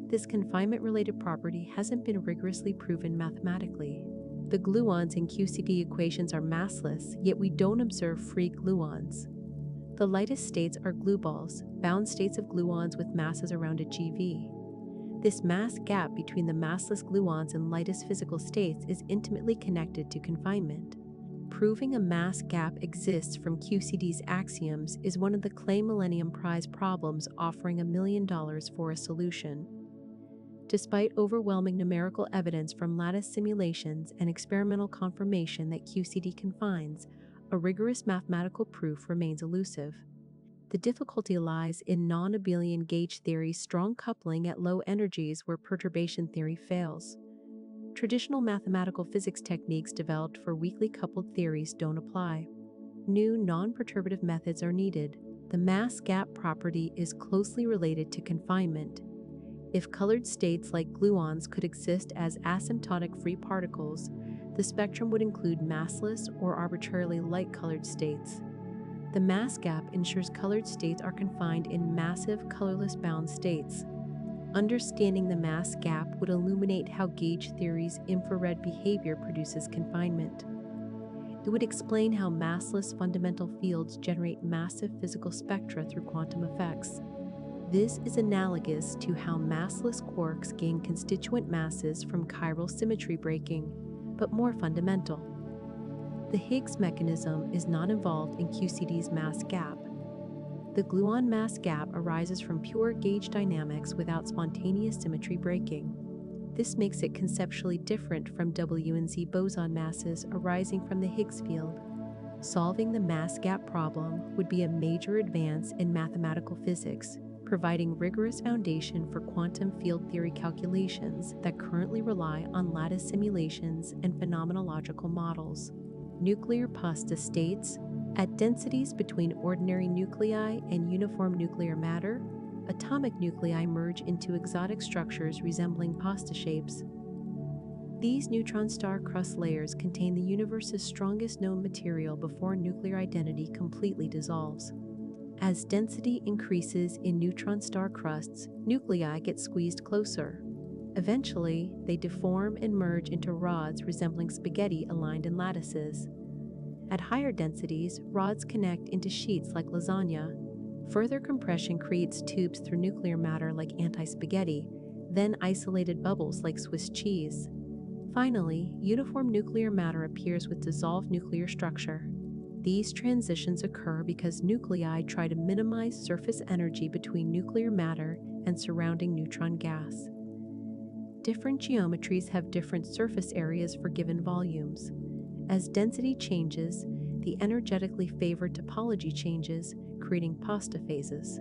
This confinement-related property hasn't been rigorously proven mathematically. The gluons in QCD equations are massless, yet we don't observe free gluons. The lightest states are glueballs, bound states of gluons with masses around a GeV. This mass gap between the massless gluons and lightest physical states is intimately connected to confinement. Proving a mass gap exists from QCD's axioms is one of the Clay Millennium Prize problems, offering $1 million for a solution. Despite overwhelming numerical evidence from lattice simulations and experimental confirmation that QCD confines, a rigorous mathematical proof remains elusive. The difficulty lies in non-abelian gauge theory's strong coupling at low energies where perturbation theory fails. Traditional mathematical physics techniques developed for weakly coupled theories don't apply. New non-perturbative methods are needed. The mass gap property is closely related to confinement. If colored states like gluons could exist as asymptotic free particles, the spectrum would include massless or arbitrarily light-colored states. The mass gap ensures colored states are confined in massive, colorless bound states. Understanding the mass gap would illuminate how gauge theory's infrared behavior produces confinement. It would explain how massless fundamental fields generate massive physical spectra through quantum effects. This is analogous to how massless quarks gain constituent masses from chiral symmetry breaking, but more fundamental. The Higgs mechanism is not involved in QCD's mass gap. The gluon mass gap arises from pure gauge dynamics without spontaneous symmetry breaking. This makes it conceptually different from W and Z boson masses arising from the Higgs field. Solving the mass gap problem would be a major advance in mathematical physics, providing rigorous foundation for quantum field theory calculations that currently rely on lattice simulations and phenomenological models. Nuclear pasta states, at densities between ordinary nuclei and uniform nuclear matter, atomic nuclei merge into exotic structures resembling pasta shapes. These neutron star crust layers contain the universe's strongest known material before nuclear identity completely dissolves. As density increases in neutron star crusts, nuclei get squeezed closer. Eventually, they deform and merge into rods resembling spaghetti aligned in lattices. At higher densities, rods connect into sheets like lasagna. Further compression creates tubes through nuclear matter like anti-spaghetti, then isolated bubbles like Swiss cheese. Finally, uniform nuclear matter appears with dissolved nuclear structure. These transitions occur because nuclei try to minimize surface energy between nuclear matter and surrounding neutron gas. Different geometries have different surface areas for given volumes. As density changes, the energetically favored topology changes, creating pasta phases.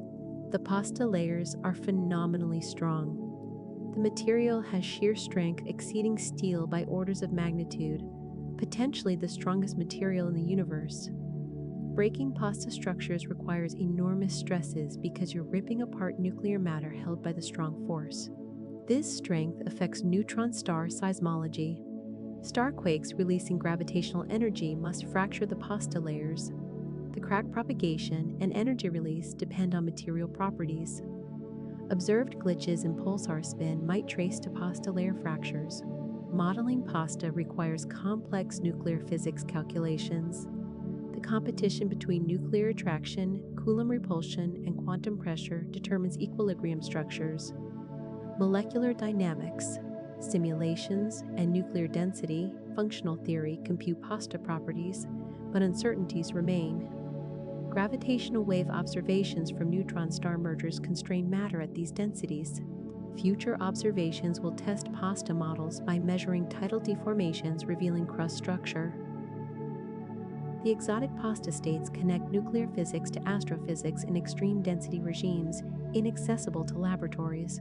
The pasta layers are phenomenally strong. The material has shear strength exceeding steel by orders of magnitude, potentially the strongest material in the universe. Breaking pasta structures requires enormous stresses because you're ripping apart nuclear matter held by the strong force. This strength affects neutron star seismology. Starquakes releasing gravitational energy must fracture the pasta layers. The crack propagation and energy release depend on material properties. Observed glitches in pulsar spin might trace to pasta layer fractures. Modeling pasta requires complex nuclear physics calculations. The competition between nuclear attraction, Coulomb repulsion, and quantum pressure determines equilibrium structures. Molecular dynamics, simulations, and nuclear density, functional theory compute pasta properties, but uncertainties remain. Gravitational wave observations from neutron star mergers constrain matter at these densities. Future observations will test pasta models by measuring tidal deformations revealing crust structure. The exotic pasta states connect nuclear physics to astrophysics in extreme density regimes inaccessible to laboratories.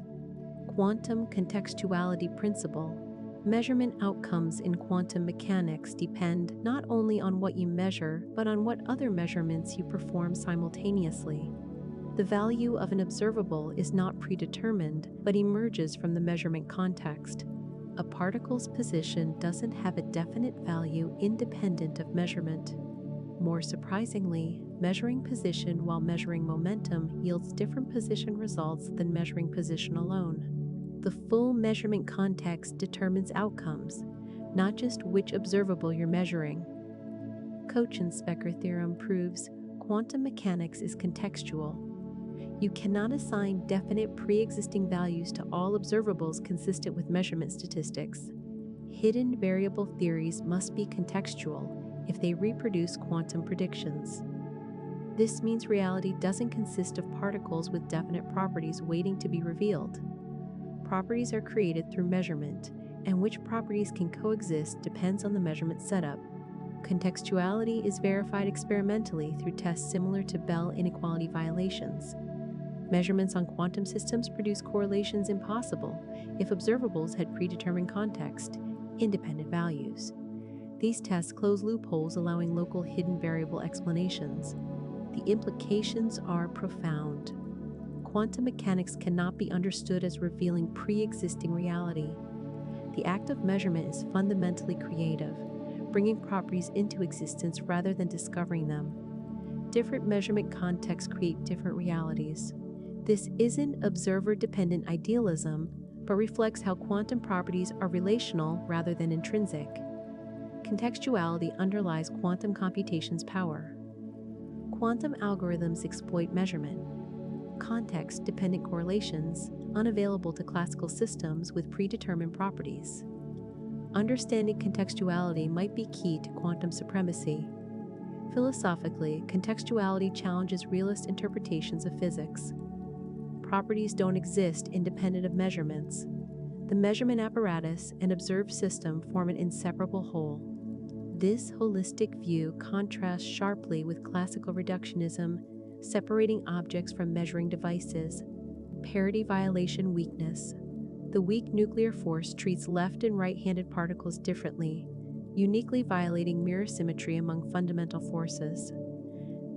Quantum contextuality principle. Measurement outcomes in quantum mechanics depend not only on what you measure, but on what other measurements you perform simultaneously. The value of an observable is not predetermined, but emerges from the measurement context. A particle's position doesn't have a definite value independent of measurement. More surprisingly, measuring position while measuring momentum yields different position results than measuring position alone. The full measurement context determines outcomes, not just which observable you're measuring. Kochen-Specker theorem proves quantum mechanics is contextual. You cannot assign definite pre-existing values to all observables consistent with measurement statistics. Hidden variable theories must be contextual if they reproduce quantum predictions. This means reality doesn't consist of particles with definite properties waiting to be revealed. Properties are created through measurement, and which properties can coexist depends on the measurement setup. Contextuality is verified experimentally through tests similar to Bell inequality violations. Measurements on quantum systems produce correlations impossible if observables had predetermined context, independent values. These tests close loopholes allowing local hidden variable explanations. The implications are profound. Quantum mechanics cannot be understood as revealing pre-existing reality. The act of measurement is fundamentally creative, bringing properties into existence rather than discovering them. Different measurement contexts create different realities. This isn't observer-dependent idealism, but reflects how quantum properties are relational rather than intrinsic. Contextuality underlies quantum computation's power. Quantum algorithms exploit measurement. Context-dependent correlations, unavailable to classical systems with predetermined properties. Understanding contextuality might be key to quantum supremacy. Philosophically, contextuality challenges realist interpretations of physics. Properties don't exist independent of measurements. The measurement apparatus and observed system form an inseparable whole. This holistic view contrasts sharply with classical reductionism, separating objects from measuring devices. Parity violation weakness. The weak nuclear force treats left and right-handed particles differently, uniquely violating mirror symmetry among fundamental forces.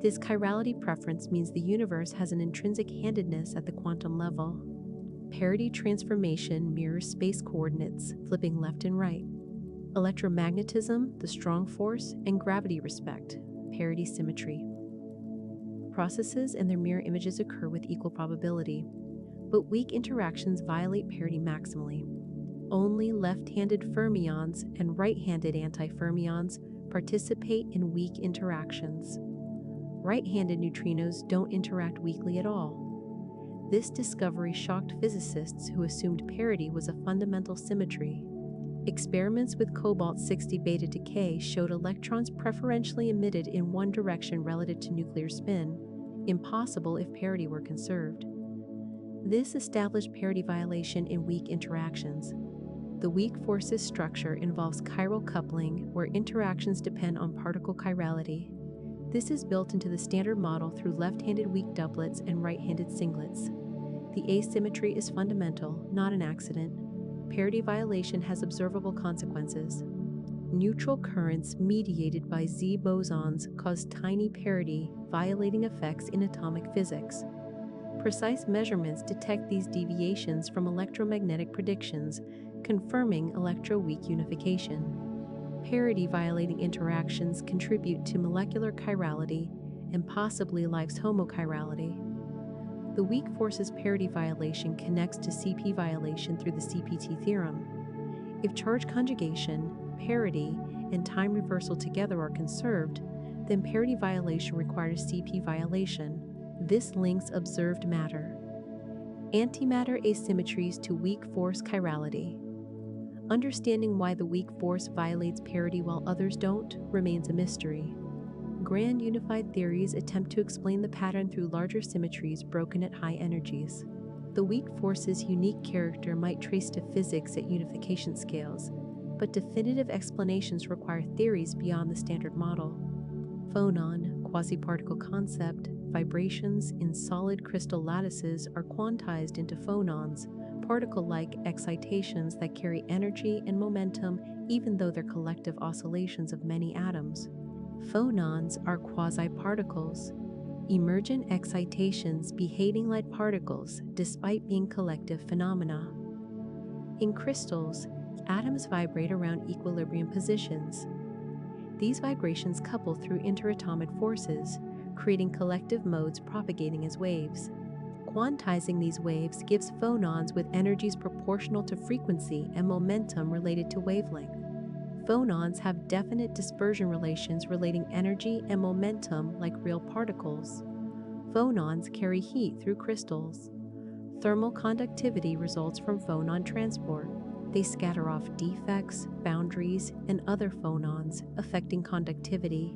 This chirality preference means the universe has an intrinsic handedness at the quantum level. Parity transformation mirrors space coordinates, flipping left and right. Electromagnetism, the strong force, and gravity respect, parity symmetry. Processes and their mirror images occur with equal probability, but weak interactions violate parity maximally. Only left-handed fermions and right-handed anti-fermions participate in weak interactions. Right-handed neutrinos don't interact weakly at all. This discovery shocked physicists who assumed parity was a fundamental symmetry. Experiments with cobalt-60 beta decay showed electrons preferentially emitted in one direction relative to nuclear spin, impossible if parity were conserved. This established parity violation in weak interactions. The weak forces structure involves chiral coupling, where interactions depend on particle chirality. This is built into the standard model through left-handed weak doublets and right-handed singlets. The asymmetry is fundamental, not an accident. Parity violation has observable consequences. Neutral currents mediated by Z bosons cause tiny parity, violating effects in atomic physics. Precise measurements detect these deviations from electromagnetic predictions, confirming electroweak unification. Parity-violating interactions contribute to molecular chirality and possibly life's homochirality. The weak forces parity violation connects to CP violation through the CPT theorem. If charge conjugation, parity, and time reversal together are conserved, then parity violation requires CP violation. This links observed matter. Antimatter asymmetries to weak force chirality. Understanding why the weak force violates parity while others don't remains a mystery. Grand unified theories attempt to explain the pattern through larger symmetries broken at high energies. The weak force's unique character might trace to physics at unification scales, but definitive explanations require theories beyond the standard model. Phonon, quasi-particle concept, vibrations in solid crystal lattices are quantized into phonons, particle-like excitations that carry energy and momentum even though they're collective oscillations of many atoms. Phonons are quasi-particles, emergent excitations behaving like particles despite being collective phenomena. In crystals, atoms vibrate around equilibrium positions. These vibrations couple through interatomic forces, creating collective modes propagating as waves. Quantizing these waves gives phonons with energies proportional to frequency and momentum related to wavelength. Phonons have definite dispersion relations relating energy and momentum like real particles. Phonons carry heat through crystals. Thermal conductivity results from phonon transport. They scatter off defects, boundaries, and other phonons, affecting conductivity.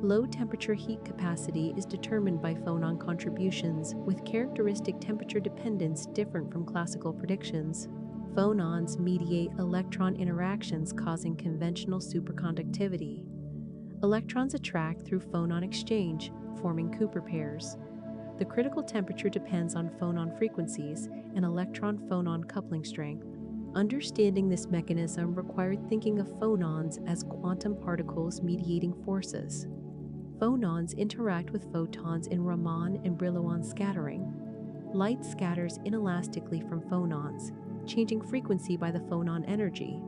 Low temperature heat capacity is determined by phonon contributions, with characteristic temperature dependence different from classical predictions. Phonons mediate electron interactions, causing conventional superconductivity. Electrons attract through phonon exchange, forming Cooper pairs. The critical temperature depends on phonon frequencies and electron-phonon coupling strength. Understanding this mechanism required thinking of phonons as quantum particles mediating forces. Phonons interact with photons in Raman and Brillouin scattering. Light scatters inelastically from phonons, changing frequency by the phonon energy.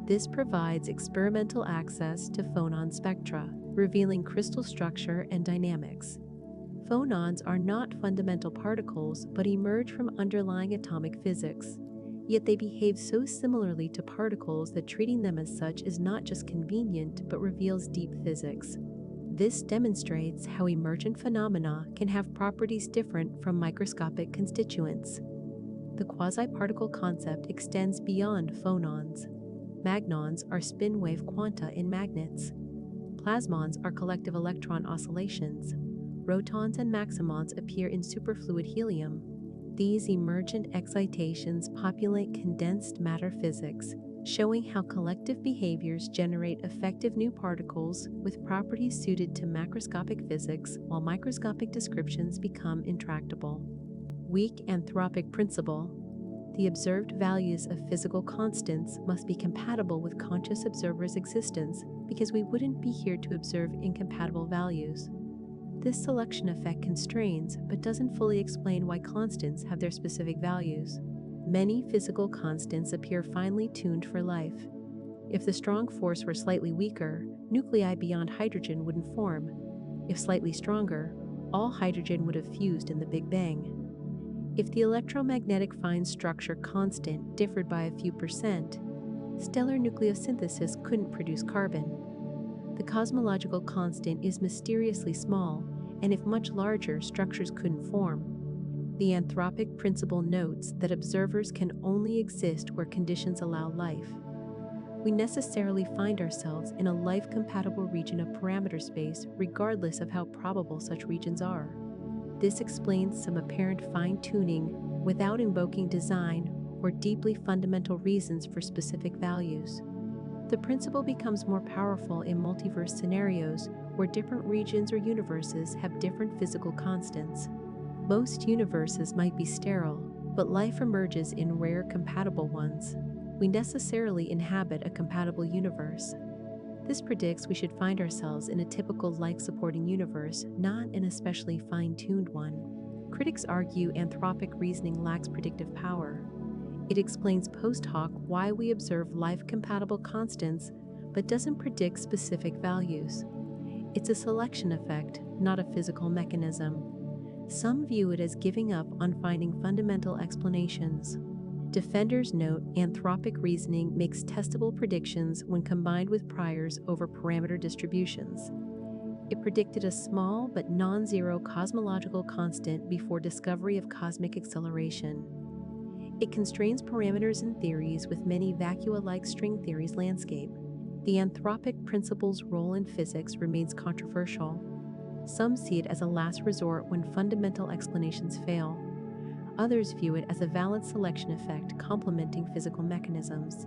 This provides experimental access to phonon spectra, revealing crystal structure and dynamics. Phonons are not fundamental particles but emerge from underlying atomic physics. Yet they behave so similarly to particles that treating them as such is not just convenient but reveals deep physics. This demonstrates how emergent phenomena can have properties different from microscopic constituents. The quasi-particle concept extends beyond phonons. Magnons are spin-wave quanta in magnets. Plasmons are collective electron oscillations. Protons and maximons appear in superfluid helium. These emergent excitations populate condensed matter physics, showing how collective behaviors generate effective new particles with properties suited to macroscopic physics, while microscopic descriptions become intractable. Weak anthropic principle. The observed values of physical constants must be compatible with conscious observers' existence because we wouldn't be here to observe incompatible values. This selection effect constrains but doesn't fully explain why constants have their specific values. Many physical constants appear finely tuned for life. If the strong force were slightly weaker, nuclei beyond hydrogen wouldn't form. If slightly stronger, all hydrogen would have fused in the Big Bang. If the electromagnetic fine structure constant differed by a few percent, stellar nucleosynthesis couldn't produce carbon. The cosmological constant is mysteriously small, and if much larger, structures couldn't form. The anthropic principle notes that observers can only exist where conditions allow life. We necessarily find ourselves in a life-compatible region of parameter space regardless of how probable such regions are. This explains some apparent fine-tuning without invoking design or deeply fundamental reasons for specific values. The principle becomes more powerful in multiverse scenarios where different regions or universes have different physical constants. Most universes might be sterile, but life emerges in rare compatible ones. We necessarily inhabit a compatible universe. This predicts we should find ourselves in a typical life-supporting universe, not an especially fine-tuned one. Critics argue anthropic reasoning lacks predictive power. It explains post hoc why we observe life-compatible constants but doesn't predict specific values. It's a selection effect, not a physical mechanism. Some view it as giving up on finding fundamental explanations. Defenders note anthropic reasoning makes testable predictions when combined with priors over parameter distributions. It predicted a small but non-zero cosmological constant before discovery of cosmic acceleration. It constrains parameters in theories with many vacua-like string theories landscape. The anthropic principle's role in physics remains controversial. Some see it as a last resort when fundamental explanations fail. Others view it as a valid selection effect complementing physical mechanisms.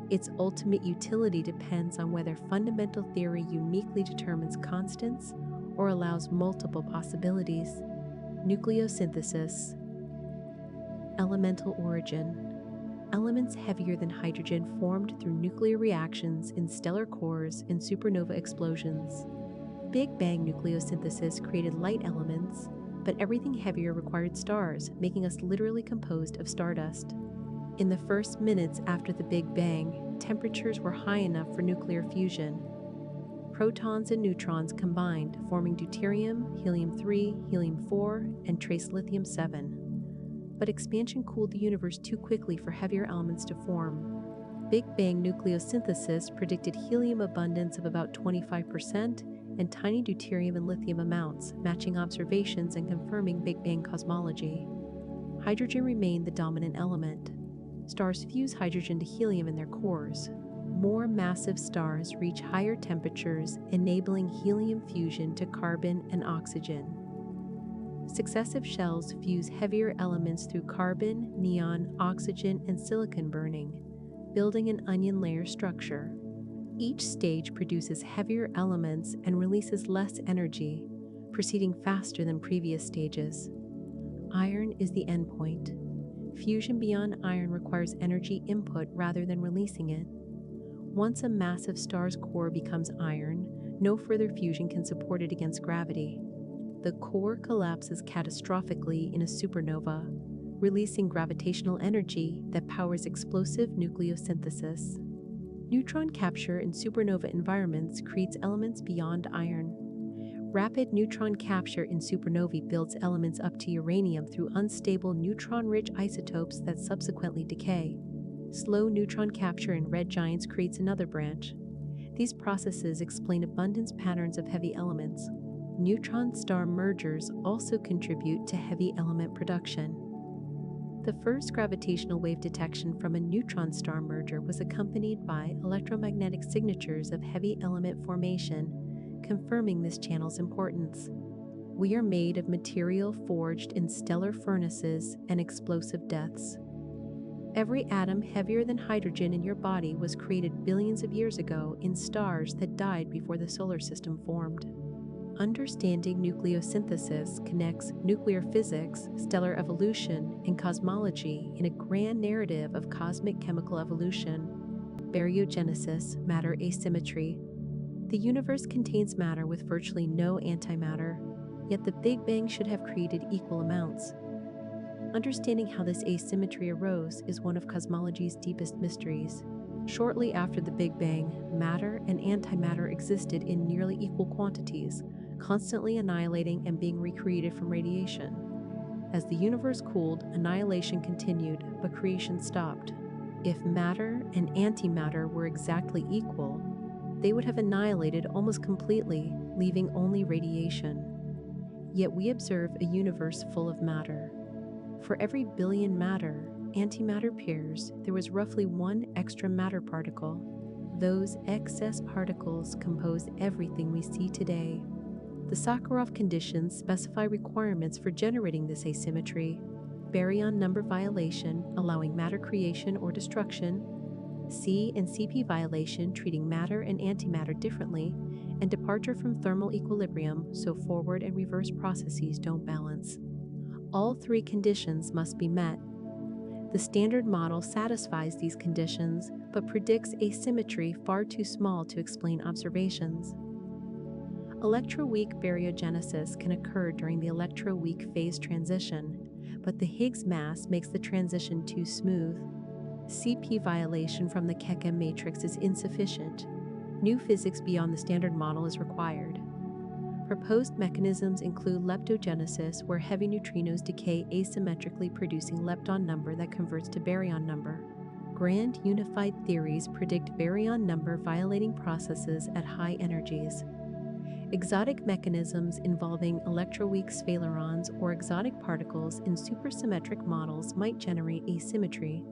Its ultimate utility depends on whether fundamental theory uniquely determines constants or allows multiple possibilities. Nucleosynthesis. Elemental origin. Elements heavier than hydrogen formed through nuclear reactions in stellar cores and supernova explosions. Big Bang nucleosynthesis created light elements, but everything heavier required stars, making us literally composed of stardust. In the first minutes after the Big Bang, temperatures were high enough for nuclear fusion. Protons and neutrons combined, forming deuterium, helium-3, helium-4, and trace lithium-7. But expansion cooled the universe too quickly for heavier elements to form. Big Bang nucleosynthesis predicted helium abundance of about 25% and tiny deuterium and lithium amounts, matching observations and confirming Big Bang cosmology. Hydrogen remained the dominant element. Stars fuse hydrogen to helium in their cores. More massive stars reach higher temperatures, enabling helium fusion to carbon and oxygen. Successive shells fuse heavier elements through carbon, neon, oxygen, and silicon burning, building an onion layer structure. Each stage produces heavier elements and releases less energy, proceeding faster than previous stages. Iron is the endpoint. Fusion beyond iron requires energy input rather than releasing it. Once a massive star's core becomes iron, no further fusion can support it against gravity. The core collapses catastrophically in a supernova, releasing gravitational energy that powers explosive nucleosynthesis. Neutron capture in supernova environments creates elements beyond iron. Rapid neutron capture in supernovae builds elements up to uranium through unstable neutron-rich isotopes that subsequently decay. Slow neutron capture in red giants creates another branch. These processes explain abundance patterns of heavy elements. Neutron-star mergers also contribute to heavy element production. The first gravitational wave detection from a neutron-star merger was accompanied by electromagnetic signatures of heavy element formation, confirming this channel's importance. We are made of material forged in stellar furnaces and explosive deaths. Every atom heavier than hydrogen in your body was created billions of years ago in stars that died before the solar system formed. Understanding nucleosynthesis connects nuclear physics, stellar evolution, and cosmology in a grand narrative of cosmic chemical evolution. Baryogenesis, matter asymmetry. The universe contains matter with virtually no antimatter, yet the Big Bang should have created equal amounts. Understanding how this asymmetry arose is one of cosmology's deepest mysteries. Shortly after the Big Bang, matter and antimatter existed in nearly equal quantities, constantly annihilating and being recreated from radiation. As the universe cooled, annihilation continued, but creation stopped. If matter and antimatter were exactly equal, they would have annihilated almost completely, leaving only radiation. Yet we observe a universe full of matter. For every billion matter, antimatter pairs, there was roughly one extra matter particle. Those excess particles compose everything we see today. The Sakharov conditions specify requirements for generating this asymmetry: baryon number violation, allowing matter creation or destruction, C and CP violation, treating matter and antimatter differently, and departure from thermal equilibrium, so forward and reverse processes don't balance. All three conditions must be met. The Standard Model satisfies these conditions, but predicts asymmetry far too small to explain observations. Electroweak baryogenesis can occur during the electroweak phase transition, but the Higgs mass makes the transition too smooth. CP violation from the Keck matrix is insufficient. New physics beyond the Standard Model is required. Proposed mechanisms include leptogenesis, where heavy neutrinos decay asymmetrically, producing lepton number that converts to baryon number. Grand unified theories predict baryon number violating processes at high energies. Exotic mechanisms involving electroweak sphalerons or exotic particles in supersymmetric models might generate asymmetry.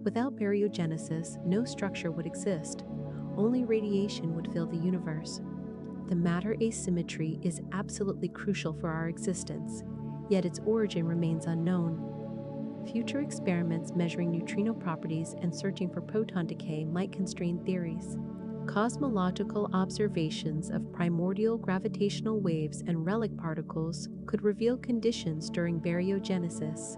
Without baryogenesis, no structure would exist. Only radiation would fill the universe. The matter asymmetry is absolutely crucial for our existence, yet its origin remains unknown. Future experiments measuring neutrino properties and searching for proton decay might constrain theories. Cosmological observations of primordial gravitational waves and relic particles could reveal conditions during baryogenesis.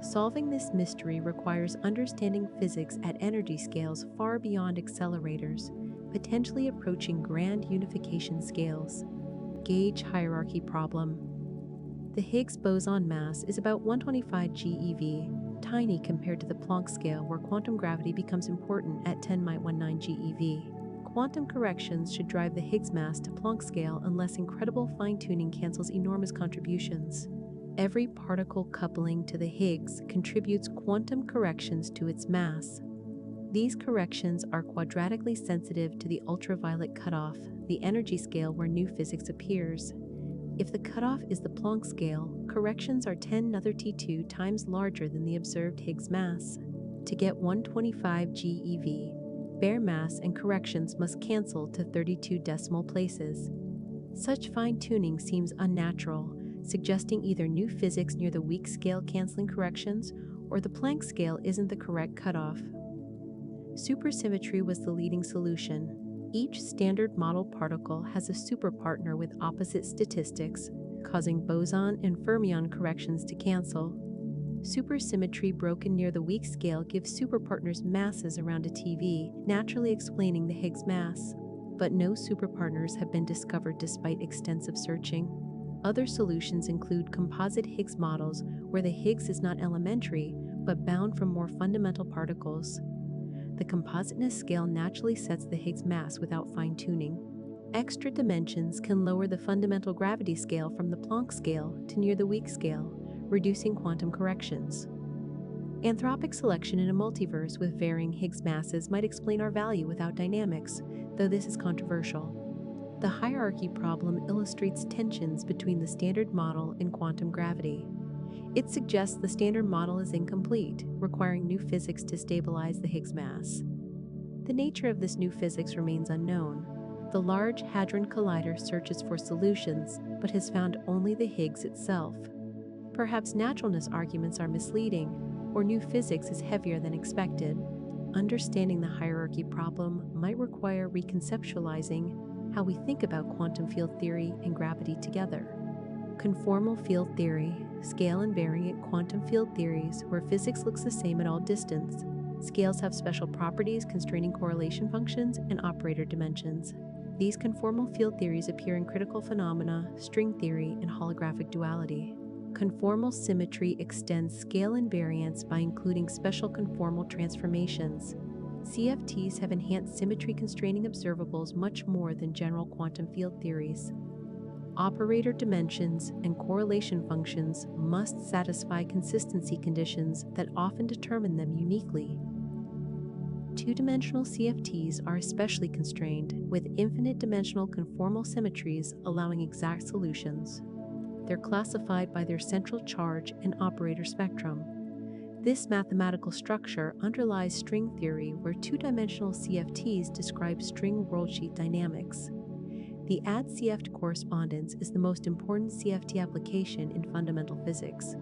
Solving this mystery requires understanding physics at energy scales far beyond accelerators, potentially approaching grand unification scales. Gauge hierarchy problem. The Higgs boson mass is about 125 GeV, tiny compared to the Planck scale where quantum gravity becomes important at 10^19 GeV. Quantum corrections should drive the Higgs mass to Planck scale unless incredible fine-tuning cancels enormous contributions. Every particle coupling to the Higgs contributes quantum corrections to its mass. These corrections are quadratically sensitive to the ultraviolet cutoff, the energy scale where new physics appears. If the cutoff is the Planck scale, corrections are 10^-2 times larger than the observed Higgs mass. To get 125 GeV, bare mass and corrections must cancel to 32 decimal places. Such fine-tuning seems unnatural, suggesting either new physics near the weak scale canceling corrections or the Planck scale isn't the correct cutoff. Supersymmetry was the leading solution. Each standard model particle has a superpartner with opposite statistics, causing boson and fermion corrections to cancel. Supersymmetry broken near the weak scale gives superpartners masses around a TV, naturally explaining the Higgs mass. But no superpartners have been discovered despite extensive searching. Other solutions include composite Higgs models where the Higgs is not elementary, but bound from more fundamental particles. The compositeness scale naturally sets the Higgs mass without fine-tuning. Extra dimensions can lower the fundamental gravity scale from the Planck scale to near the weak scale, reducing quantum corrections. Anthropic selection in a multiverse with varying Higgs masses might explain our value without dynamics, though this is controversial. The hierarchy problem illustrates tensions between the standard model and quantum gravity. It suggests the standard model is incomplete, requiring new physics to stabilize the Higgs mass. The nature of this new physics remains unknown. The Large Hadron Collider searches for solutions, but has found only the Higgs itself. Perhaps naturalness arguments are misleading, or new physics is heavier than expected. Understanding the hierarchy problem might require reconceptualizing how we think about quantum field theory and gravity together. Conformal field theory, scale invariant quantum field theories where physics looks the same at all distance. Scales have special properties constraining correlation functions and operator dimensions. These conformal field theories appear in critical phenomena, string theory, and holographic duality. Conformal symmetry extends scale invariance by including special conformal transformations. CFTs have enhanced symmetry-constraining observables much more than general quantum field theories. Operator dimensions and correlation functions must satisfy consistency conditions that often determine them uniquely. Two-dimensional CFTs are especially constrained, with infinite-dimensional conformal symmetries allowing exact solutions. They're classified by their central charge and operator spectrum. This mathematical structure underlies string theory, where two-dimensional CFTs describe string worldsheet dynamics. The add-CFT correspondence is the most important CFT application in fundamental physics.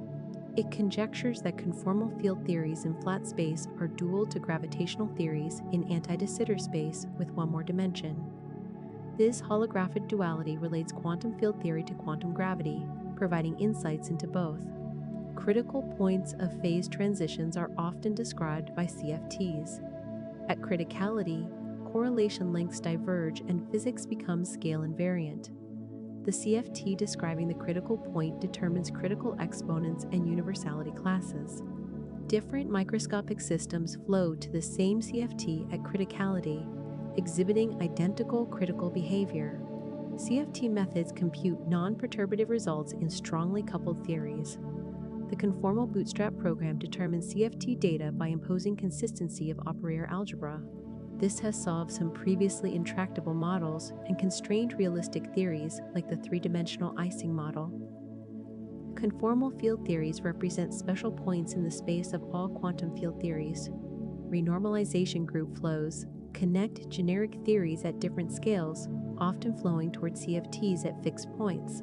It conjectures that conformal field theories in flat space are dual to gravitational theories in anti-de Sitter space with one more dimension. This holographic duality relates quantum field theory to quantum gravity, providing insights into both. Critical points of phase transitions are often described by CFTs. At criticality, correlation lengths diverge and physics becomes scale invariant. The CFT describing the critical point determines critical exponents and universality classes. Different microscopic systems flow to the same CFT at criticality, exhibiting identical critical behavior. CFT methods compute non-perturbative results in strongly coupled theories. The conformal bootstrap program determines CFT data by imposing consistency of operator algebra. This has solved some previously intractable models and constrained realistic theories like the three-dimensional Ising model. Conformal field theories represent special points in the space of all quantum field theories. Renormalization group flows connect generic theories at different scales, often flowing toward CFTs at fixed points.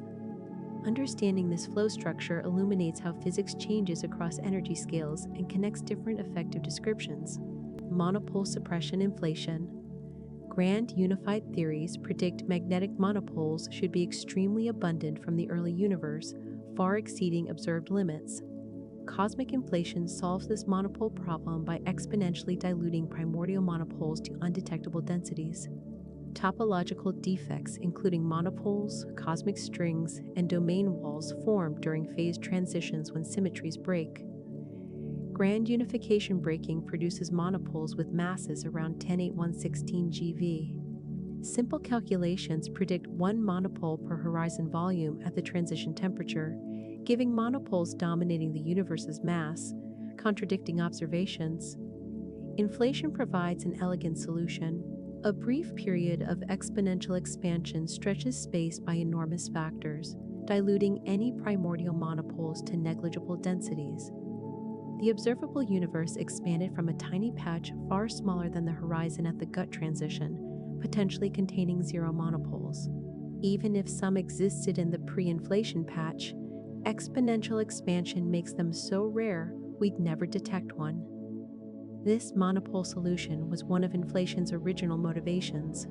Understanding this flow structure illuminates how physics changes across energy scales and connects different effective descriptions. Monopole suppression inflation. Grand unified theories predict magnetic monopoles should be extremely abundant from the early universe, far exceeding observed limits. Cosmic inflation solves this monopole problem by exponentially diluting primordial monopoles to undetectable densities. Topological defects, including monopoles, cosmic strings, and domain walls, form during phase transitions when symmetries break. Grand unification breaking produces monopoles with masses around 10^8(116 GeV. Simple calculations predict one monopole per horizon volume at the transition temperature, giving monopoles dominating the universe's mass, contradicting observations. Inflation provides an elegant solution. A brief period of exponential expansion stretches space by enormous factors, diluting any primordial monopoles to negligible densities. The observable universe expanded from a tiny patch far smaller than the horizon at the gut transition, potentially containing zero monopoles. Even if some existed in the pre-inflation patch, exponential expansion makes them so rare we'd never detect one. This monopole solution was one of inflation's original motivations.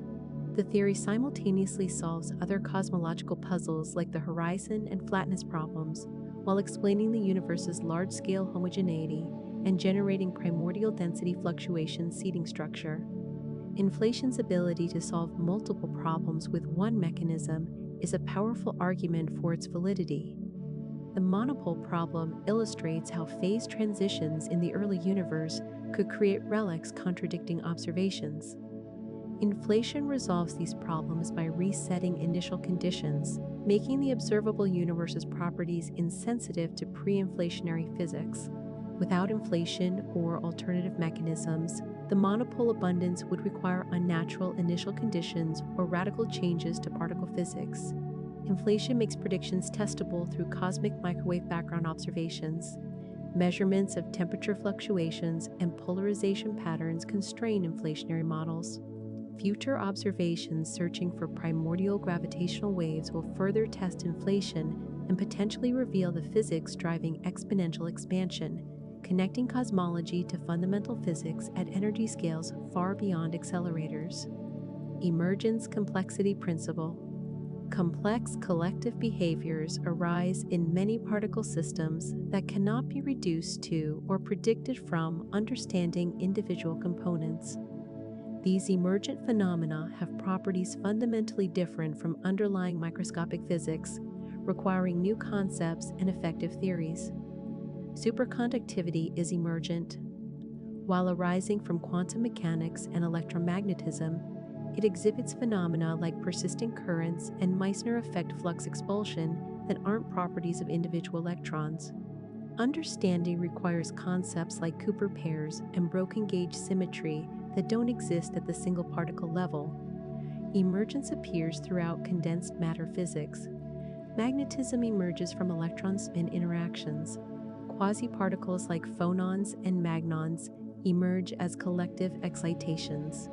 The theory simultaneously solves other cosmological puzzles like the horizon and flatness problems, while explaining the universe's large-scale homogeneity and generating primordial density fluctuation seeding structure. Inflation's ability to solve multiple problems with one mechanism is a powerful argument for its validity. The monopole problem illustrates how phase transitions in the early universe could create relics contradicting observations. Inflation resolves these problems by resetting initial conditions, making the observable universe's properties insensitive to pre-inflationary physics. Without inflation or alternative mechanisms, the monopole abundance would require unnatural initial conditions or radical changes to particle physics. Inflation makes predictions testable through cosmic microwave background observations. Measurements of temperature fluctuations and polarization patterns constrain inflationary models. Future observations searching for primordial gravitational waves will further test inflation and potentially reveal the physics driving exponential expansion, connecting cosmology to fundamental physics at energy scales far beyond accelerators. Emergence complexity principle. Complex collective behaviors arise in many particle systems that cannot be reduced to or predicted from understanding individual components. These emergent phenomena have properties fundamentally different from underlying microscopic physics, requiring new concepts and effective theories. Superconductivity is emergent. While arising from quantum mechanics and electromagnetism, it exhibits phenomena like persistent currents and Meissner effect flux expulsion that aren't properties of individual electrons. Understanding requires concepts like Cooper pairs and broken gauge symmetry that don't exist at the single particle level. Emergence appears throughout condensed matter physics. Magnetism emerges from electron spin interactions. Quasi-particles like phonons and magnons emerge as collective excitations.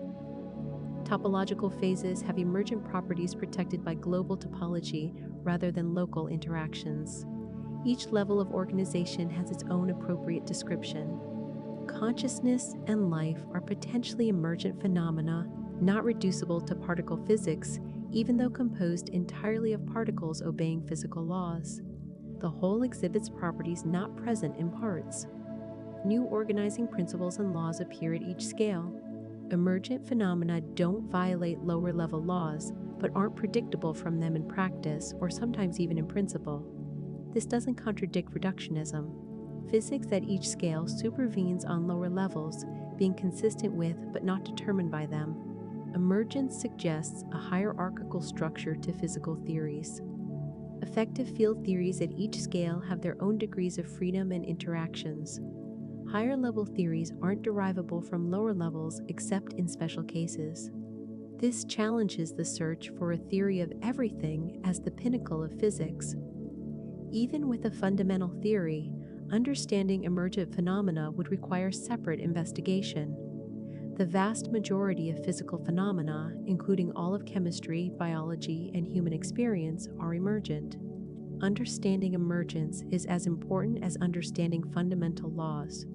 Topological phases have emergent properties protected by global topology rather than local interactions. Each level of organization has its own appropriate description. Consciousness and life are potentially emergent phenomena, not reducible to particle physics, even though composed entirely of particles obeying physical laws. The whole exhibits properties not present in parts. New organizing principles and laws appear at each scale. Emergent phenomena don't violate lower-level laws, but aren't predictable from them in practice or sometimes even in principle. This doesn't contradict reductionism. Physics at each scale supervenes on lower levels, being consistent with but not determined by them. Emergence suggests a hierarchical structure to physical theories. Effective field theories at each scale have their own degrees of freedom and interactions. Higher-level theories aren't derivable from lower levels except in special cases. This challenges the search for a theory of everything as the pinnacle of physics. Even with a fundamental theory, understanding emergent phenomena would require separate investigation. The vast majority of physical phenomena, including all of chemistry, biology, and human experience, are emergent. Understanding emergence is as important as understanding fundamental laws.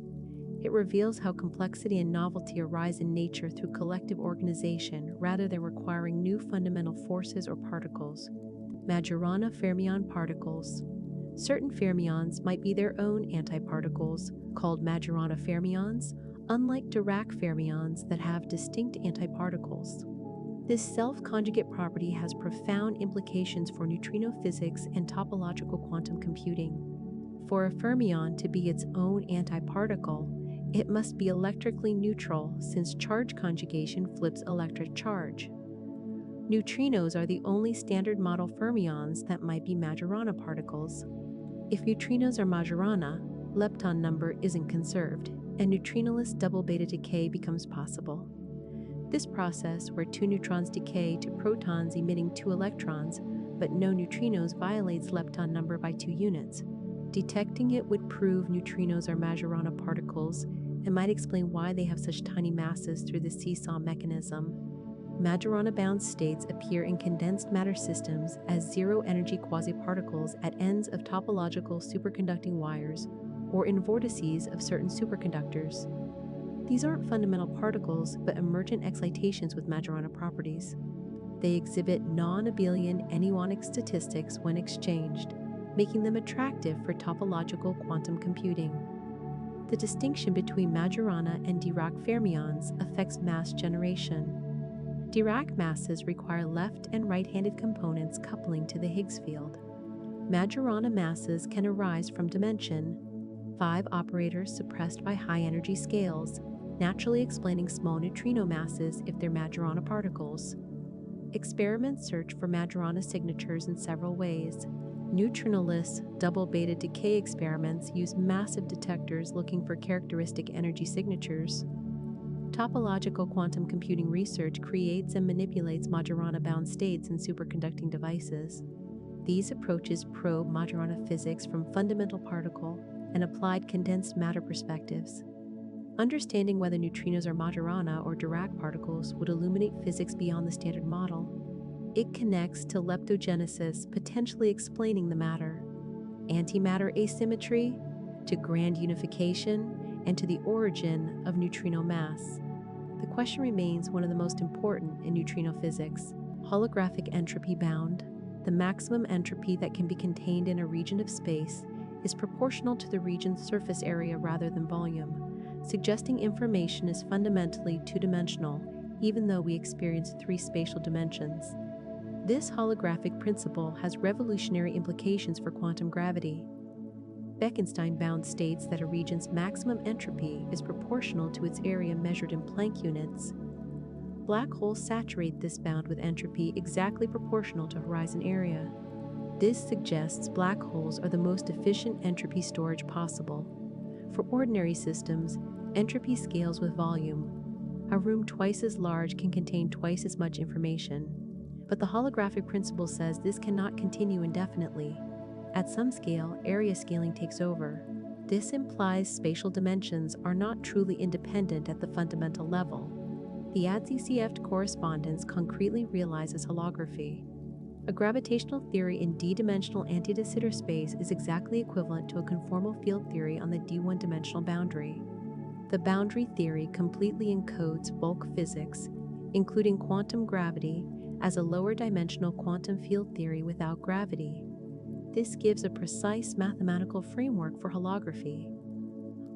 It reveals how complexity and novelty arise in nature through collective organization rather than requiring new fundamental forces or particles. Majorana fermion particles. Certain fermions might be their own antiparticles, called Majorana fermions, unlike Dirac fermions that have distinct antiparticles. This self-conjugate property has profound implications for neutrino physics and topological quantum computing. For a fermion to be its own antiparticle, it must be electrically neutral since charge conjugation flips electric charge. Neutrinos are the only standard model fermions that might be Majorana particles. If neutrinos are Majorana, lepton number isn't conserved, and neutrinoless double beta decay becomes possible. This process, where two neutrons decay to protons emitting two electrons, but no neutrinos, violates lepton number by 2 units. Detecting it would prove neutrinos are Majorana particles and might explain why they have such tiny masses through the seesaw mechanism. Majorana-bound states appear in condensed matter systems as zero-energy quasi-particles at ends of topological superconducting wires or in vortices of certain superconductors. These aren't fundamental particles, but emergent excitations with Majorana properties. They exhibit non-abelian anyonic statistics when exchanged, making them attractive for topological quantum computing. The distinction between Majorana and Dirac fermions affects mass generation. Dirac masses require left and right-handed components coupling to the Higgs field. Majorana masses can arise from dimension 5 operators suppressed by high-energy scales, naturally explaining small neutrino masses if they're Majorana particles. Experiments search for Majorana signatures in several ways. Neutrinoless double beta decay experiments use massive detectors looking for characteristic energy signatures. Topological quantum computing research creates and manipulates Majorana-bound states in superconducting devices. These approaches probe Majorana physics from fundamental particle and applied condensed matter perspectives. Understanding whether neutrinos are Majorana or Dirac particles would illuminate physics beyond the standard model. It connects to leptogenesis, potentially explaining the matter, antimatter asymmetry, to grand unification, and to the origin of neutrino mass. The question remains one of the most important in neutrino physics: holographic entropy bound. The maximum entropy that can be contained in a region of space is proportional to the region's surface area rather than volume, suggesting information is fundamentally two-dimensional, even though we experience 3 spatial dimensions. This holographic principle has revolutionary implications for quantum gravity. Bekenstein-bound states that a region's maximum entropy is proportional to its area measured in Planck units. Black holes saturate this bound with entropy exactly proportional to horizon area. This suggests black holes are the most efficient entropy storage possible. For ordinary systems, entropy scales with volume. A room twice as large can contain twice as much information. But the holographic principle says this cannot continue indefinitely. At some scale, area scaling takes over. This implies spatial dimensions are not truly independent at the fundamental level. The ADS-CCF correspondence concretely realizes holography. A gravitational theory in d-dimensional anti-de Sitter space is exactly equivalent to a conformal field theory on the d1-dimensional boundary. The boundary theory completely encodes bulk physics, including quantum gravity, as a lower-dimensional quantum field theory without gravity. This gives a precise mathematical framework for holography.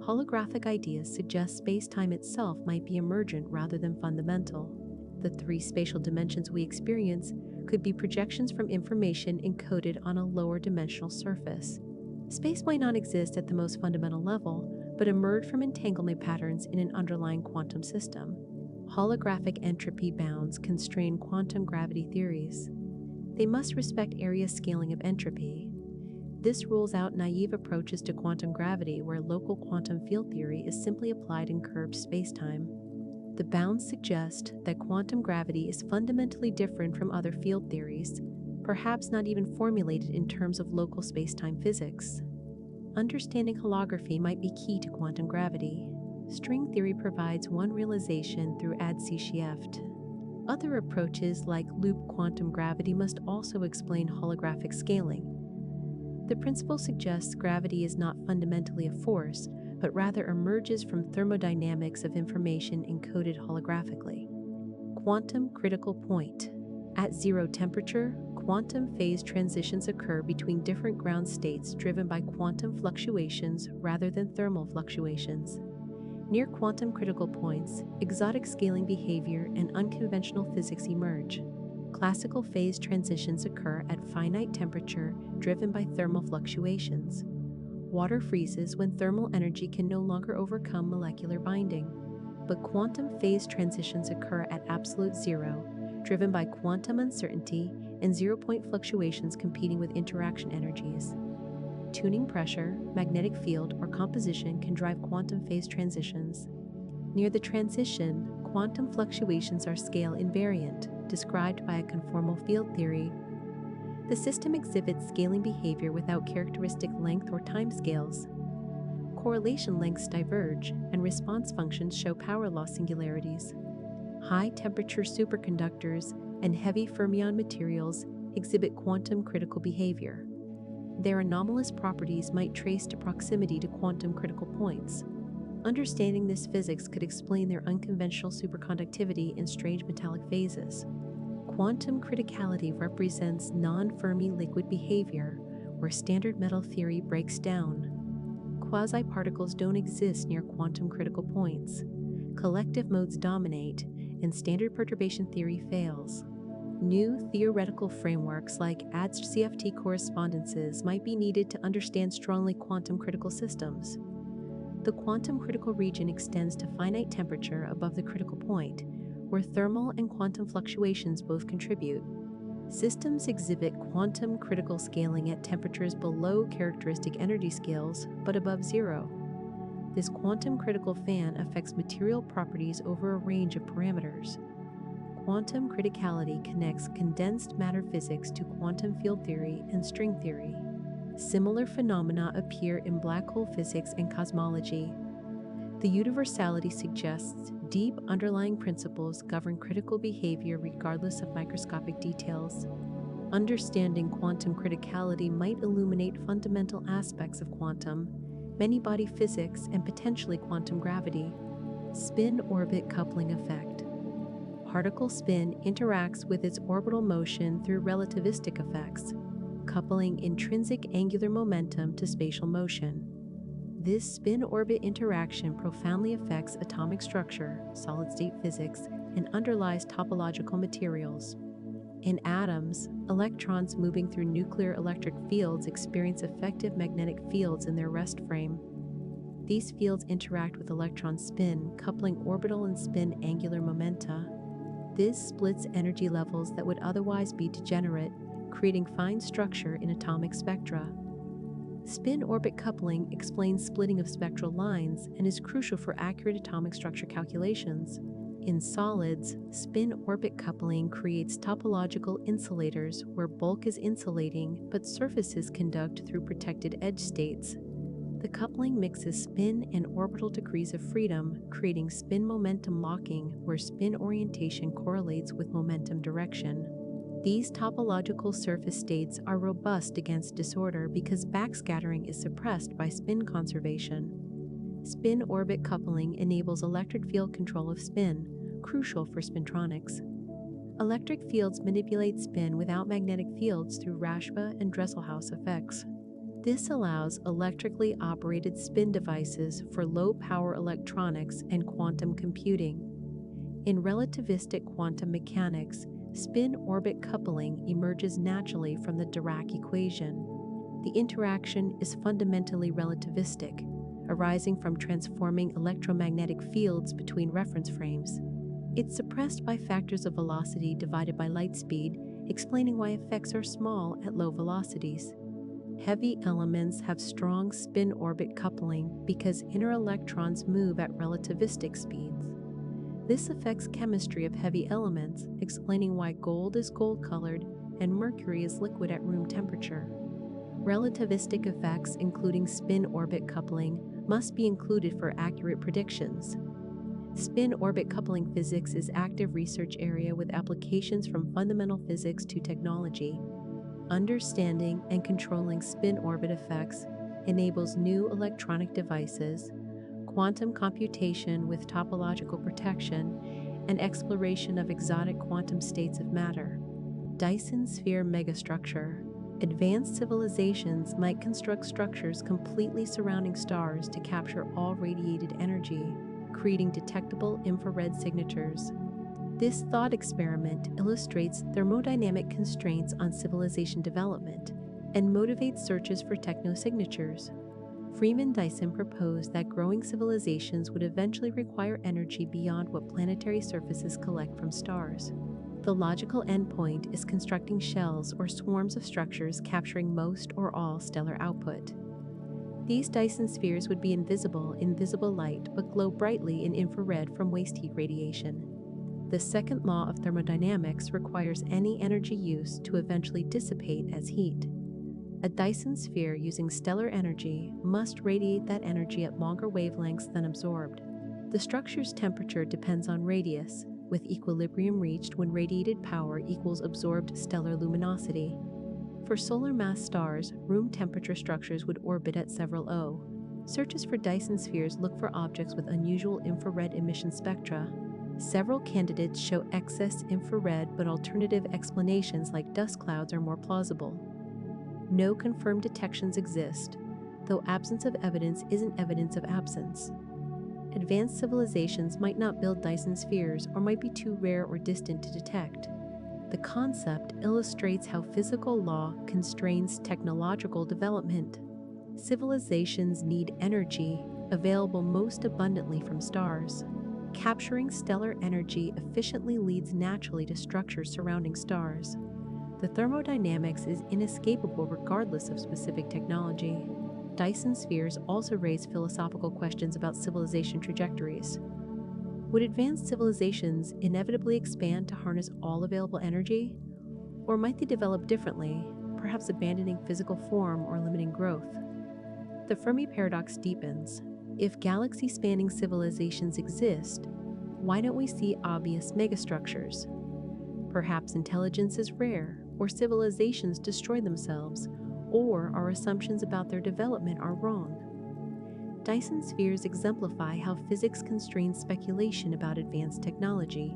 Holographic ideas suggest space-time itself might be emergent rather than fundamental. The 3 spatial dimensions we experience could be projections from information encoded on a lower dimensional surface. Space might not exist at the most fundamental level, but emerge from entanglement patterns in an underlying quantum system. Holographic entropy bounds constrain quantum gravity theories. They must respect area scaling of entropy. This rules out naive approaches to quantum gravity where local quantum field theory is simply applied in curved spacetime. The bounds suggest that quantum gravity is fundamentally different from other field theories, perhaps not even formulated in terms of local spacetime physics. Understanding holography might be key to quantum gravity. String theory provides one realization through ADS-CCF. Other approaches like loop quantum gravity must also explain holographic scaling. The principle suggests gravity is not fundamentally a force, but rather emerges from thermodynamics of information encoded holographically. Quantum critical point. At zero temperature, quantum phase transitions occur between different ground states driven by quantum fluctuations rather than thermal fluctuations. Near quantum critical points, exotic scaling behavior and unconventional physics emerge. Classical phase transitions occur at finite temperature driven by thermal fluctuations. Water freezes when thermal energy can no longer overcome molecular binding. But quantum phase transitions occur at absolute zero, driven by quantum uncertainty and zero-point fluctuations competing with interaction energies. Tuning pressure, magnetic field, or composition can drive quantum phase transitions. Near the transition, quantum fluctuations are scale invariant, described by a conformal field theory. The system exhibits scaling behavior without characteristic length or time scales. Correlation lengths diverge, and response functions show power law singularities. High-temperature superconductors and heavy fermion materials exhibit quantum critical behavior. Their anomalous properties might trace to proximity to quantum critical points. Understanding this physics could explain their unconventional superconductivity in strange metallic phases. Quantum criticality represents non-Fermi liquid behavior, where standard metal theory breaks down. Quasi-particles don't exist near quantum critical points. Collective modes dominate, and standard perturbation theory fails. New theoretical frameworks like ADS-CFT correspondences might be needed to understand strongly quantum critical systems. The quantum critical region extends to finite temperature above the critical point, where thermal and quantum fluctuations both contribute. Systems exhibit quantum critical scaling at temperatures below characteristic energy scales, but above zero. This quantum critical fan affects material properties over a range of parameters. Quantum criticality connects condensed matter physics to quantum field theory and string theory. Similar phenomena appear in black hole physics and cosmology. The universality suggests deep underlying principles govern critical behavior regardless of microscopic details. Understanding quantum criticality might illuminate fundamental aspects of quantum, many-body physics, and potentially quantum gravity. Spin-orbit coupling effect. Particle spin interacts with its orbital motion through relativistic effects, coupling intrinsic angular momentum to spatial motion. This spin-orbit interaction profoundly affects atomic structure, solid-state physics, and underlies topological materials. In atoms, electrons moving through nuclear electric fields experience effective magnetic fields in their rest frame. These fields interact with electron spin, coupling orbital and spin angular momenta. This splits energy levels that would otherwise be degenerate, creating fine structure in atomic spectra. Spin-orbit coupling explains splitting of spectral lines and is crucial for accurate atomic structure calculations. In solids, spin-orbit coupling creates topological insulators where bulk is insulating but surfaces conduct through protected edge states. The coupling mixes spin and orbital degrees of freedom, creating spin momentum locking where spin orientation correlates with momentum direction. These topological surface states are robust against disorder because backscattering is suppressed by spin conservation. Spin-orbit coupling enables electric field control of spin, crucial for spintronics. Electric fields manipulate spin without magnetic fields through Rashba and Dresselhaus effects. This allows electrically operated spin devices for low-power electronics and quantum computing. In relativistic quantum mechanics, spin-orbit coupling emerges naturally from the Dirac equation. The interaction is fundamentally relativistic, arising from transforming electromagnetic fields between reference frames. It's suppressed by factors of velocity divided by light speed, explaining why effects are small at low velocities. Heavy elements have strong spin-orbit coupling because inner electrons move at relativistic speeds. This affects chemistry of heavy elements, explaining why gold is gold-colored and mercury is liquid at room temperature. Relativistic effects, including spin-orbit coupling, must be included for accurate predictions. Spin-orbit coupling physics is an active research area with applications from fundamental physics to technology. Understanding and controlling spin-orbit effects enables new electronic devices, quantum computation with topological protection, and exploration of exotic quantum states of matter. Dyson sphere megastructure. Advanced civilizations might construct structures completely surrounding stars to capture all radiated energy, creating detectable infrared signatures. This thought experiment illustrates thermodynamic constraints on civilization development and motivates searches for technosignatures. Freeman Dyson proposed that growing civilizations would eventually require energy beyond what planetary surfaces collect from stars. The logical endpoint is constructing shells or swarms of structures capturing most or all stellar output. These Dyson spheres would be invisible in visible light but glow brightly in infrared from waste heat radiation. The second law of thermodynamics requires any energy use to eventually dissipate as heat. A Dyson sphere using stellar energy must radiate that energy at longer wavelengths than absorbed. The structure's temperature depends on radius, with equilibrium reached when radiated power equals absorbed stellar luminosity. For solar mass stars, room temperature structures would orbit at several O. Searches for Dyson spheres look for objects with unusual infrared emission spectra. Several candidates show excess infrared, but alternative explanations like dust clouds are more plausible. No confirmed detections exist, though absence of evidence isn't evidence of absence. Advanced civilizations might not build Dyson spheres or might be too rare or distant to detect. The concept illustrates how physical law constrains technological development. Civilizations need energy, available most abundantly from stars. Capturing stellar energy efficiently leads naturally to structures surrounding stars. The thermodynamics is inescapable regardless of specific technology. Dyson spheres also raise philosophical questions about civilization trajectories. Would advanced civilizations inevitably expand to harness all available energy? Or might they develop differently, perhaps abandoning physical form or limiting growth? The Fermi paradox deepens. If galaxy-spanning civilizations exist, why don't we see obvious megastructures? Perhaps intelligence is rare, or civilizations destroy themselves, or our assumptions about their development are wrong. Dyson spheres exemplify how physics constrains speculation about advanced technology.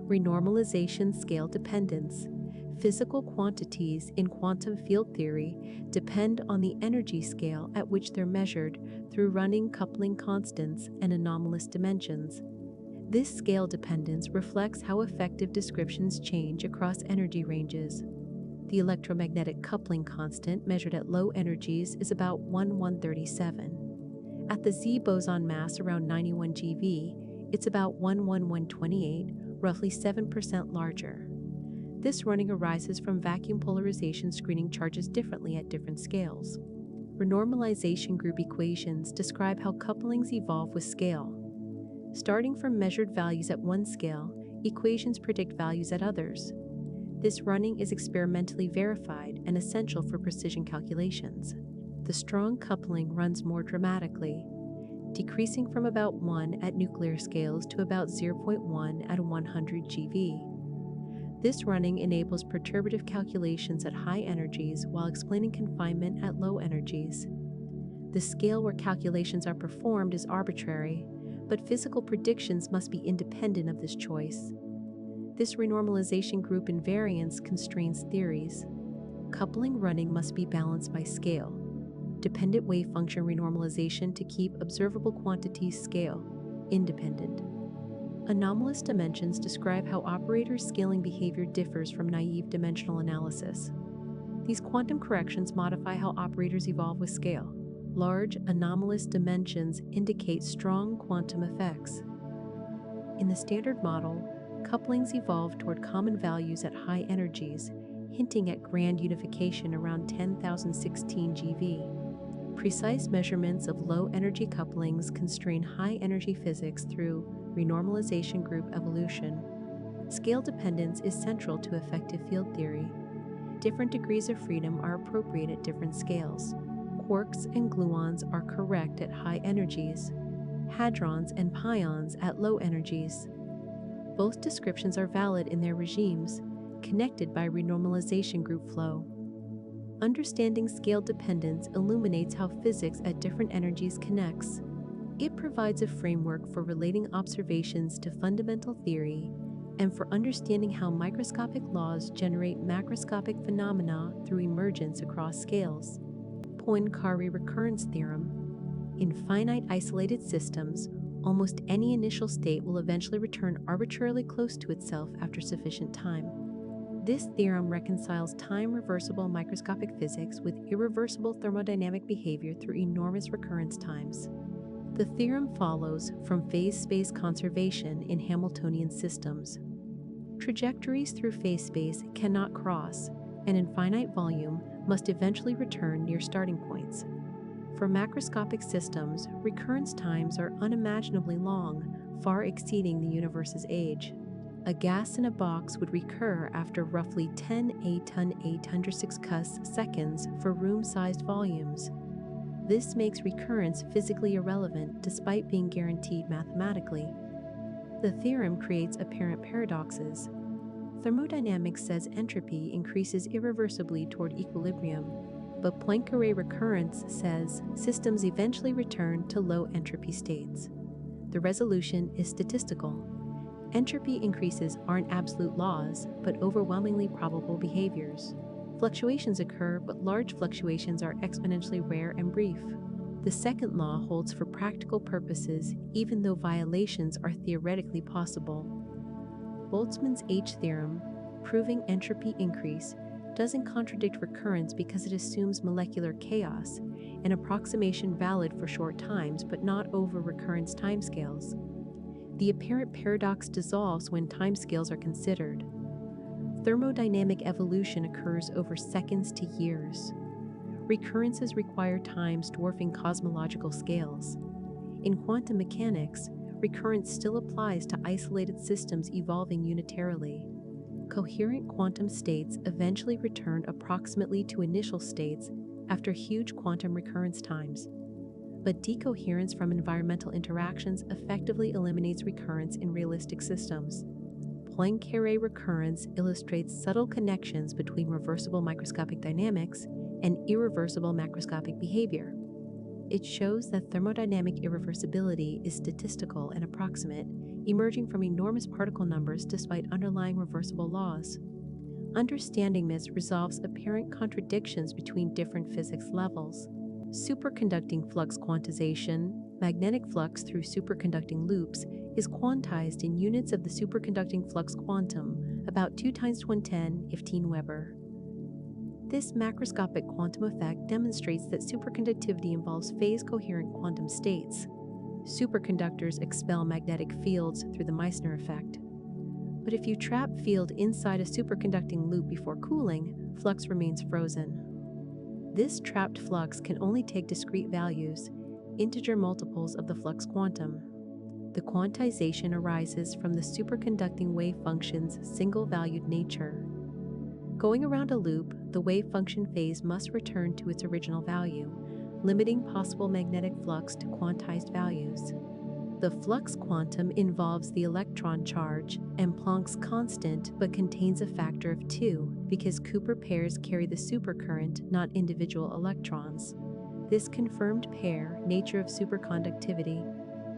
Renormalization scale dependence. Physical quantities in quantum field theory depend on the energy scale at which they're measured through running coupling constants and anomalous dimensions. This scale dependence reflects how effective descriptions change across energy ranges. The electromagnetic coupling constant measured at low energies is about 1,137. At the Z boson mass around 91 GeV, it's about 1,128, roughly 7% larger. This running arises from vacuum polarization screening charges differently at different scales. Renormalization group equations describe how couplings evolve with scale. Starting from measured values at one scale, equations predict values at others. This running is experimentally verified and essential for precision calculations. The strong coupling runs more dramatically, decreasing from about 1 at nuclear scales to about 0.1 at 100 GeV. This running enables perturbative calculations at high energies while explaining confinement at low energies. The scale where calculations are performed is arbitrary, but physical predictions must be independent of this choice. This renormalization group invariance constrains theories. Coupling running must be balanced by scale. Dependent wave function renormalization to keep observable quantities scale independent. Anomalous dimensions describe how operators' scaling behavior differs from naive dimensional analysis. These quantum corrections modify how operators evolve with scale. Large, anomalous dimensions indicate strong quantum effects. In the standard model, couplings evolve toward common values at high energies, hinting at grand unification around 10,016 GeV. Precise measurements of low-energy couplings constrain high-energy physics through renormalization group evolution. Scale dependence is central to effective field theory. Different degrees of freedom are appropriate at different scales. Quarks and gluons are correct at high energies, hadrons and pions at low energies. Both descriptions are valid in their regimes, connected by renormalization group flow. Understanding scale dependence illuminates how physics at different energies connects. It provides a framework for relating observations to fundamental theory and for understanding how microscopic laws generate macroscopic phenomena through emergence across scales. Poincaré recurrence theorem. In finite isolated systems, almost any initial state will eventually return arbitrarily close to itself after sufficient time. This theorem reconciles time-reversible microscopic physics with irreversible thermodynamic behavior through enormous recurrence times. The theorem follows from phase space conservation in Hamiltonian systems. Trajectories through phase space cannot cross, and in finite volume must eventually return near starting points. For macroscopic systems, recurrence times are unimaginably long, far exceeding the universe's age. A gas in a box would recur after roughly 10^806 seconds for room-sized volumes. This makes recurrence physically irrelevant despite being guaranteed mathematically. The theorem creates apparent paradoxes. Thermodynamics says entropy increases irreversibly toward equilibrium, but Poincaré recurrence says systems eventually return to low entropy states. The resolution is statistical. Entropy increases aren't absolute laws, but overwhelmingly probable behaviors. Fluctuations occur, but large fluctuations are exponentially rare and brief. The second law holds for practical purposes, even though violations are theoretically possible. Boltzmann's H theorem, proving entropy increase, doesn't contradict recurrence because it assumes molecular chaos, an approximation valid for short times but not over recurrence timescales. The apparent paradox dissolves when timescales are considered. Thermodynamic evolution occurs over seconds to years. Recurrences require times dwarfing cosmological scales. In quantum mechanics, recurrence still applies to isolated systems evolving unitarily. Coherent quantum states eventually return approximately to initial states after huge quantum recurrence times. But decoherence from environmental interactions effectively eliminates recurrence in realistic systems. Poincaré recurrence illustrates subtle connections between reversible microscopic dynamics and irreversible macroscopic behavior. It shows that thermodynamic irreversibility is statistical and approximate, emerging from enormous particle numbers despite underlying reversible laws. Understanding this resolves apparent contradictions between different physics levels. Superconducting flux quantization, magnetic flux through superconducting loops, is quantized in units of the superconducting flux quantum, about 2 × 10^10 15 Weber. This macroscopic quantum effect demonstrates that superconductivity involves phase-coherent quantum states. Superconductors expel magnetic fields through the Meissner effect. But if you trap field inside a superconducting loop before cooling, flux remains frozen. This trapped flux can only take discrete values, integer multiples of the flux quantum. The quantization arises from the superconducting wave function's single-valued nature. Going around a loop, the wave function phase must return to its original value, limiting possible magnetic flux to quantized values. The flux quantum involves the electron charge and Planck's constant but contains a factor of 2 because Cooper pairs carry the supercurrent, not individual electrons. This confirmed pair, nature of superconductivity.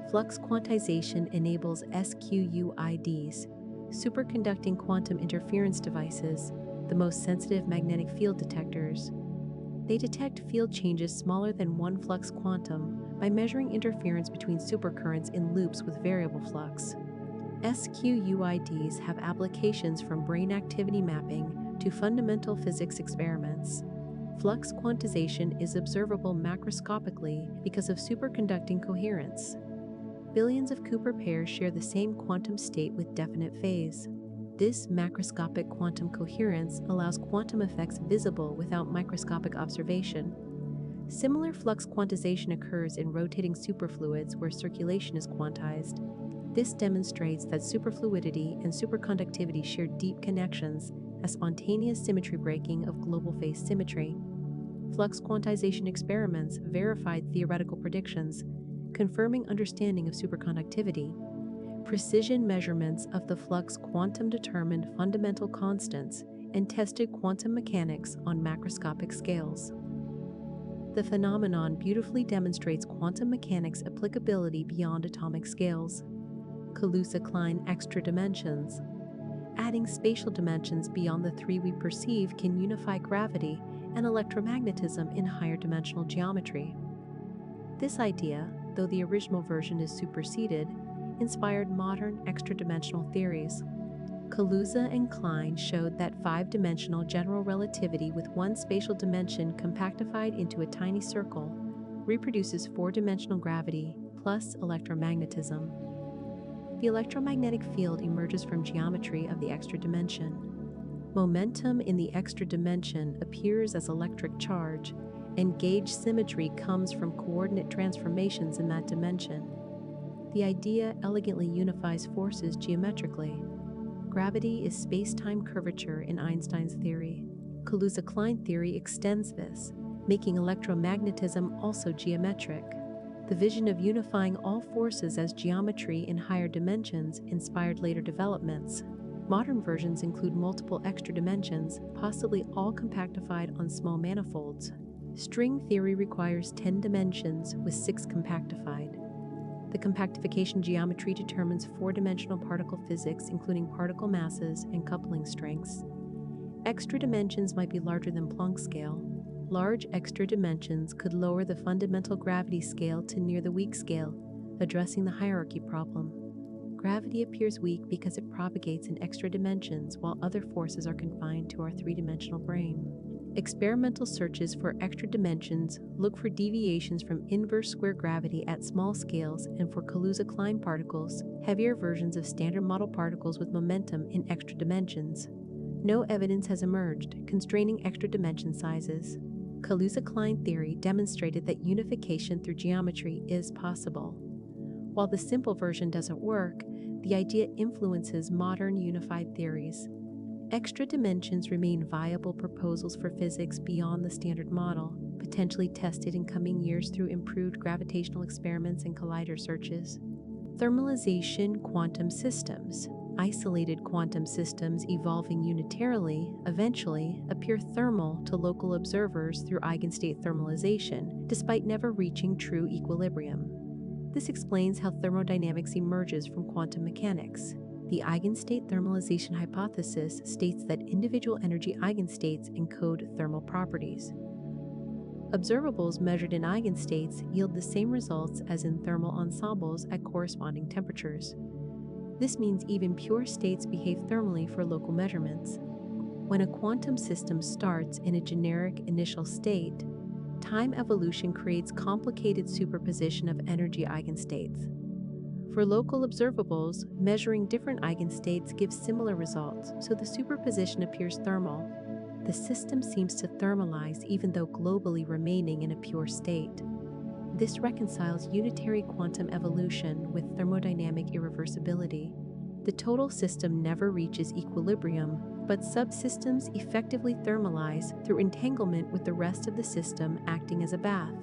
Flux quantization enables SQUIDs, superconducting quantum interference devices, the most sensitive magnetic field detectors. They detect field changes smaller than 1 flux quantum by measuring interference between supercurrents in loops with variable flux. SQUIDs have applications from brain activity mapping to fundamental physics experiments. Flux quantization is observable macroscopically because of superconducting coherence. Billions of Cooper pairs share the same quantum state with definite phase. This macroscopic quantum coherence allows quantum effects visible without microscopic observation. Similar flux quantization occurs in rotating superfluids where circulation is quantized. This demonstrates that superfluidity and superconductivity share deep connections as spontaneous symmetry breaking of global phase symmetry. Flux quantization experiments verified theoretical predictions, confirming understanding of superconductivity. Precision measurements of the flux quantum determined fundamental constants and tested quantum mechanics on macroscopic scales. The phenomenon beautifully demonstrates quantum mechanics' applicability beyond atomic scales. Kaluza-Klein extra dimensions. Adding spatial dimensions beyond the three we perceive can unify gravity and electromagnetism in higher dimensional geometry. This idea, though the original version is superseded, inspired modern extra-dimensional theories. Kaluza and Klein showed that five-dimensional general relativity with one spatial dimension compactified into a tiny circle reproduces four-dimensional gravity plus electromagnetism. The electromagnetic field emerges from geometry of the extra dimension. Momentum in the extra dimension appears as electric charge, and gauge symmetry comes from coordinate transformations in that dimension. The idea elegantly unifies forces geometrically. Gravity is space-time curvature in Einstein's theory. Kaluza-Klein theory extends this, making electromagnetism also geometric. The vision of unifying all forces as geometry in higher dimensions inspired later developments. Modern versions include multiple extra dimensions, possibly all compactified on small manifolds. String theory requires 10 dimensions with 6 compactified. The compactification geometry determines four-dimensional particle physics, including particle masses and coupling strengths. Extra dimensions might be larger than Planck scale. Large extra dimensions could lower the fundamental gravity scale to near the weak scale, addressing the hierarchy problem. Gravity appears weak because it propagates in extra dimensions while other forces are confined to our three-dimensional brain. Experimental searches for extra dimensions look for deviations from inverse square gravity at small scales and for Kaluza-Klein particles, heavier versions of standard model particles with momentum in extra dimensions. No evidence has emerged constraining extra dimension sizes. Kaluza-Klein theory demonstrated that unification through geometry is possible. While the simple version doesn't work, the idea influences modern unified theories. Extra dimensions remain viable proposals for physics beyond the standard model, potentially tested in coming years through improved gravitational experiments and collider searches. Thermalization quantum systems. Isolated quantum systems evolving unitarily eventually appear thermal to local observers through eigenstate thermalization, despite never reaching true equilibrium. This explains how thermodynamics emerges from quantum mechanics. The eigenstate thermalization hypothesis states that individual energy eigenstates encode thermal properties. Observables measured in eigenstates yield the same results as in thermal ensembles at corresponding temperatures. This means even pure states behave thermally for local measurements. When a quantum system starts in a generic initial state, time evolution creates complicated superposition of energy eigenstates. For local observables, measuring different eigenstates gives similar results, so the superposition appears thermal. The system seems to thermalize even though globally remaining in a pure state. This reconciles unitary quantum evolution with thermodynamic irreversibility. The total system never reaches equilibrium, but subsystems effectively thermalize through entanglement with the rest of the system acting as a bath.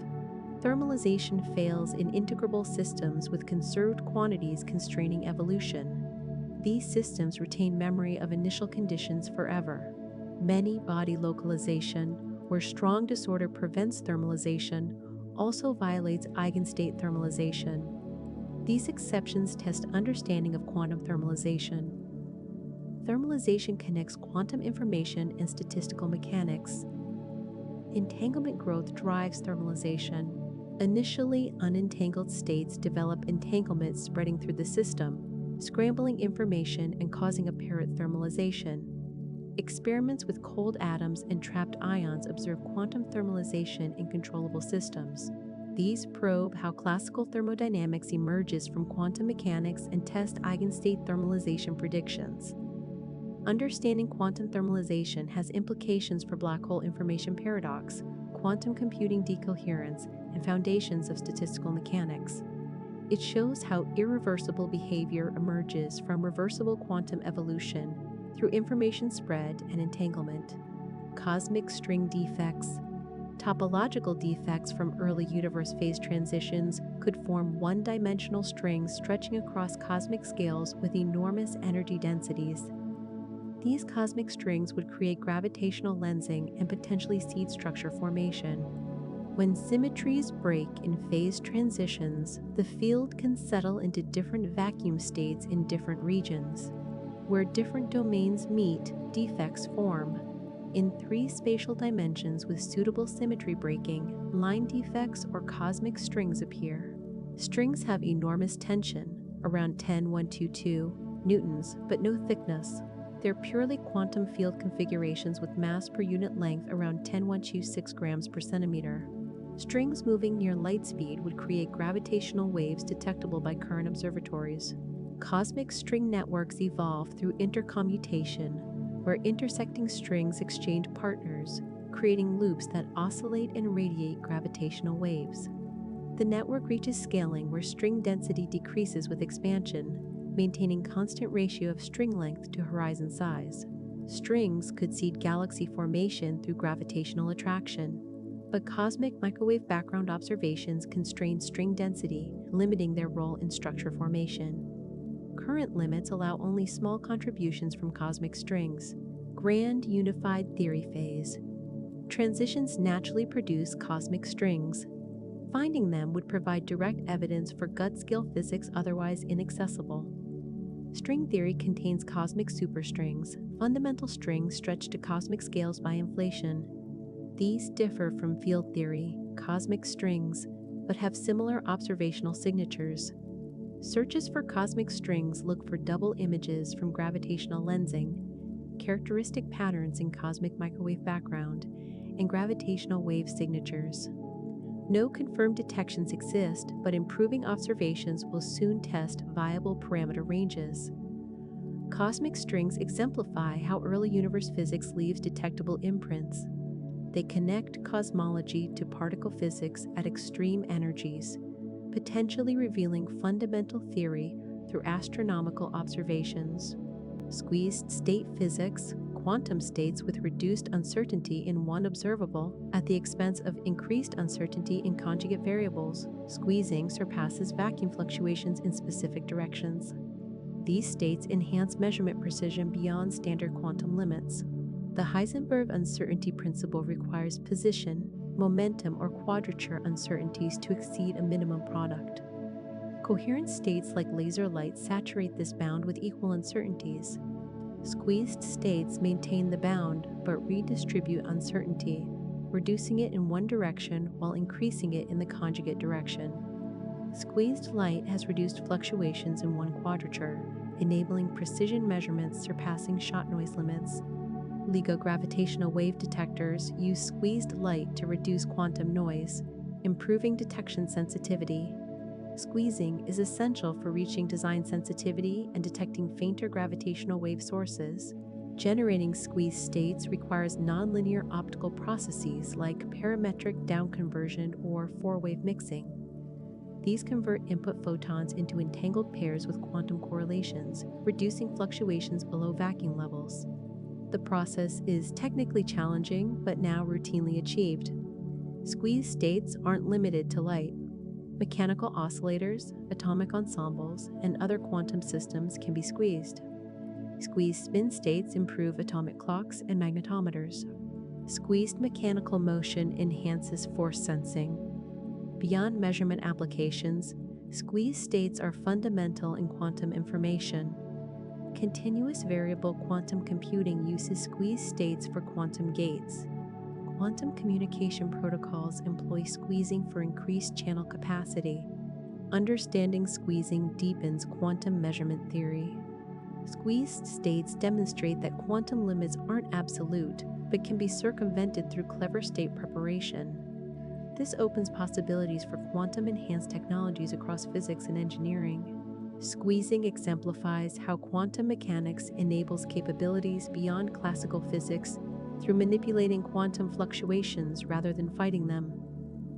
Thermalization fails in integrable systems with conserved quantities constraining evolution. These systems retain memory of initial conditions forever. Many-body localization, where strong disorder prevents thermalization, also violates eigenstate thermalization. These exceptions test understanding of quantum thermalization. Thermalization connects quantum information and statistical mechanics. Entanglement growth drives thermalization. Initially unentangled states develop entanglement spreading through the system, scrambling information and causing apparent thermalization. Experiments with cold atoms and trapped ions observe quantum thermalization in controllable systems. These probe how classical thermodynamics emerges from quantum mechanics and test eigenstate thermalization predictions. Understanding quantum thermalization has implications for black hole information paradox, quantum computing decoherence, and foundations of statistical mechanics. It shows how irreversible behavior emerges from reversible quantum evolution through information spread and entanglement. Cosmic string defects. Topological defects from early universe phase transitions could form one-dimensional strings stretching across cosmic scales with enormous energy densities. These cosmic strings would create gravitational lensing and potentially seed structure formation. When symmetries break in phase transitions, the field can settle into different vacuum states in different regions. Where different domains meet, defects form. In 3 spatial dimensions with suitable symmetry breaking, line defects or cosmic strings appear. Strings have enormous tension, around 10.122 newtons, but no thickness. They're purely quantum field configurations with mass per unit length around 10.126 grams per centimeter. Strings moving near light speed would create gravitational waves detectable by current observatories. Cosmic string networks evolve through intercommutation, where intersecting strings exchange partners, creating loops that oscillate and radiate gravitational waves. The network reaches scaling where string density decreases with expansion, maintaining constant ratio of string length to horizon size. Strings could seed galaxy formation through gravitational attraction, but cosmic microwave background observations constrain string density, limiting their role in structure formation. Current limits allow only small contributions from cosmic strings. Grand unified theory phase. Transitions naturally produce cosmic strings. Finding them would provide direct evidence for gut-scale physics otherwise inaccessible. String theory contains cosmic superstrings, fundamental strings stretched to cosmic scales by inflation. These differ from field theory, cosmic strings, but have similar observational signatures. Searches for cosmic strings look for double images from gravitational lensing, characteristic patterns in cosmic microwave background, and gravitational wave signatures. No confirmed detections exist, but improving observations will soon test viable parameter ranges. Cosmic strings exemplify how early universe physics leaves detectable imprints. They connect cosmology to particle physics at extreme energies, potentially revealing fundamental theory through astronomical observations. Squeezed state physics, quantum states with reduced uncertainty in one observable at the expense of increased uncertainty in conjugate variables. Squeezing surpasses vacuum fluctuations in specific directions. These states enhance measurement precision beyond standard quantum limits. The Heisenberg uncertainty principle requires position, momentum, or quadrature uncertainties to exceed a minimum product. Coherent states like laser light saturate this bound with equal uncertainties. Squeezed states maintain the bound but redistribute uncertainty, reducing it in one direction while increasing it in the conjugate direction. Squeezed light has reduced fluctuations in one quadrature, enabling precision measurements surpassing shot noise limits. LIGO gravitational wave detectors use squeezed light to reduce quantum noise, improving detection sensitivity. Squeezing is essential for reaching design sensitivity and detecting fainter gravitational wave sources. Generating squeezed states requires nonlinear optical processes like parametric downconversion or four-wave mixing. These convert input photons into entangled pairs with quantum correlations, reducing fluctuations below vacuum levels. The process is technically challenging, but now routinely achieved. Squeezed states aren't limited to light. Mechanical oscillators, atomic ensembles, and other quantum systems can be squeezed. Squeezed spin states improve atomic clocks and magnetometers. Squeezed mechanical motion enhances force sensing. Beyond measurement applications, squeezed states are fundamental in quantum information. Continuous variable quantum computing uses squeezed states for quantum gates. Quantum communication protocols employ squeezing for increased channel capacity. Understanding squeezing deepens quantum measurement theory. Squeezed states demonstrate that quantum limits aren't absolute, but can be circumvented through clever state preparation. This opens possibilities for quantum-enhanced technologies across physics and engineering. Squeezing exemplifies how quantum mechanics enables capabilities beyond classical physics through manipulating quantum fluctuations rather than fighting them.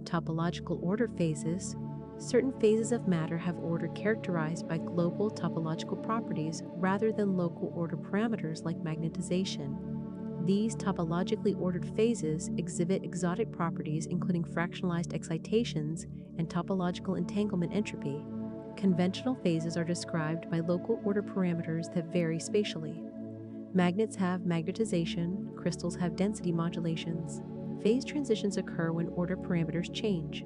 Topological order phases. Certain phases of matter have order characterized by global topological properties rather than local order parameters like magnetization. These topologically ordered phases exhibit exotic properties including fractionalized excitations and topological entanglement entropy. Conventional phases are described by local order parameters that vary spatially. Magnets have magnetization, crystals have density modulations. Phase transitions occur when order parameters change,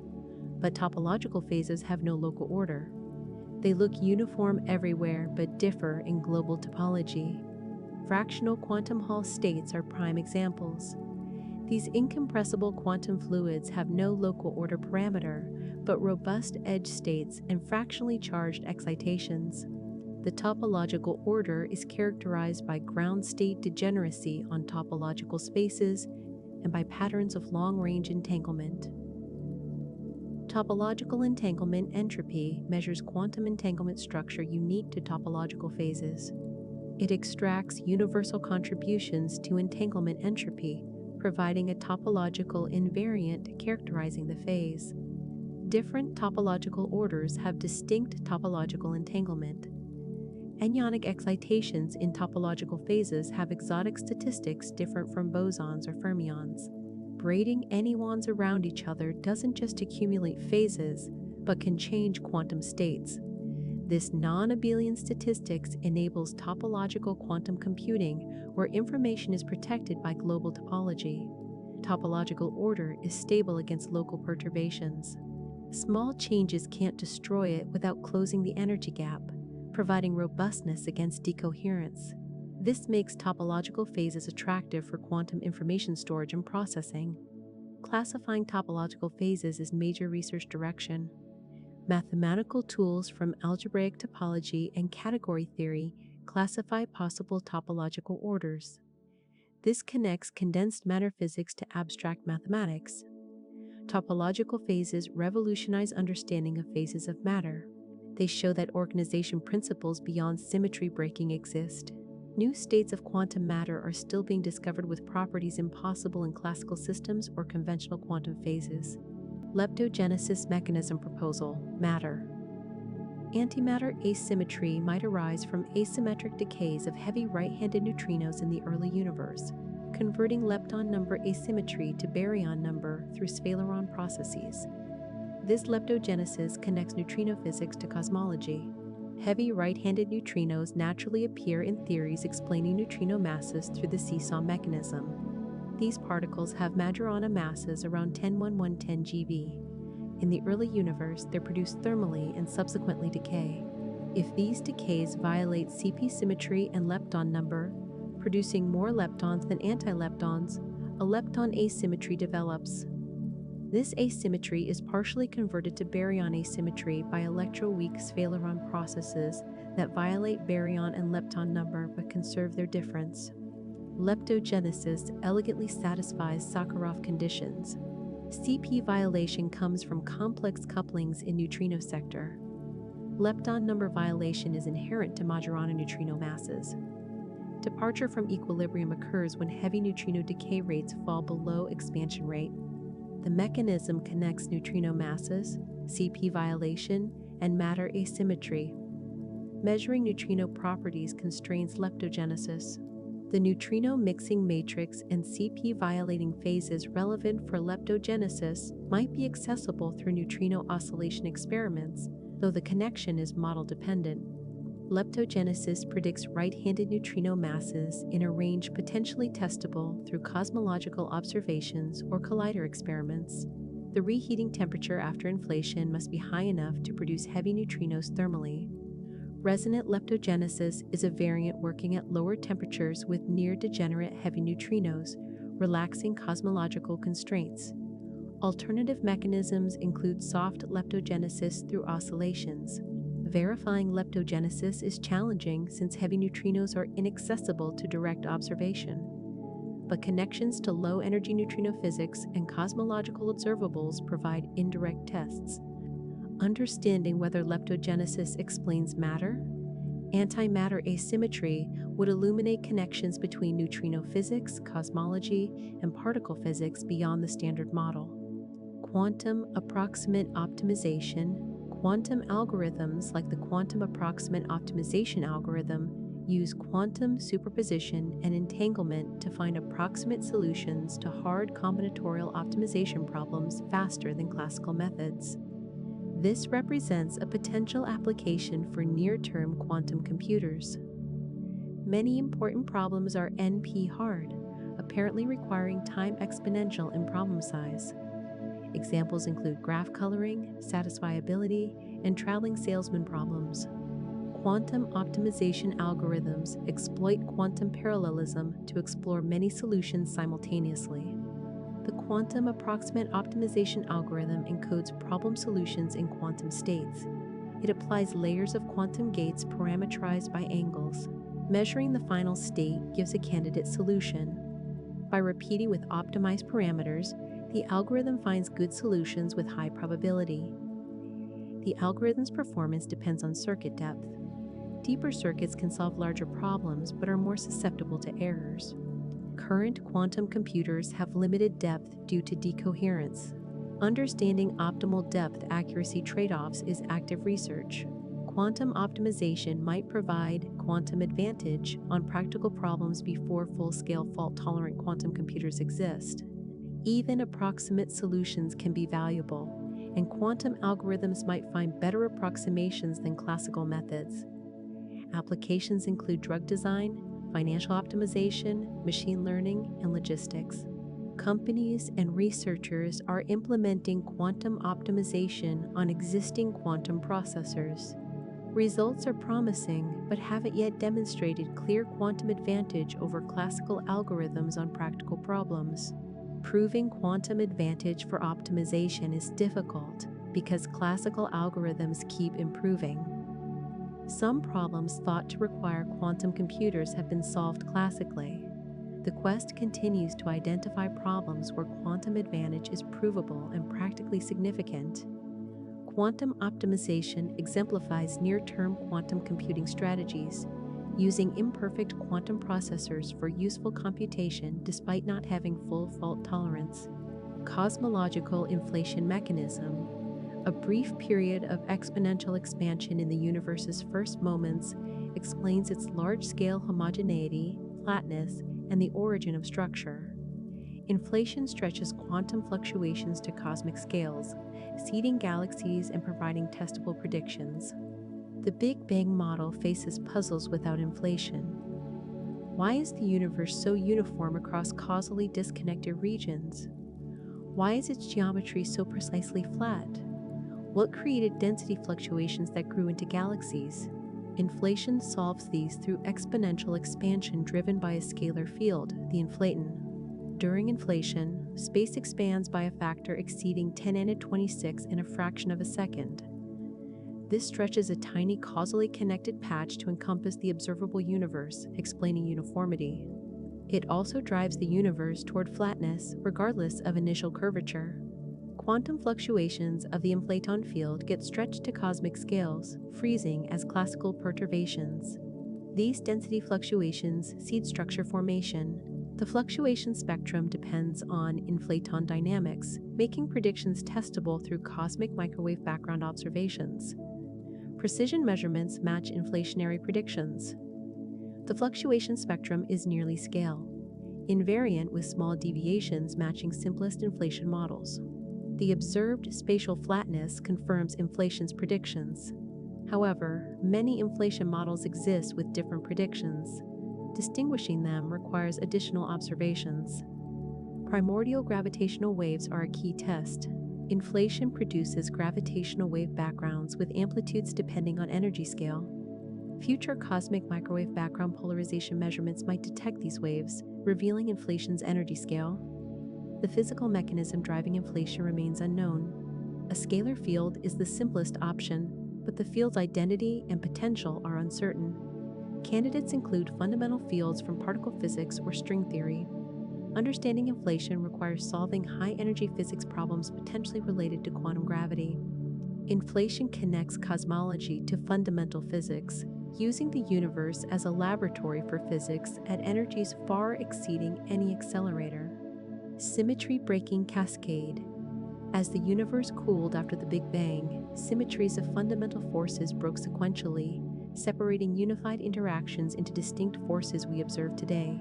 but topological phases have no local order. They look uniform everywhere but differ in global topology. Fractional quantum Hall states are prime examples. These incompressible quantum fluids have no local order parameter, but robust edge states and fractionally charged excitations. The topological order is characterized by ground state degeneracy on topological spaces and by patterns of long-range entanglement. Topological entanglement entropy measures quantum entanglement structure unique to topological phases. It extracts universal contributions to entanglement entropy, providing a topological invariant characterizing the phase. Different topological orders have distinct topological entanglement. Anyonic excitations in topological phases have exotic statistics different from bosons or fermions. Braiding anyons around each other doesn't just accumulate phases, but can change quantum states. This non-abelian statistics enables topological quantum computing, where information is protected by global topology. Topological order is stable against local perturbations. Small changes can't destroy it without closing the energy gap, providing robustness against decoherence. This makes topological phases attractive for quantum information storage and processing. Classifying topological phases is major research direction. Mathematical tools from algebraic topology and category theory classify possible topological orders. This connects condensed matter physics to abstract mathematics. Topological phases revolutionize understanding of phases of matter. They show that organization principles beyond symmetry breaking exist. New states of quantum matter are still being discovered with properties impossible in classical systems or conventional quantum phases. Leptogenesis mechanism proposal, matter. Antimatter asymmetry might arise from asymmetric decays of heavy right-handed neutrinos in the early universe, converting lepton number asymmetry to baryon number through sphaleron processes. This leptogenesis connects neutrino physics to cosmology. Heavy right-handed neutrinos naturally appear in theories explaining neutrino masses through the seesaw mechanism. These particles have Majorana masses around 10^1110 GeV. In the early universe, they're produced thermally and subsequently decay. If these decays violate CP symmetry and lepton number, producing more leptons than antileptons, a lepton asymmetry develops. This asymmetry is partially converted to baryon asymmetry by electroweak sphaleron processes that violate baryon and lepton number but conserve their difference. Leptogenesis elegantly satisfies Sakharov conditions. CP violation comes from complex couplings in neutrino sector. Lepton number violation is inherent to Majorana neutrino masses. Departure from equilibrium occurs when heavy neutrino decay rates fall below expansion rate. The mechanism connects neutrino masses, CP violation, and matter asymmetry. Measuring neutrino properties constrains leptogenesis. The neutrino mixing matrix and CP violating phases relevant for leptogenesis might be accessible through neutrino oscillation experiments, though the connection is model dependent. Leptogenesis predicts right-handed neutrino masses in a range potentially testable through cosmological observations or collider experiments. The reheating temperature after inflation must be high enough to produce heavy neutrinos thermally. Resonant leptogenesis is a variant working at lower temperatures with near-degenerate heavy neutrinos, relaxing cosmological constraints. Alternative mechanisms include soft leptogenesis through oscillations. Verifying leptogenesis is challenging since heavy neutrinos are inaccessible to direct observation. But connections to low-energy neutrino physics and cosmological observables provide indirect tests. Understanding whether leptogenesis explains matter, antimatter asymmetry would illuminate connections between neutrino physics, cosmology, and particle physics beyond the standard model. Quantum approximate optimization. Quantum algorithms like the quantum approximate optimization algorithm use quantum superposition and entanglement to find approximate solutions to hard combinatorial optimization problems faster than classical methods. This represents a potential application for near-term quantum computers. Many important problems are NP-hard, a apparently requiring time exponential in problem size. Examples include graph coloring, satisfiability, and traveling salesman problems. Quantum optimization algorithms exploit quantum parallelism to explore many solutions simultaneously. The quantum approximate optimization algorithm encodes problem solutions in quantum states. It applies layers of quantum gates parameterized by angles. Measuring the final state gives a candidate solution. By repeating with optimized parameters, the algorithm finds good solutions with high probability. The algorithm's performance depends on circuit depth. Deeper circuits can solve larger problems but are more susceptible to errors. Current quantum computers have limited depth due to decoherence. Understanding optimal depth accuracy trade-offs is active research. Quantum optimization might provide quantum advantage on practical problems before full-scale fault-tolerant quantum computers exist. Even approximate solutions can be valuable, and quantum algorithms might find better approximations than classical methods. Applications include drug design, financial optimization, machine learning, and logistics. Companies and researchers are implementing quantum optimization on existing quantum processors. Results are promising, but haven't yet demonstrated clear quantum advantage over classical algorithms on practical problems. Proving quantum advantage for optimization is difficult because classical algorithms keep improving. Some problems thought to require quantum computers have been solved classically. The quest continues to identify problems where quantum advantage is provable and practically significant. Quantum optimization exemplifies near-term quantum computing strategies, using imperfect quantum processors for useful computation despite not having full fault tolerance. Cosmological inflation mechanism. A brief period of exponential expansion in the universe's first moments explains its large-scale homogeneity, flatness, and the origin of structure. Inflation stretches quantum fluctuations to cosmic scales, seeding galaxies and providing testable predictions. The Big Bang model faces puzzles without inflation. Why is the universe so uniform across causally disconnected regions? Why is its geometry so precisely flat? What created density fluctuations that grew into galaxies? Inflation solves these through exponential expansion driven by a scalar field, the inflaton. During inflation, space expands by a factor exceeding 10^26 in a fraction of a second. This stretches a tiny causally connected patch to encompass the observable universe, explaining uniformity. It also drives the universe toward flatness, regardless of initial curvature. Quantum fluctuations of the inflaton field get stretched to cosmic scales, freezing as classical perturbations. These density fluctuations seed structure formation. The fluctuation spectrum depends on inflaton dynamics, making predictions testable through cosmic microwave background observations. Precision measurements match inflationary predictions. The fluctuation spectrum is nearly scale, invariant with small deviations matching simplest inflation models. The observed spatial flatness confirms inflation's predictions. However, many inflation models exist with different predictions. Distinguishing them requires additional observations. Primordial gravitational waves are a key test. Inflation produces gravitational wave backgrounds with amplitudes depending on energy scale. Future cosmic microwave background polarization measurements might detect these waves, revealing inflation's energy scale. The physical mechanism driving inflation remains unknown. A scalar field is the simplest option, but the field's identity and potential are uncertain. Candidates include fundamental fields from particle physics or string theory. Understanding inflation requires solving high-energy physics problems potentially related to quantum gravity. Inflation connects cosmology to fundamental physics, using the universe as a laboratory for physics at energies far exceeding any accelerator. Symmetry-breaking cascade. As the universe cooled after the Big Bang, symmetries of fundamental forces broke sequentially, separating unified interactions into distinct forces we observe today.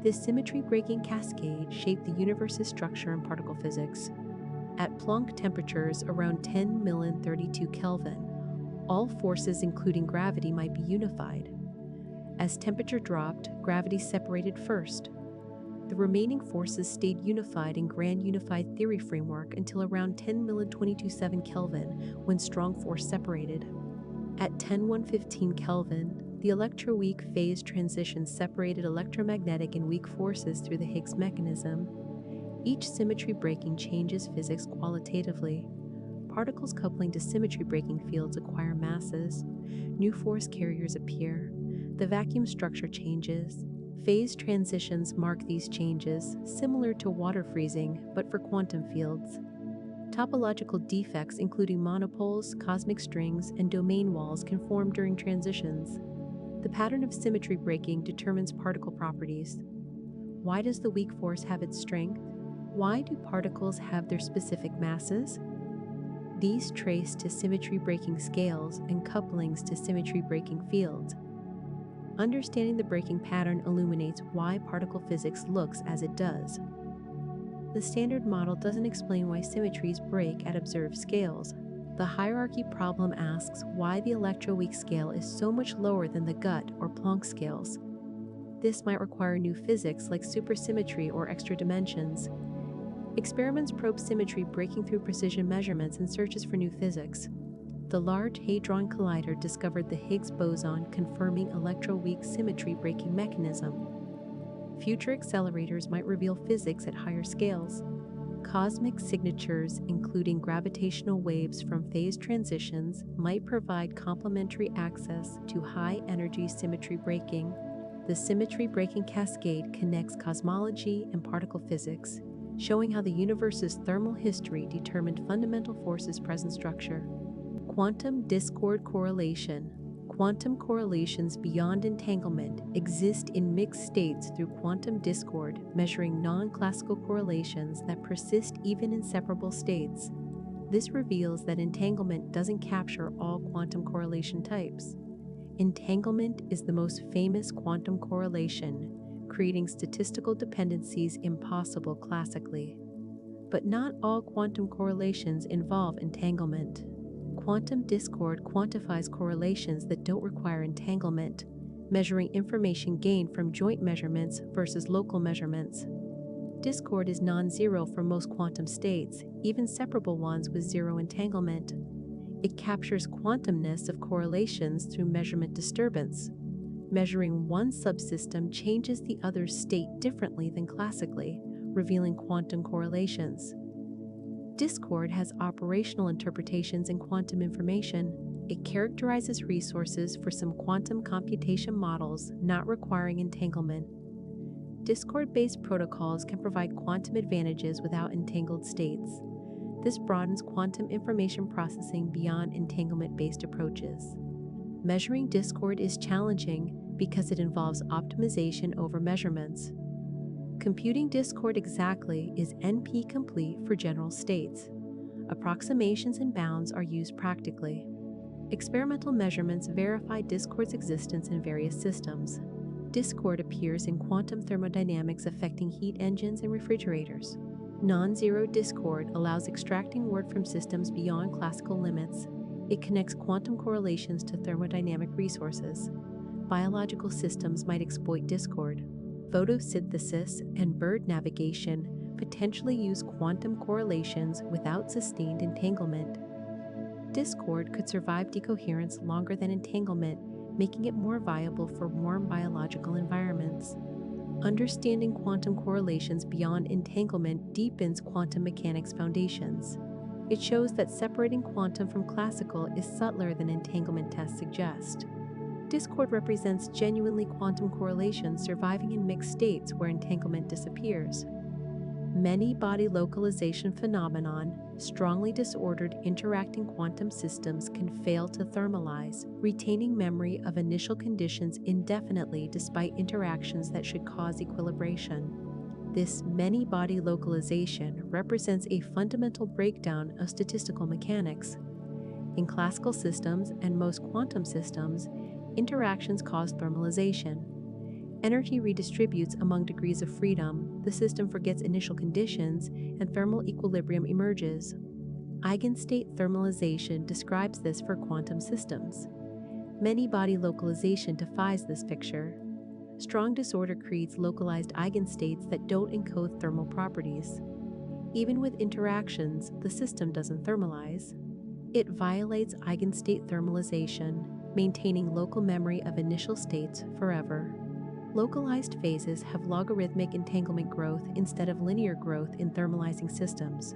This symmetry-breaking cascade shaped the universe's structure and particle physics. At Planck temperatures around 10^32 Kelvin, all forces including gravity might be unified. As temperature dropped, gravity separated first. The remaining forces stayed unified in grand unified theory framework until around 10 Kelvin, when strong force separated. At 10 Kelvin, the electroweak phase transition separated electromagnetic and weak forces through the Higgs mechanism. Each symmetry breaking changes physics qualitatively. Particles coupling to symmetry breaking fields acquire masses. New force carriers appear. The vacuum structure changes. Phase transitions mark these changes, similar to water freezing, but for quantum fields. Topological defects, including monopoles, cosmic strings, and domain walls, can form during transitions. The pattern of symmetry breaking determines particle properties. Why does the weak force have its strength? Why do particles have their specific masses? These trace to symmetry-breaking scales and couplings to symmetry-breaking fields. Understanding the breaking pattern illuminates why particle physics looks as it does. The standard model doesn't explain why symmetries break at observed scales. The hierarchy problem asks why the electroweak scale is so much lower than the gut or Planck scales. This might require new physics like supersymmetry or extra dimensions. Experiments probe symmetry breaking through precision measurements and searches for new physics. The Large Hadron Collider discovered the Higgs boson, confirming electroweak symmetry breaking mechanism. Future accelerators might reveal physics at higher scales. Cosmic signatures, including gravitational waves from phase transitions, might provide complementary access to high-energy symmetry breaking. The symmetry breaking cascade connects cosmology and particle physics, showing how the universe's thermal history determined fundamental forces' present structure. Quantum discord correlation. Quantum correlations beyond entanglement exist in mixed states through quantum discord, measuring non-classical correlations that persist even in separable states. This reveals that entanglement doesn't capture all quantum correlation types. Entanglement is the most famous quantum correlation, creating statistical dependencies impossible classically. But not all quantum correlations involve entanglement. Quantum discord quantifies correlations that don't require entanglement, measuring information gained from joint measurements versus local measurements. Discord is non-zero for most quantum states, even separable ones with zero entanglement. It captures quantumness of correlations through measurement disturbance. Measuring one subsystem changes the other's state differently than classically, revealing quantum correlations. Discord has operational interpretations in quantum information. It characterizes resources for some quantum computation models not requiring entanglement. Discord-based protocols can provide quantum advantages without entangled states. This broadens quantum information processing beyond entanglement-based approaches. Measuring discord is challenging because it involves optimization over measurements. Computing discord exactly is NP-complete for general states. Approximations and bounds are used practically. Experimental measurements verify discord's existence in various systems. Discord appears in quantum thermodynamics affecting heat engines and refrigerators. Non-zero discord allows extracting work from systems beyond classical limits. It connects quantum correlations to thermodynamic resources. Biological systems might exploit discord. Photosynthesis and bird navigation potentially use quantum correlations without sustained entanglement. Discord could survive decoherence longer than entanglement, making it more viable for warm biological environments. Understanding quantum correlations beyond entanglement deepens quantum mechanics foundations. It shows that separating quantum from classical is subtler than entanglement tests suggest. Discord represents genuinely quantum correlations surviving in mixed states where entanglement disappears. Many-body localization phenomenon, strongly disordered interacting quantum systems can fail to thermalize, retaining memory of initial conditions indefinitely despite interactions that should cause equilibration. This many-body localization represents a fundamental breakdown of statistical mechanics. In classical systems and most quantum systems, interactions cause thermalization. Energy redistributes among degrees of freedom, the system forgets initial conditions, and thermal equilibrium emerges. Eigenstate thermalization describes this for quantum systems. Many-body localization defies this picture. Strong disorder creates localized eigenstates that don't encode thermal properties. Even with interactions, the system doesn't thermalize. It violates eigenstate thermalization, maintaining local memory of initial states forever. Localized phases have logarithmic entanglement growth instead of linear growth in thermalizing systems.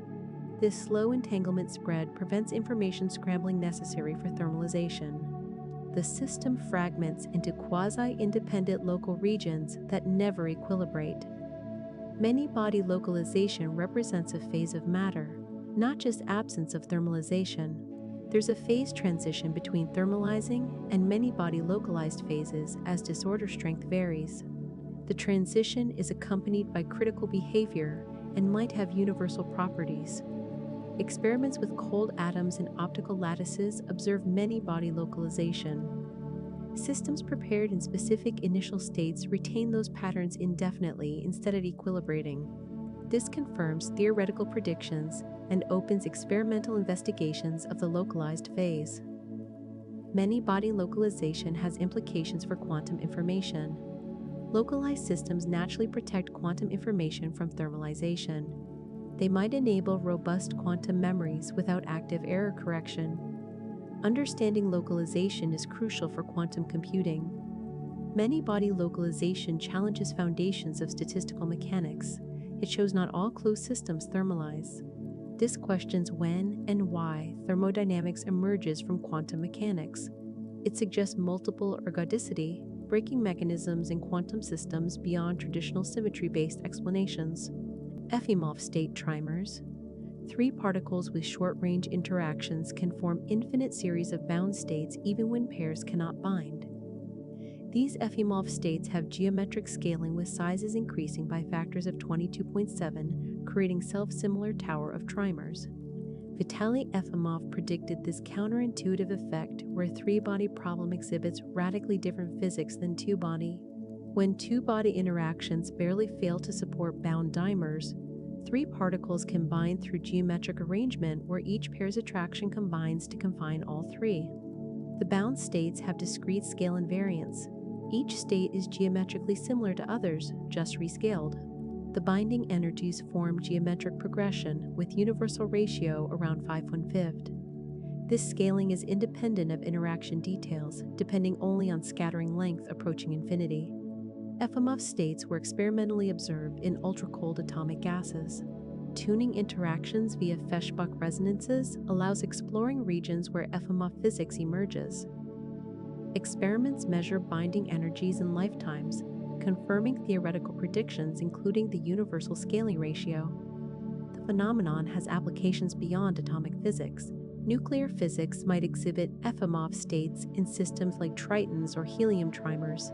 This slow entanglement spread prevents information scrambling necessary for thermalization. The system fragments into quasi-independent local regions that never equilibrate. Many-body localization represents a phase of matter, not just absence of thermalization. There's a phase transition between thermalizing and many-body localized phases as disorder strength varies. The transition is accompanied by critical behavior and might have universal properties. Experiments with cold atoms in optical lattices observe many-body localization. Systems prepared in specific initial states retain those patterns indefinitely instead of equilibrating. This confirms theoretical predictions and opens experimental investigations of the localized phase. Many-body localization has implications for quantum information. Localized systems naturally protect quantum information from thermalization. They might enable robust quantum memories without active error correction. Understanding localization is crucial for quantum computing. Many-body localization challenges foundations of statistical mechanics. It shows not all closed systems thermalize. This questions when and why thermodynamics emerges from quantum mechanics. It suggests multiple ergodicity, breaking mechanisms in quantum systems beyond traditional symmetry-based explanations. Efimov state trimers. Three particles with short-range interactions can form infinite series of bound states even when pairs cannot bind. These Efimov states have geometric scaling with sizes increasing by factors of 22.7, creating self-similar tower of trimers. Vitaly Efimov predicted this counterintuitive effect where three-body problem exhibits radically different physics than two-body. When two-body interactions barely fail to support bound dimers, three particles can bind through geometric arrangement where each pair's attraction combines to confine all three. The bound states have discrete scale invariance. Each state is geometrically similar to others, just rescaled. The binding energies form geometric progression with universal ratio around 5/1/5. This scaling is independent of interaction details, depending only on scattering length approaching infinity. Efimov states were experimentally observed in ultra-cold atomic gases. Tuning interactions via Feshbach resonances allows exploring regions where Efimov physics emerges. Experiments measure binding energies in lifetimes, confirming theoretical predictions including the universal scaling ratio. The phenomenon has applications beyond atomic physics. Nuclear physics might exhibit Efimov states in systems like tritons or helium trimers.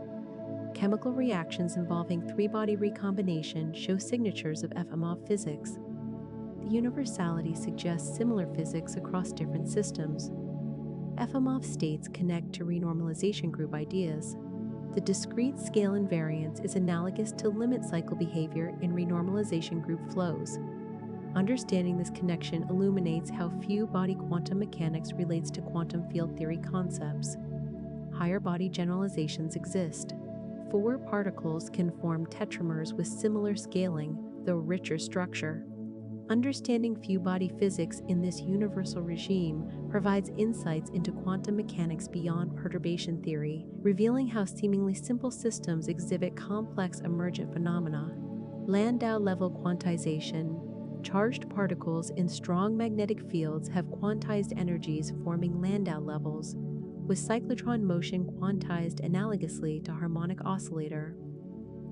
Chemical reactions involving three-body recombination show signatures of Efimov physics. The universality suggests similar physics across different systems. Efimov states connect to renormalization group ideas. The discrete scale invariance is analogous to limit cycle behavior in renormalization group flows. Understanding this connection illuminates how few-body quantum mechanics relates to quantum field theory concepts. Higher body generalizations exist. Four particles can form tetramers with similar scaling, though richer structure. Understanding few-body physics in this universal regime provides insights into quantum mechanics beyond perturbation theory, revealing how seemingly simple systems exhibit complex emergent phenomena. Landau-level quantization. Charged particles in strong magnetic fields have quantized energies forming Landau levels, with cyclotron motion quantized analogously to harmonic oscillator.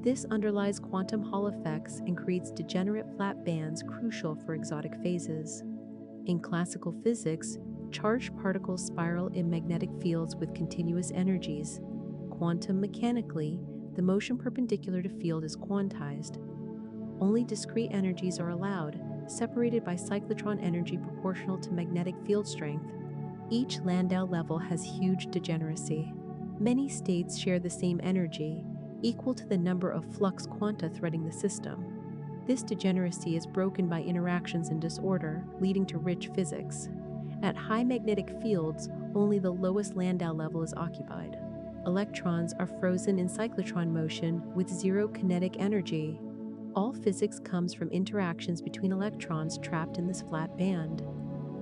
This underlies quantum Hall effects and creates degenerate flat bands crucial for exotic phases. In classical physics, charged particles spiral in magnetic fields with continuous energies. Quantum mechanically, the motion perpendicular to field is quantized. Only discrete energies are allowed, separated by cyclotron energy proportional to magnetic field strength. Each Landau level has huge degeneracy. Many states share the same energy, equal to the number of flux quanta threading the system. This degeneracy is broken by interactions and disorder, leading to rich physics. At high magnetic fields, only the lowest Landau level is occupied. Electrons are frozen in cyclotron motion with zero kinetic energy. All physics comes from interactions between electrons trapped in this flat band.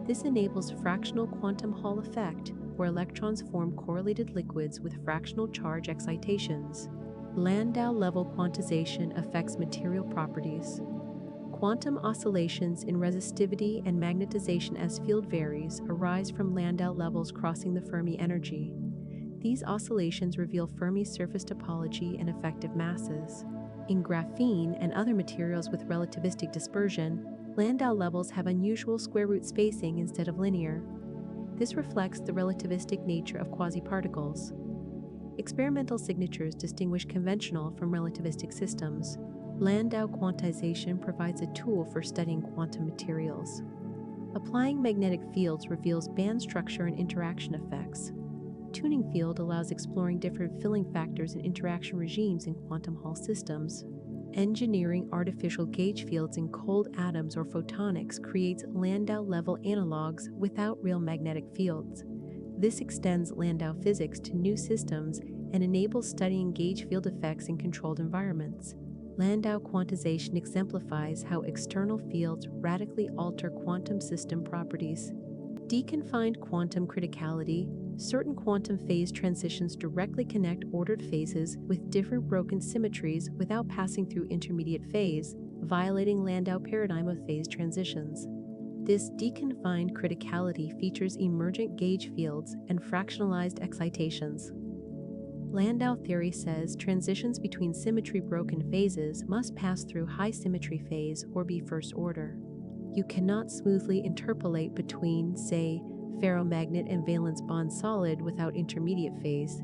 This enables fractional quantum Hall effect, where electrons form correlated liquids with fractional charge excitations. Landau-level quantization affects material properties. Quantum oscillations in resistivity and magnetization as field varies arise from Landau levels crossing the Fermi energy. These oscillations reveal Fermi surface topology and effective masses. In graphene and other materials with relativistic dispersion, Landau levels have unusual square root spacing instead of linear. This reflects the relativistic nature of quasiparticles. Experimental signatures distinguish conventional from relativistic systems. Landau quantization provides a tool for studying quantum materials. Applying magnetic fields reveals band structure and interaction effects. Tuning field allows exploring different filling factors and interaction regimes in quantum Hall systems. Engineering artificial gauge fields in cold atoms or photonics creates Landau-level analogs without real magnetic fields. This extends Landau physics to new systems and enables studying gauge field effects in controlled environments. Landau quantization exemplifies how external fields radically alter quantum system properties. Deconfined quantum criticality. Certain quantum phase transitions directly connect ordered phases with different broken symmetries without passing through intermediate phase, violating Landau paradigm of phase transitions. This deconfined criticality features emergent gauge fields and fractionalized excitations. Landau theory says transitions between symmetry-broken phases must pass through high symmetry phase or be first order. You cannot smoothly interpolate between, say, ferromagnet and valence bond solid without intermediate phase.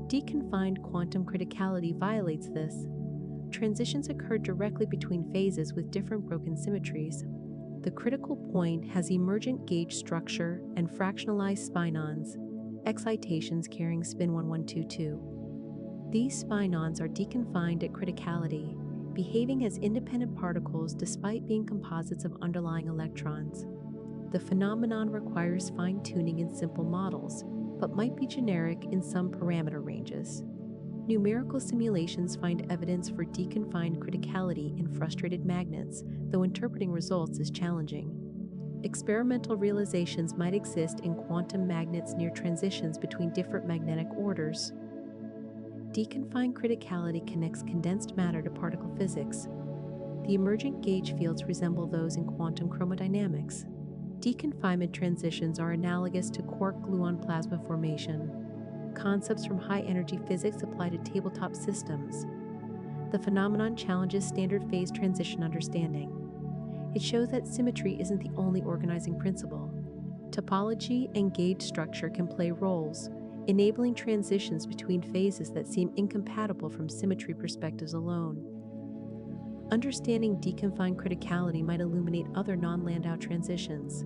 Deconfined quantum criticality violates this. Transitions occur directly between phases with different broken symmetries. The critical point has emergent gauge structure and fractionalized spinons, excitations carrying spin 1122. These spinons are deconfined at criticality, behaving as independent particles despite being composites of underlying electrons. The phenomenon requires fine-tuning in simple models, but might be generic in some parameter ranges. Numerical simulations find evidence for deconfined criticality in frustrated magnets, though interpreting results is challenging. Experimental realizations might exist in quantum magnets near transitions between different magnetic orders. Deconfined criticality connects condensed matter to particle physics. The emergent gauge fields resemble those in quantum chromodynamics. Deconfinement transitions are analogous to quark-gluon plasma formation. Concepts from high-energy physics apply to tabletop systems. The phenomenon challenges standard phase transition understanding. It shows that symmetry isn't the only organizing principle. Topology and gauge structure can play roles, enabling transitions between phases that seem incompatible from symmetry perspectives alone. Understanding deconfined criticality might illuminate other non-Landau transitions.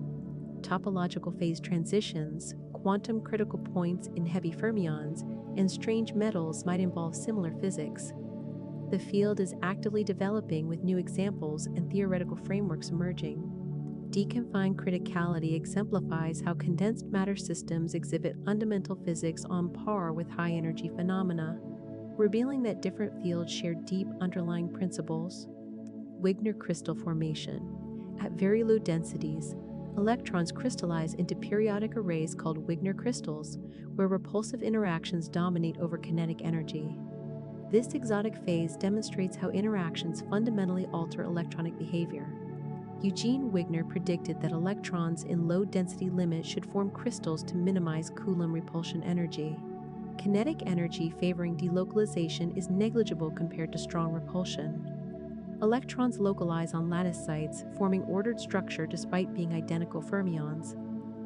Topological phase transitions, quantum critical points in heavy fermions, and strange metals might involve similar physics. The field is actively developing with new examples and theoretical frameworks emerging. Deconfined criticality exemplifies how condensed matter systems exhibit fundamental physics on par with high-energy phenomena, revealing that different fields share deep underlying principles. Wigner crystal formation. At very low densities, electrons crystallize into periodic arrays called Wigner crystals, where repulsive interactions dominate over kinetic energy. This exotic phase demonstrates how interactions fundamentally alter electronic behavior. Eugene Wigner predicted that electrons in low-density limits should form crystals to minimize Coulomb repulsion energy. Kinetic energy favoring delocalization is negligible compared to strong repulsion. Electrons localize on lattice sites, forming ordered structure despite being identical fermions.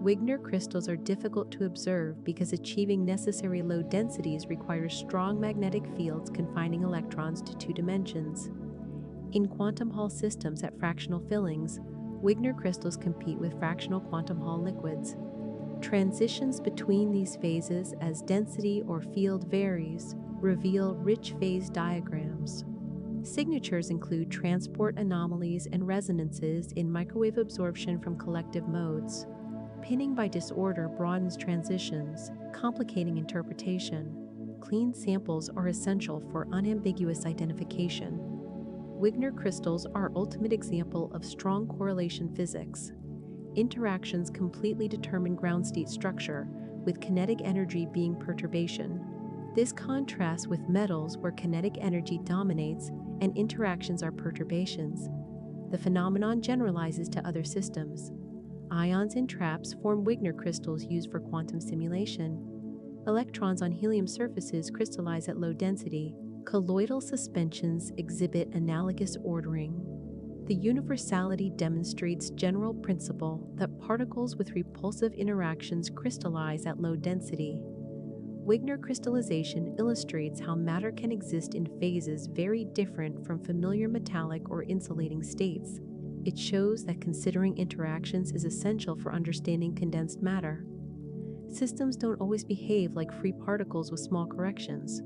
Wigner crystals are difficult to observe because achieving necessary low densities requires strong magnetic fields confining electrons to two dimensions. In quantum Hall systems at fractional fillings, Wigner crystals compete with fractional quantum Hall liquids. Transitions between these phases as density or field varies reveal rich phase diagrams. Signatures include transport anomalies and resonances in microwave absorption from collective modes. Pinning by disorder broadens transitions, complicating interpretation. clean samples are essential for unambiguous identification. Wigner crystals are ultimate example of strong correlation physics. Interactions completely determine ground state structure, with kinetic energy being perturbation. This contrasts with metals where kinetic energy dominates and interactions are perturbations. The phenomenon generalizes to other systems. Ions in traps form Wigner crystals used for quantum simulation. Electrons on helium surfaces crystallize at low density. Colloidal suspensions exhibit analogous ordering. The universality demonstrates general principle that particles with repulsive interactions crystallize at low density. Wigner crystallization illustrates how matter can exist in phases very different from familiar metallic or insulating states. It shows that considering interactions is essential for understanding condensed matter. Systems don't always behave like free particles with small corrections.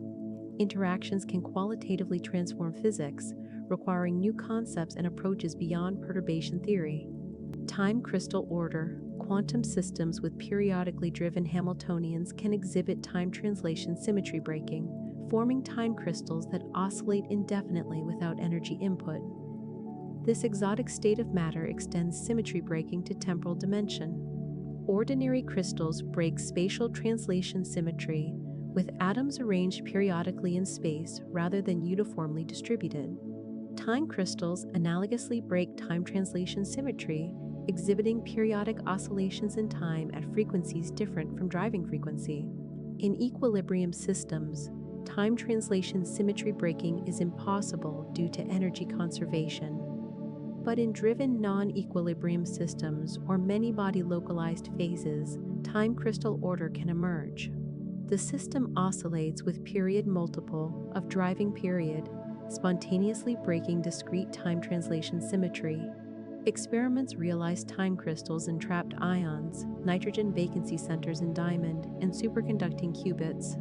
Interactions can qualitatively transform physics, requiring new concepts and approaches beyond perturbation theory. Time crystal order. Quantum systems with periodically driven Hamiltonians can exhibit time translation symmetry breaking, forming time crystals that oscillate indefinitely without energy input. This exotic state of matter extends symmetry breaking to temporal dimension. Ordinary crystals break spatial translation symmetry, with atoms arranged periodically in space rather than uniformly distributed. Time crystals analogously break time translation symmetry, exhibiting periodic oscillations in time at frequencies different from driving frequency. In equilibrium systems, time translation symmetry breaking is impossible due to energy conservation. But in driven non-equilibrium systems or many-body localized phases, time crystal order can emerge. The system oscillates with period multiple of driving period, spontaneously breaking discrete time translation symmetry. Experiments realize time crystals in trapped ions, nitrogen vacancy centers in diamond, and superconducting qubits.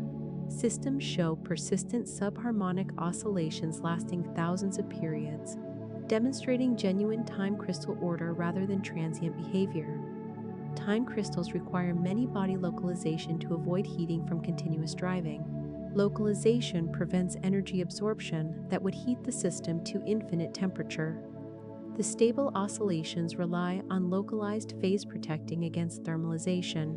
Systems show persistent subharmonic oscillations lasting thousands of periods, demonstrating genuine time crystal order rather than transient behavior. Time crystals require many-body localization to avoid heating from continuous driving. Localization prevents energy absorption that would heat the system to infinite temperature. The stable oscillations rely on localized phase protecting against thermalization.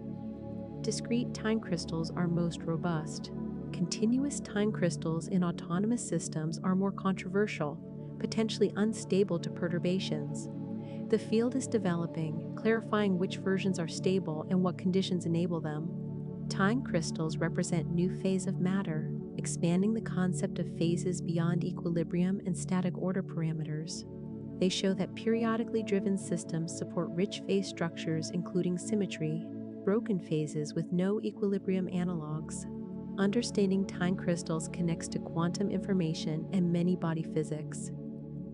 Discrete time crystals are most robust. Continuous time crystals in autonomous systems are more controversial, potentially unstable to perturbations. The field is developing, clarifying which versions are stable and what conditions enable them. Time crystals represent new phase of matter, expanding the concept of phases beyond equilibrium and static order parameters. They show that periodically driven systems support rich phase structures including symmetry, broken phases with no equilibrium analogs. Understanding time crystals connects to quantum information and many-body physics.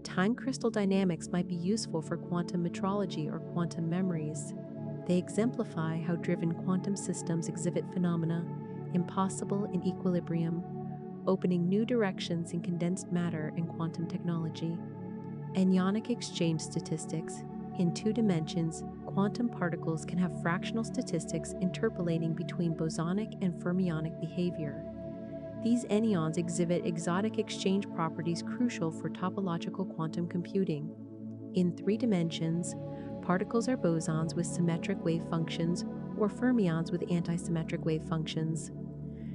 Time crystal dynamics might be useful for quantum metrology or quantum memories. They exemplify how driven quantum systems exhibit phenomena impossible in equilibrium, opening new directions in condensed matter and quantum technology. Anyonic exchange statistics. In 2 dimensions, quantum particles can have fractional statistics interpolating between bosonic and fermionic behavior. These anyons exhibit exotic exchange properties crucial for topological quantum computing. In 3 dimensions, particles are bosons with symmetric wave functions or fermions with antisymmetric wave functions.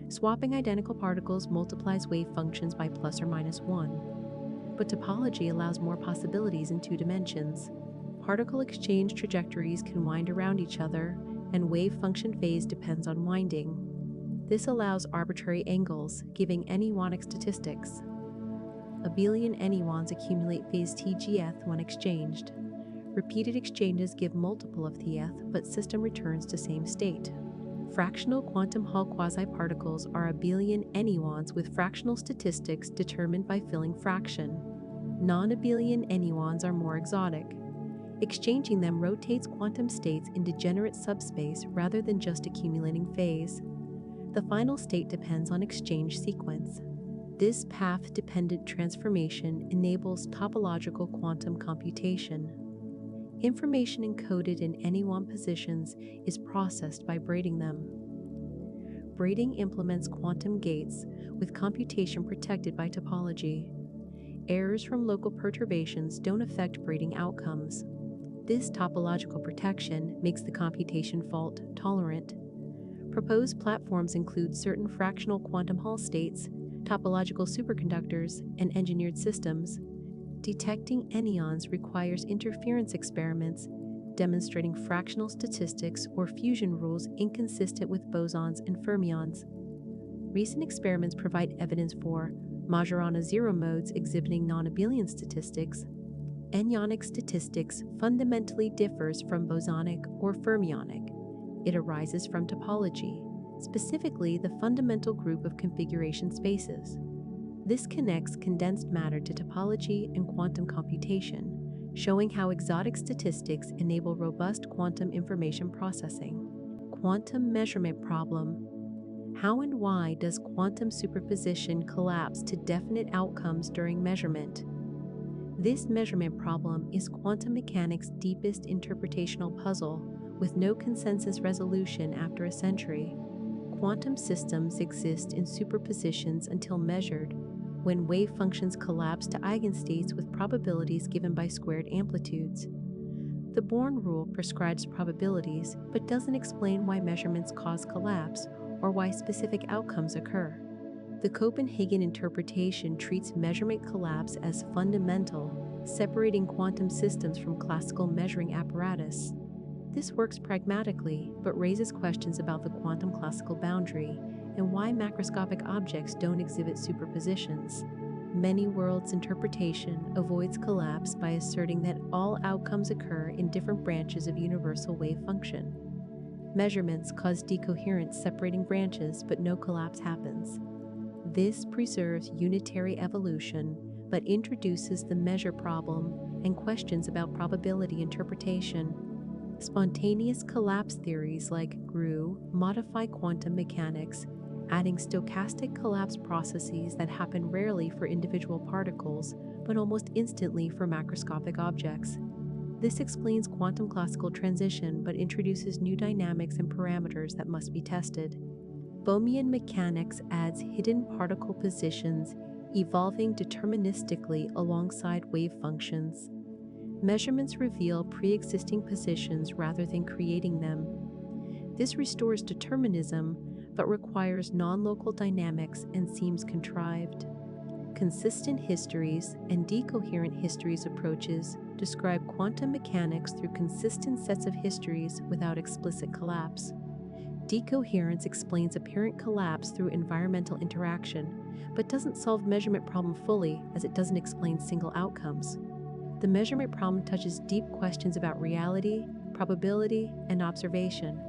Swapping identical particles multiplies wave functions by plus or minus 1. But topology allows more possibilities in 2 dimensions. Particle exchange trajectories can wind around each other, and wave function phase depends on winding. This allows arbitrary angles, giving anyonic statistics. Abelian anyons accumulate phase TGth when exchanged. Repeated exchanges give multiple of Thth, but system returns to same state. Fractional quantum Hall quasi-particles are abelian anyons with fractional statistics determined by filling fraction. Non-abelian anyons are more exotic. Exchanging them rotates quantum states in degenerate subspace rather than just accumulating phase. The final state depends on exchange sequence. This path-dependent transformation enables topological quantum computation. Information encoded in any one positions is processed by braiding them. braiding implements quantum gates with computation protected by topology. Errors from local perturbations don't affect braiding outcomes. This topological protection makes the computation fault tolerant. Proposed platforms include certain fractional quantum Hall states, topological superconductors, and engineered systems. Detecting anyons requires interference experiments demonstrating fractional statistics or fusion rules inconsistent with bosons and fermions. Recent experiments provide evidence for Majorana zero modes exhibiting non-abelian statistics. Anyonic statistics fundamentally differs from bosonic or fermionic. It arises from topology, specifically the fundamental group of configuration spaces. This connects condensed matter to topology and quantum computation, showing how exotic statistics enable robust quantum information processing. Quantum measurement problem. How and why does quantum superposition collapse to definite outcomes during measurement? This measurement problem is quantum mechanics' deepest interpretational puzzle, with no consensus resolution after a century. Quantum systems exist in superpositions until measured, when wave functions collapse to eigenstates with probabilities given by squared amplitudes. The Born rule prescribes probabilities but doesn't explain why measurements cause collapse or why specific outcomes occur. The Copenhagen interpretation treats measurement collapse as fundamental, separating quantum systems from classical measuring apparatus. This works pragmatically, but raises questions about the quantum classical boundary and why macroscopic objects don't exhibit superpositions. Many worlds' interpretation avoids collapse by asserting that all outcomes occur in different branches of universal wave function. Measurements cause decoherence separating branches, but no collapse happens. This preserves unitary evolution, but introduces the measure problem and questions about probability interpretation. Spontaneous collapse theories like GRU modify quantum mechanics, adding stochastic collapse processes that happen rarely for individual particles, but almost instantly for macroscopic objects. This explains quantum classical transition, but introduces new dynamics and parameters that must be tested. Bohmian mechanics adds hidden particle positions, evolving deterministically alongside wave functions. Measurements reveal pre-existing positions rather than creating them. This restores determinism, but requires non-local dynamics and seems contrived. Consistent histories and decoherent histories approaches describe quantum mechanics through consistent sets of histories without explicit collapse. Decoherence explains apparent collapse through environmental interaction, but doesn't solve measurement problem fully as it doesn't explain single outcomes. The measurement problem touches deep questions about reality, probability, and observation.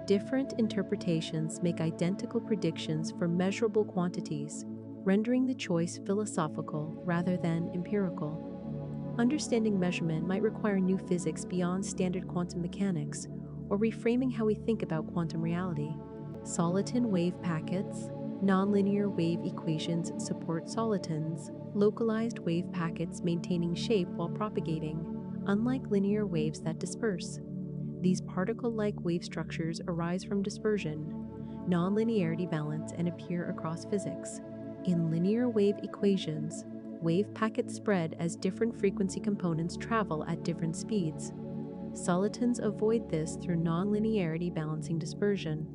Different interpretations make identical predictions for measurable quantities, rendering the choice philosophical rather than empirical. Understanding measurement might require new physics beyond standard quantum mechanics, or reframing how we think about quantum reality. Soliton wave packets. Nonlinear wave equations support solitons, localized wave packets maintaining shape while propagating, unlike linear waves that disperse. These particle-like wave structures arise from dispersion, nonlinearity balance, and appear across physics. In linear wave equations, wave packets spread as different frequency components travel at different speeds. Solitons avoid this through nonlinearity balancing dispersion.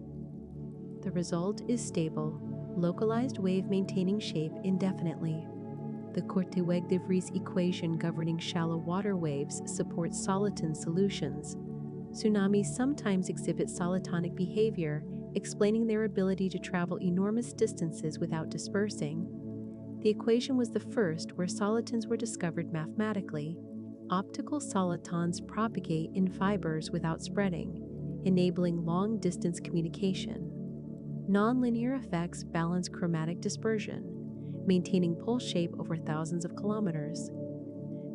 The result is stable, localized wave maintaining shape indefinitely. The Korteweg-de Vries equation governing shallow water waves supports soliton solutions. Tsunamis sometimes exhibit solitonic behavior, explaining their ability to travel enormous distances without dispersing. The equation was the first where solitons were discovered mathematically. Optical solitons propagate in fibers without spreading, enabling long-distance communication. Nonlinear effects balance chromatic dispersion, maintaining pole shape over thousands of kilometers.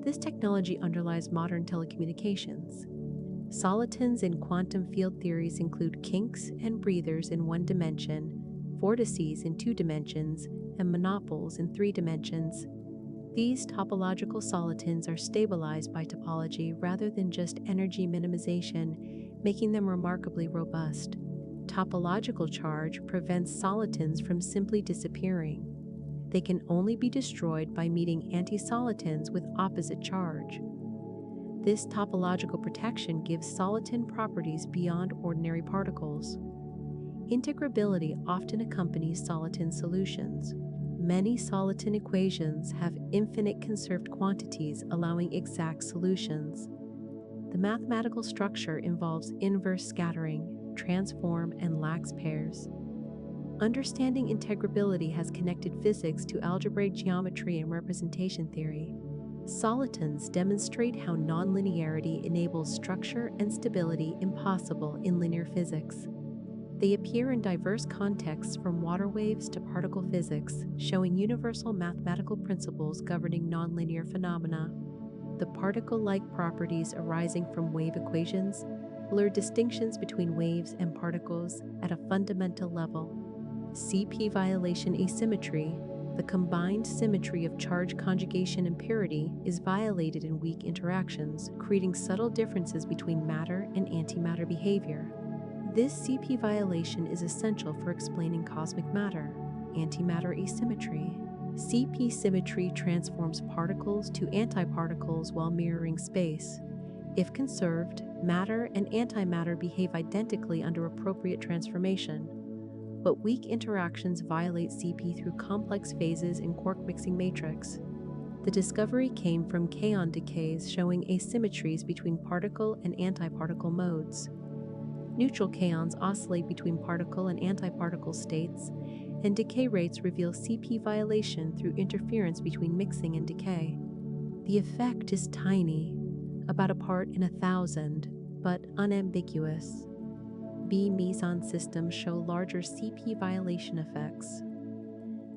This technology underlies modern telecommunications. Solitons in quantum field theories include kinks and breathers in 1 dimension, vortices in 2 dimensions, and monopoles in 3 dimensions. These topological solitons are stabilized by topology rather than just energy minimization, making them remarkably robust. Topological charge prevents solitons from simply disappearing. They can only be destroyed by meeting anti-solitons with opposite charge. This topological protection gives soliton properties beyond ordinary particles. Integrability often accompanies soliton solutions. Many soliton equations have infinite conserved quantities, allowing exact solutions. The mathematical structure involves inverse scattering, transform, and lax pairs. Understanding integrability has connected physics to algebraic geometry and representation theory. Solitons demonstrate how nonlinearity enables structure and stability impossible in linear physics. They appear in diverse contexts from water waves to particle physics, showing universal mathematical principles governing nonlinear phenomena. The particle-like properties arising from wave equations blur distinctions between waves and particles at a fundamental level. CP violation asymmetry, the combined symmetry of charge conjugation and parity, is violated in weak interactions, creating subtle differences between matter and antimatter behavior. This CP violation is essential for explaining cosmic matter, antimatter asymmetry. CP symmetry transforms particles to antiparticles while mirroring space. If conserved, matter and antimatter behave identically under appropriate transformation. But weak interactions violate CP through complex phases in quark mixing matrix. The discovery came from kaon decays showing asymmetries between particle and antiparticle modes. Neutral kaons oscillate between particle and antiparticle states, and decay rates reveal CP violation through interference between mixing and decay. The effect is tiny, about a part in 1,000, but unambiguous. B meson systems show larger CP violation effects.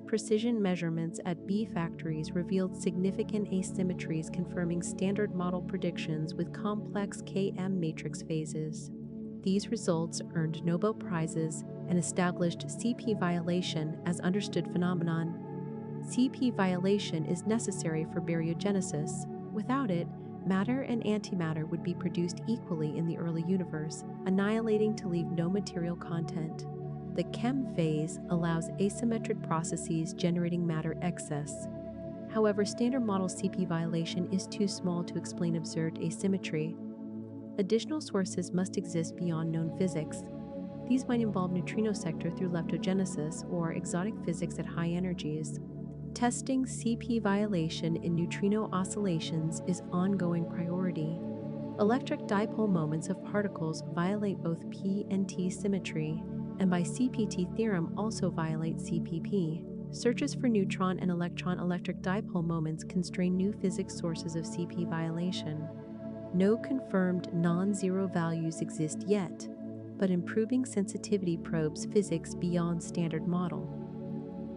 Precision measurements at B factories revealed significant asymmetries, confirming standard model predictions with complex KM matrix phases. These results earned Nobel Prizes and established CP violation as understood phenomenon. CP violation is necessary for baryogenesis. Without it, matter and antimatter would be produced equally in the early universe, annihilating to leave no material content. The chem phase allows asymmetric processes generating matter excess. However, standard model CP violation is too small to explain observed asymmetry. Additional sources must exist beyond known physics. These might involve neutrino sector through leptogenesis or exotic physics at high energies. Testing CP violation in neutrino oscillations is ongoing priority. Electric dipole moments of particles violate both P and T symmetry, and by CPT theorem also violate CPP. Searches for neutron and electron electric dipole moments constrain new physics sources of CP violation. No confirmed non-zero values exist yet, but improving sensitivity probes physics beyond standard model.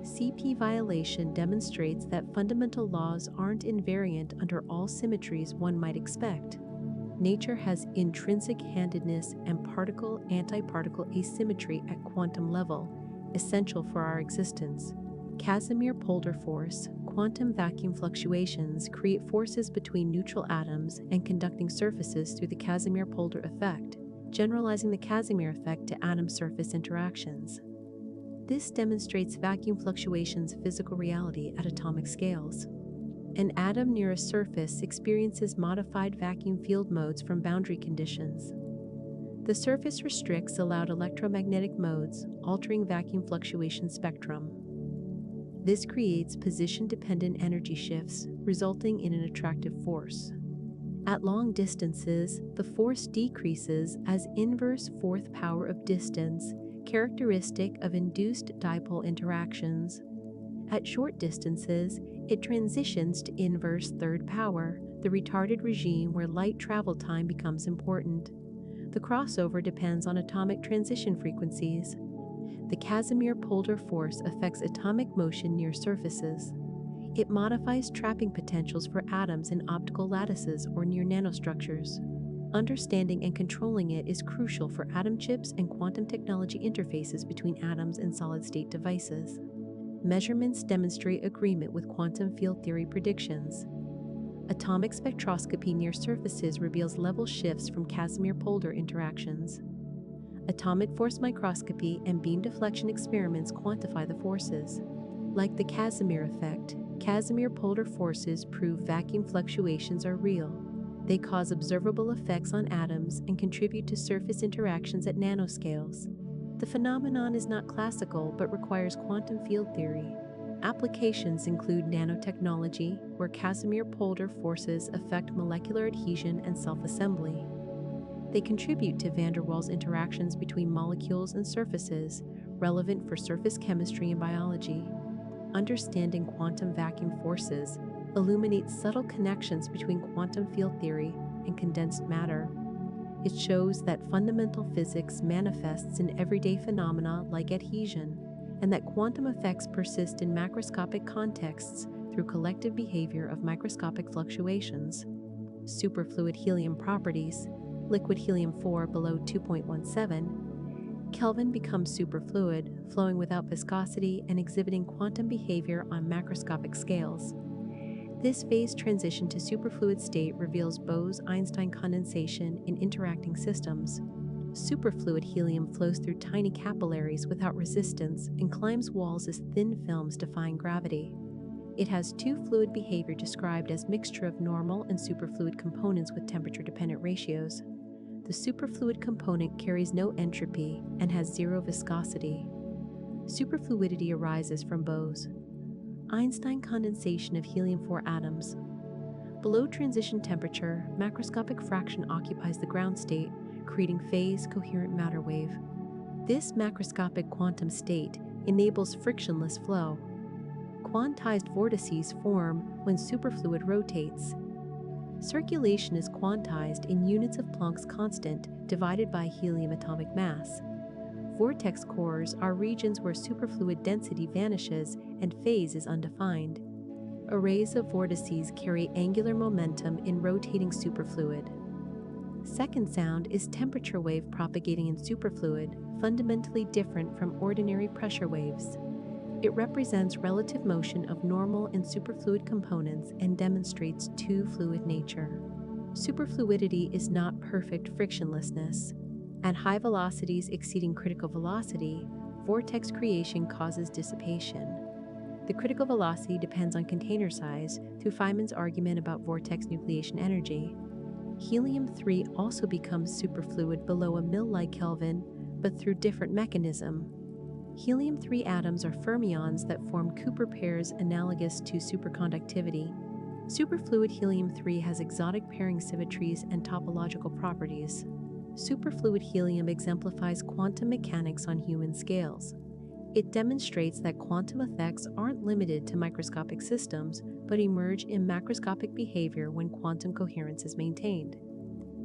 CP violation demonstrates that fundamental laws aren't invariant under all symmetries one might expect. Nature has intrinsic handedness and particle-antiparticle asymmetry at quantum level, essential for our existence. Casimir-polder force, quantum vacuum fluctuations create forces between neutral atoms and conducting surfaces through the Casimir-polder effect, generalizing the Casimir effect to atom surface interactions. This demonstrates vacuum fluctuations' physical reality at atomic scales. An atom near a surface experiences modified vacuum field modes from boundary conditions. The surface restricts allowed electromagnetic modes, altering vacuum fluctuation spectrum. This creates position-dependent energy shifts, resulting in an attractive force. At long distances, the force decreases as inverse fourth power of distance, characteristic of induced dipole interactions. At short distances, it transitions to inverse third power, the retarded regime where light travel time becomes important. The crossover depends on atomic transition frequencies. The Casimir-polder force affects atomic motion near surfaces. It modifies trapping potentials for atoms in optical lattices or near nanostructures. Understanding and controlling it is crucial for atom chips and quantum technology interfaces between atoms and solid-state devices. Measurements demonstrate agreement with quantum field theory predictions. Atomic spectroscopy near surfaces reveals level shifts from Casimir-polder interactions. Atomic force microscopy and beam deflection experiments quantify the forces. Like the Casimir effect, Casimir-polder forces prove vacuum fluctuations are real. They cause observable effects on atoms and contribute to surface interactions at nanoscales. The phenomenon is not classical but requires quantum field theory. Applications include nanotechnology, where Casimir-polder forces affect molecular adhesion and self-assembly. They contribute to van der Waals interactions between molecules and surfaces, relevant for surface chemistry and biology. Understanding quantum vacuum forces illuminates subtle connections between quantum field theory and condensed matter. It shows that fundamental physics manifests in everyday phenomena like adhesion, and that quantum effects persist in macroscopic contexts through collective behavior of microscopic fluctuations. Superfluid helium properties: liquid helium-4 below 2.17 Kelvin becomes superfluid, flowing without viscosity and exhibiting quantum behavior on macroscopic scales. This phase transition to superfluid state reveals Bose-Einstein condensation in interacting systems. Superfluid helium flows through tiny capillaries without resistance and climbs walls as thin films defying gravity. It has two fluid behavior described as mixture of normal and superfluid components with temperature-dependent ratios. The superfluid component carries no entropy and has zero viscosity. Superfluidity arises from Bose-Einstein condensation of helium-4 atoms. Below transition temperature, macroscopic fraction occupies the ground state, creating phase-coherent matter wave. This macroscopic quantum state enables frictionless flow. Quantized vortices form when superfluid rotates. Circulation is quantized in units of Planck's constant divided by helium atomic mass. Vortex cores are regions where superfluid density vanishes and phase is undefined. Arrays of vortices carry angular momentum in rotating superfluid. Second sound is temperature wave propagating in superfluid, fundamentally different from ordinary pressure waves. It represents relative motion of normal and superfluid components and demonstrates two-fluid nature. Superfluidity is not perfect frictionlessness. At high velocities exceeding critical velocity, vortex creation causes dissipation. The critical velocity depends on container size through Feynman's argument about vortex nucleation energy. Helium-3 also becomes superfluid below a mill-like Kelvin, but through different mechanism. Helium-3 atoms are fermions that form Cooper pairs analogous to superconductivity. Superfluid helium-3 has exotic pairing symmetries and topological properties. Superfluid helium exemplifies quantum mechanics on human scales. It demonstrates that quantum effects aren't limited to microscopic systems, but emerge in macroscopic behavior when quantum coherence is maintained.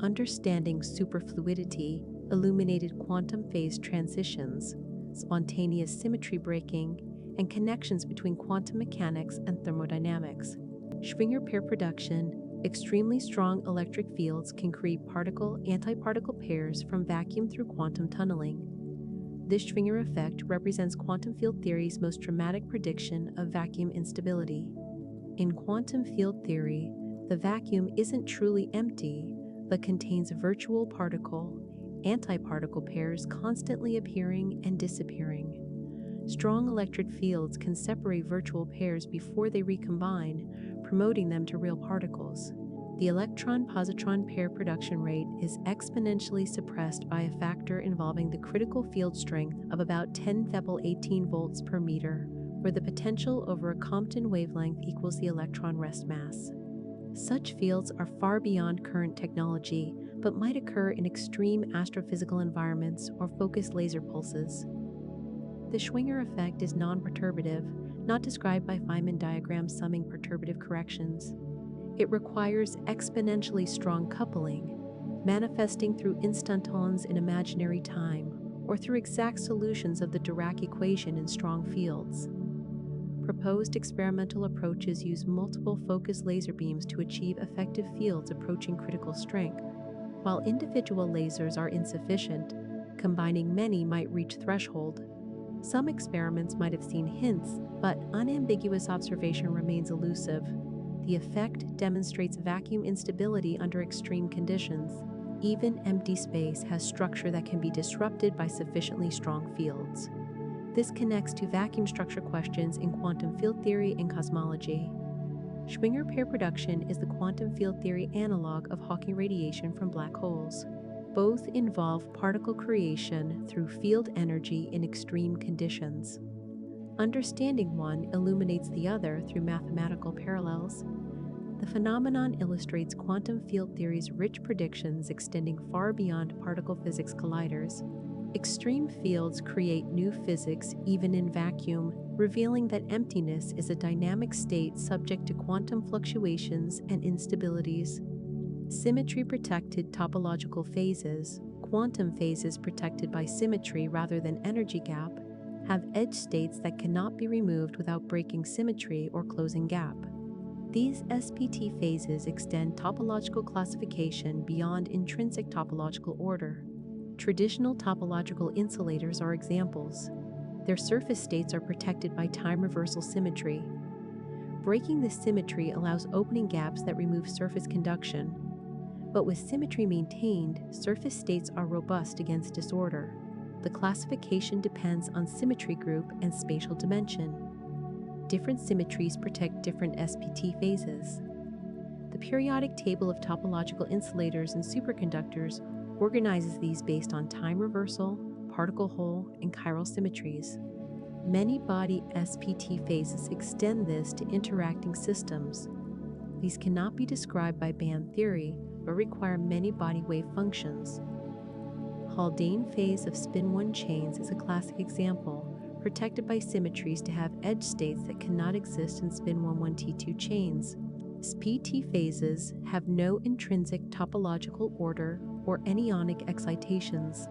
Understanding superfluidity illuminated quantum phase transitions, spontaneous symmetry breaking, and connections between quantum mechanics and thermodynamics. Schwinger pair production: extremely strong electric fields can create particle-antiparticle pairs from vacuum through quantum tunneling. This Schwinger effect represents quantum field theory's most dramatic prediction of vacuum instability. In quantum field theory, the vacuum isn't truly empty, but contains virtual particle-antiparticle pairs constantly appearing and disappearing. Strong electric fields can separate virtual pairs before they recombine, promoting them to real particles. The electron-positron pair production rate is exponentially suppressed by a factor involving the critical field strength of about 10^18 volts per meter, where the potential over a Compton wavelength equals the electron rest mass. Such fields are far beyond current technology, but might occur in extreme astrophysical environments or focused laser pulses. The Schwinger effect is non-perturbative, not described by Feynman diagrams summing perturbative corrections. It requires exponentially strong coupling, manifesting through instantons in imaginary time, or through exact solutions of the Dirac equation in strong fields. Proposed experimental approaches use multiple focused laser beams to achieve effective fields approaching critical strength. While individual lasers are insufficient, combining many might reach threshold. Some experiments might have seen hints, but unambiguous observation remains elusive. The effect demonstrates vacuum instability under extreme conditions. Even empty space has structure that can be disrupted by sufficiently strong fields. This connects to vacuum structure questions in quantum field theory and cosmology. Schwinger pair production is the quantum field theory analog of Hawking radiation from black holes. Both involve particle creation through field energy in extreme conditions. Understanding one illuminates the other through mathematical parallels. The phenomenon illustrates quantum field theory's rich predictions extending far beyond particle physics colliders. Extreme fields create new physics even in vacuum, revealing that emptiness is a dynamic state subject to quantum fluctuations and instabilities. Symmetry-protected topological phases, quantum phases protected by symmetry rather than energy gap, have edge states that cannot be removed without breaking symmetry or closing gap. These SPT phases extend topological classification beyond intrinsic topological order. Traditional topological insulators are examples. Their surface states are protected by time reversal symmetry. Breaking this symmetry allows opening gaps that remove surface conduction. But with symmetry maintained, surface states are robust against disorder. The classification depends on symmetry group and spatial dimension. Different symmetries protect different SPT phases. The periodic table of topological insulators and superconductors organizes these based on time reversal, particle hole, and chiral symmetries. Many body SPT phases extend this to interacting systems. These cannot be described by band theory, but require many body wave functions. Haldane phase of spin-1 chains is a classic example, protected by symmetries to have edge states that cannot exist in spin-1,1T2 chains. SPT phases have no intrinsic topological order or anyonic excitations.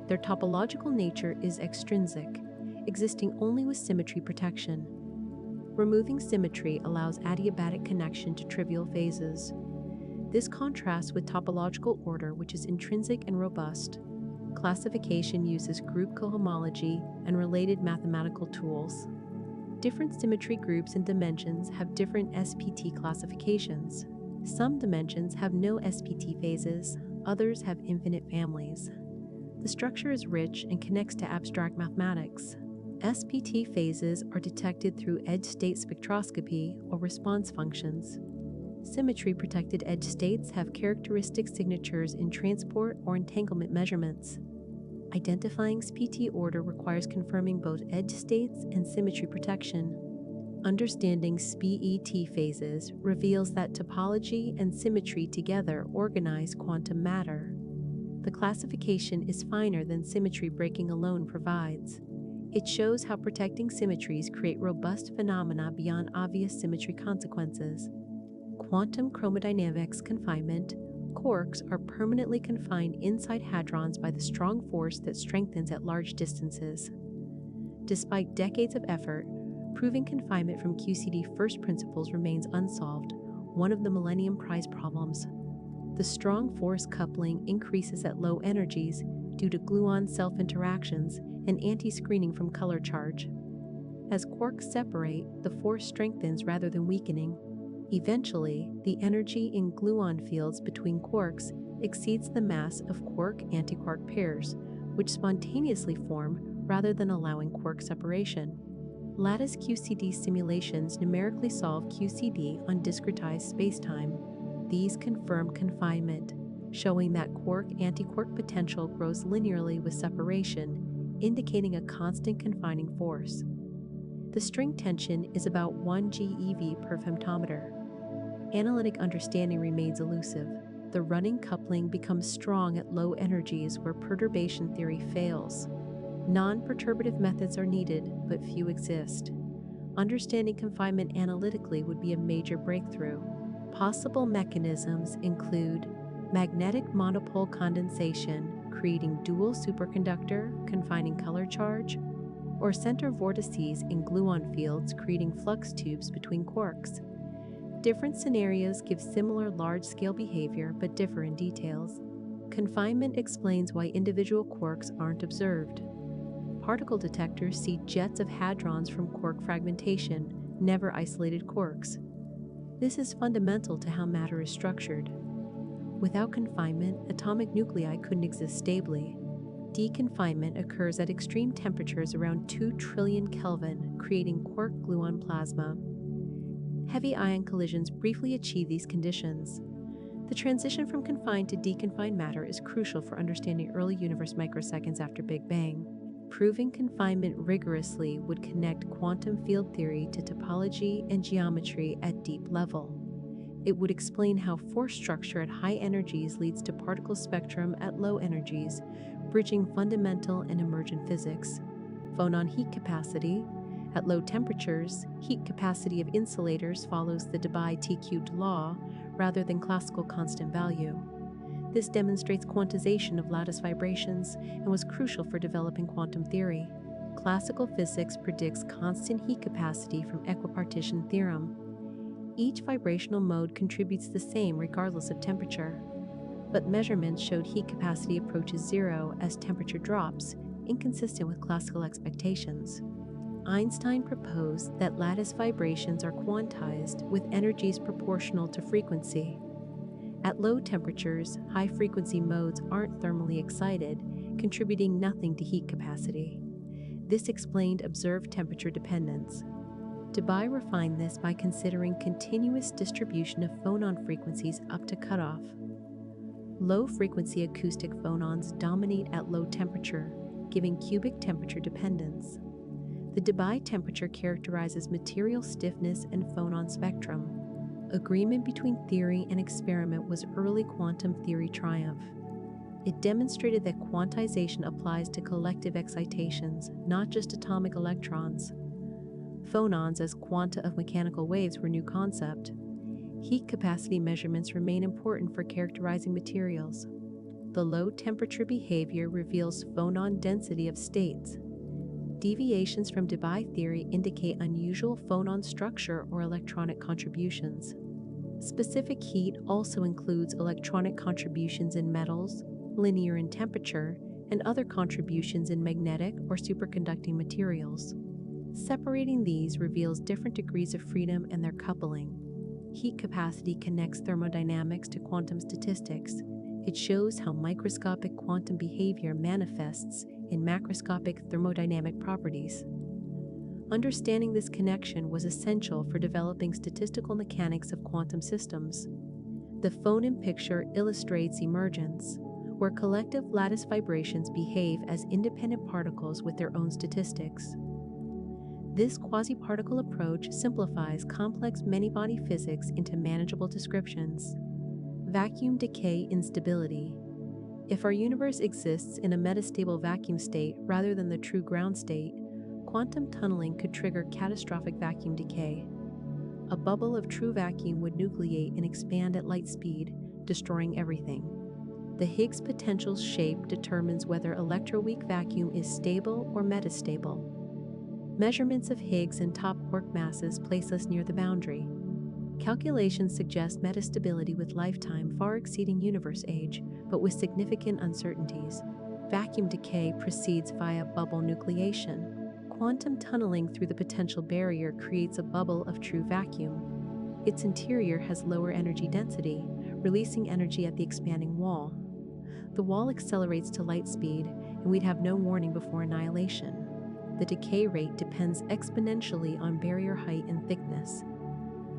Their topological nature is extrinsic, existing only with symmetry protection. Removing symmetry allows adiabatic connection to trivial phases. This contrasts with topological order, which is intrinsic and robust. Classification uses group cohomology and related mathematical tools. Different symmetry groups and dimensions have different SPT classifications. Some dimensions have no SPT phases, others have infinite families. The structure is rich and connects to abstract mathematics. SPT phases are detected through edge state spectroscopy or response functions. Symmetry-protected edge states have characteristic signatures in transport or entanglement measurements. Identifying SPT order requires confirming both edge states and symmetry protection. Understanding SPET phases reveals that topology and symmetry together organize quantum matter. The classification is finer than symmetry breaking alone provides. It shows how protecting symmetries create robust phenomena beyond obvious symmetry consequences. Quantum chromodynamics confinement, quarks are permanently confined inside hadrons by the strong force that strengthens at large distances. Despite decades of effort, proving confinement from QCD first principles remains unsolved, one of the Millennium Prize problems. The strong force coupling increases at low energies due to gluon self-interactions and anti-screening from color charge. As quarks separate, the force strengthens rather than weakening. Eventually, the energy in gluon fields between quarks exceeds the mass of quark-antiquark pairs, which spontaneously form rather than allowing quark separation. Lattice QCD simulations numerically solve QCD on discretized spacetime. These confirm confinement, showing that quark-antiquark potential grows linearly with separation, indicating a constant confining force. The string tension is about 1 GeV per femtometer. Analytic understanding remains elusive. The running coupling becomes strong at low energies where perturbation theory fails. Non-perturbative methods are needed, but few exist. Understanding confinement analytically would be a major breakthrough. Possible mechanisms include magnetic monopole condensation, creating dual superconductor, confining color charge, or center vortices in gluon fields, creating flux tubes between quarks. Different scenarios give similar large-scale behavior but differ in details. Confinement explains why individual quarks aren't observed. Particle detectors see jets of hadrons from quark fragmentation, never isolated quarks. This is fundamental to how matter is structured. Without confinement, atomic nuclei couldn't exist stably. Deconfinement occurs at extreme temperatures around 2 trillion Kelvin, creating quark-gluon plasma. Heavy ion collisions briefly achieve these conditions. The transition from confined to deconfined matter is crucial for understanding early universe microseconds after Big Bang. Proving confinement rigorously would connect quantum field theory to topology and geometry at deep level. It would explain how force structure at high energies leads to particle spectrum at low energies, bridging fundamental and emergent physics. Phonon heat capacity. At low temperatures, heat capacity of insulators follows the Debye-T-cubed law rather than classical constant value. This demonstrates quantization of lattice vibrations and was crucial for developing quantum theory. Classical physics predicts constant heat capacity from equipartition theorem. Each vibrational mode contributes the same regardless of temperature. But measurements showed heat capacity approaches zero as temperature drops, inconsistent with classical expectations. Einstein proposed that lattice vibrations are quantized with energies proportional to frequency. At low temperatures, high-frequency modes aren't thermally excited, contributing nothing to heat capacity. This explained observed temperature dependence. Debye refined this by considering continuous distribution of phonon frequencies up to cutoff. Low-frequency acoustic phonons dominate at low temperature, giving cubic temperature dependence. The Debye temperature characterizes material stiffness and phonon spectrum. Agreement between theory and experiment was early quantum theory triumph. It demonstrated that quantization applies to collective excitations, not just atomic electrons. Phonons as quanta of mechanical waves were a new concept. Heat capacity measurements remain important for characterizing materials. The low temperature behavior reveals phonon density of states. Deviations from Debye theory indicate unusual phonon structure or electronic contributions. Specific heat also includes electronic contributions in metals, linear in temperature, and other contributions in magnetic or superconducting materials. Separating these reveals different degrees of freedom and their coupling. Heat capacity connects thermodynamics to quantum statistics. It shows how microscopic quantum behavior manifests in macroscopic thermodynamic properties. Understanding this connection was essential for developing statistical mechanics of quantum systems. The phonon picture illustrates emergence, where collective lattice vibrations behave as independent particles with their own statistics. This quasi-particle approach simplifies complex many-body physics into manageable descriptions. Vacuum decay instability. If our universe exists in a metastable vacuum state rather than the true ground state, quantum tunneling could trigger catastrophic vacuum decay. A bubble of true vacuum would nucleate and expand at light speed, destroying everything. The Higgs potential's shape determines whether electroweak vacuum is stable or metastable. Measurements of Higgs and top quark masses place us near the boundary. Calculations suggest metastability with lifetime far exceeding universe age, but with significant uncertainties. Vacuum decay proceeds via bubble nucleation. Quantum tunneling through the potential barrier creates a bubble of true vacuum. Its interior has lower energy density, releasing energy at the expanding wall. The wall accelerates to light speed, and we'd have no warning before annihilation. The decay rate depends exponentially on barrier height and thickness.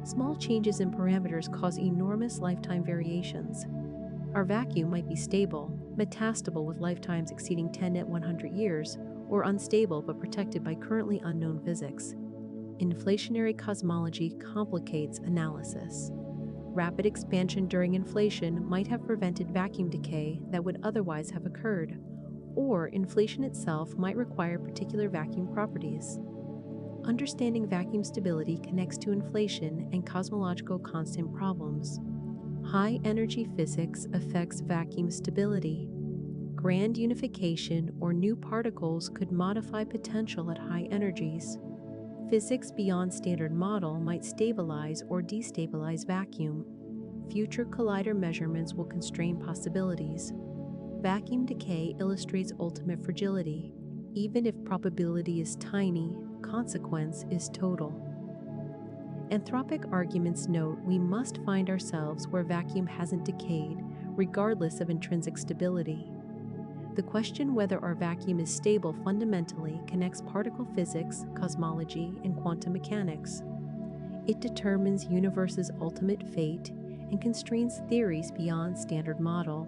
Small changes in parameters cause enormous lifetime variations. Our vacuum might be stable, metastable with lifetimes exceeding 10 at 100 years, or unstable but protected by currently unknown physics. Inflationary cosmology complicates analysis. Rapid expansion during inflation might have prevented vacuum decay that would otherwise have occurred, or inflation itself might require particular vacuum properties. Understanding vacuum stability connects to inflation and cosmological constant problems. High-energy physics affects vacuum stability. Grand unification or new particles could modify potential at high energies. Physics beyond standard model might stabilize or destabilize vacuum. Future collider measurements will constrain possibilities. Vacuum decay illustrates ultimate fragility. Even if probability is tiny, consequence is total. Anthropic arguments note we must find ourselves where vacuum hasn't decayed, regardless of intrinsic stability. The question whether our vacuum is stable fundamentally connects particle physics, cosmology, and quantum mechanics. It determines universe's ultimate fate and constrains theories beyond standard model.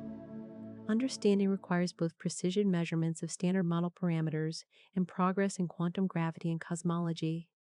Understanding requires both precision measurements of standard model parameters and progress in quantum gravity and cosmology.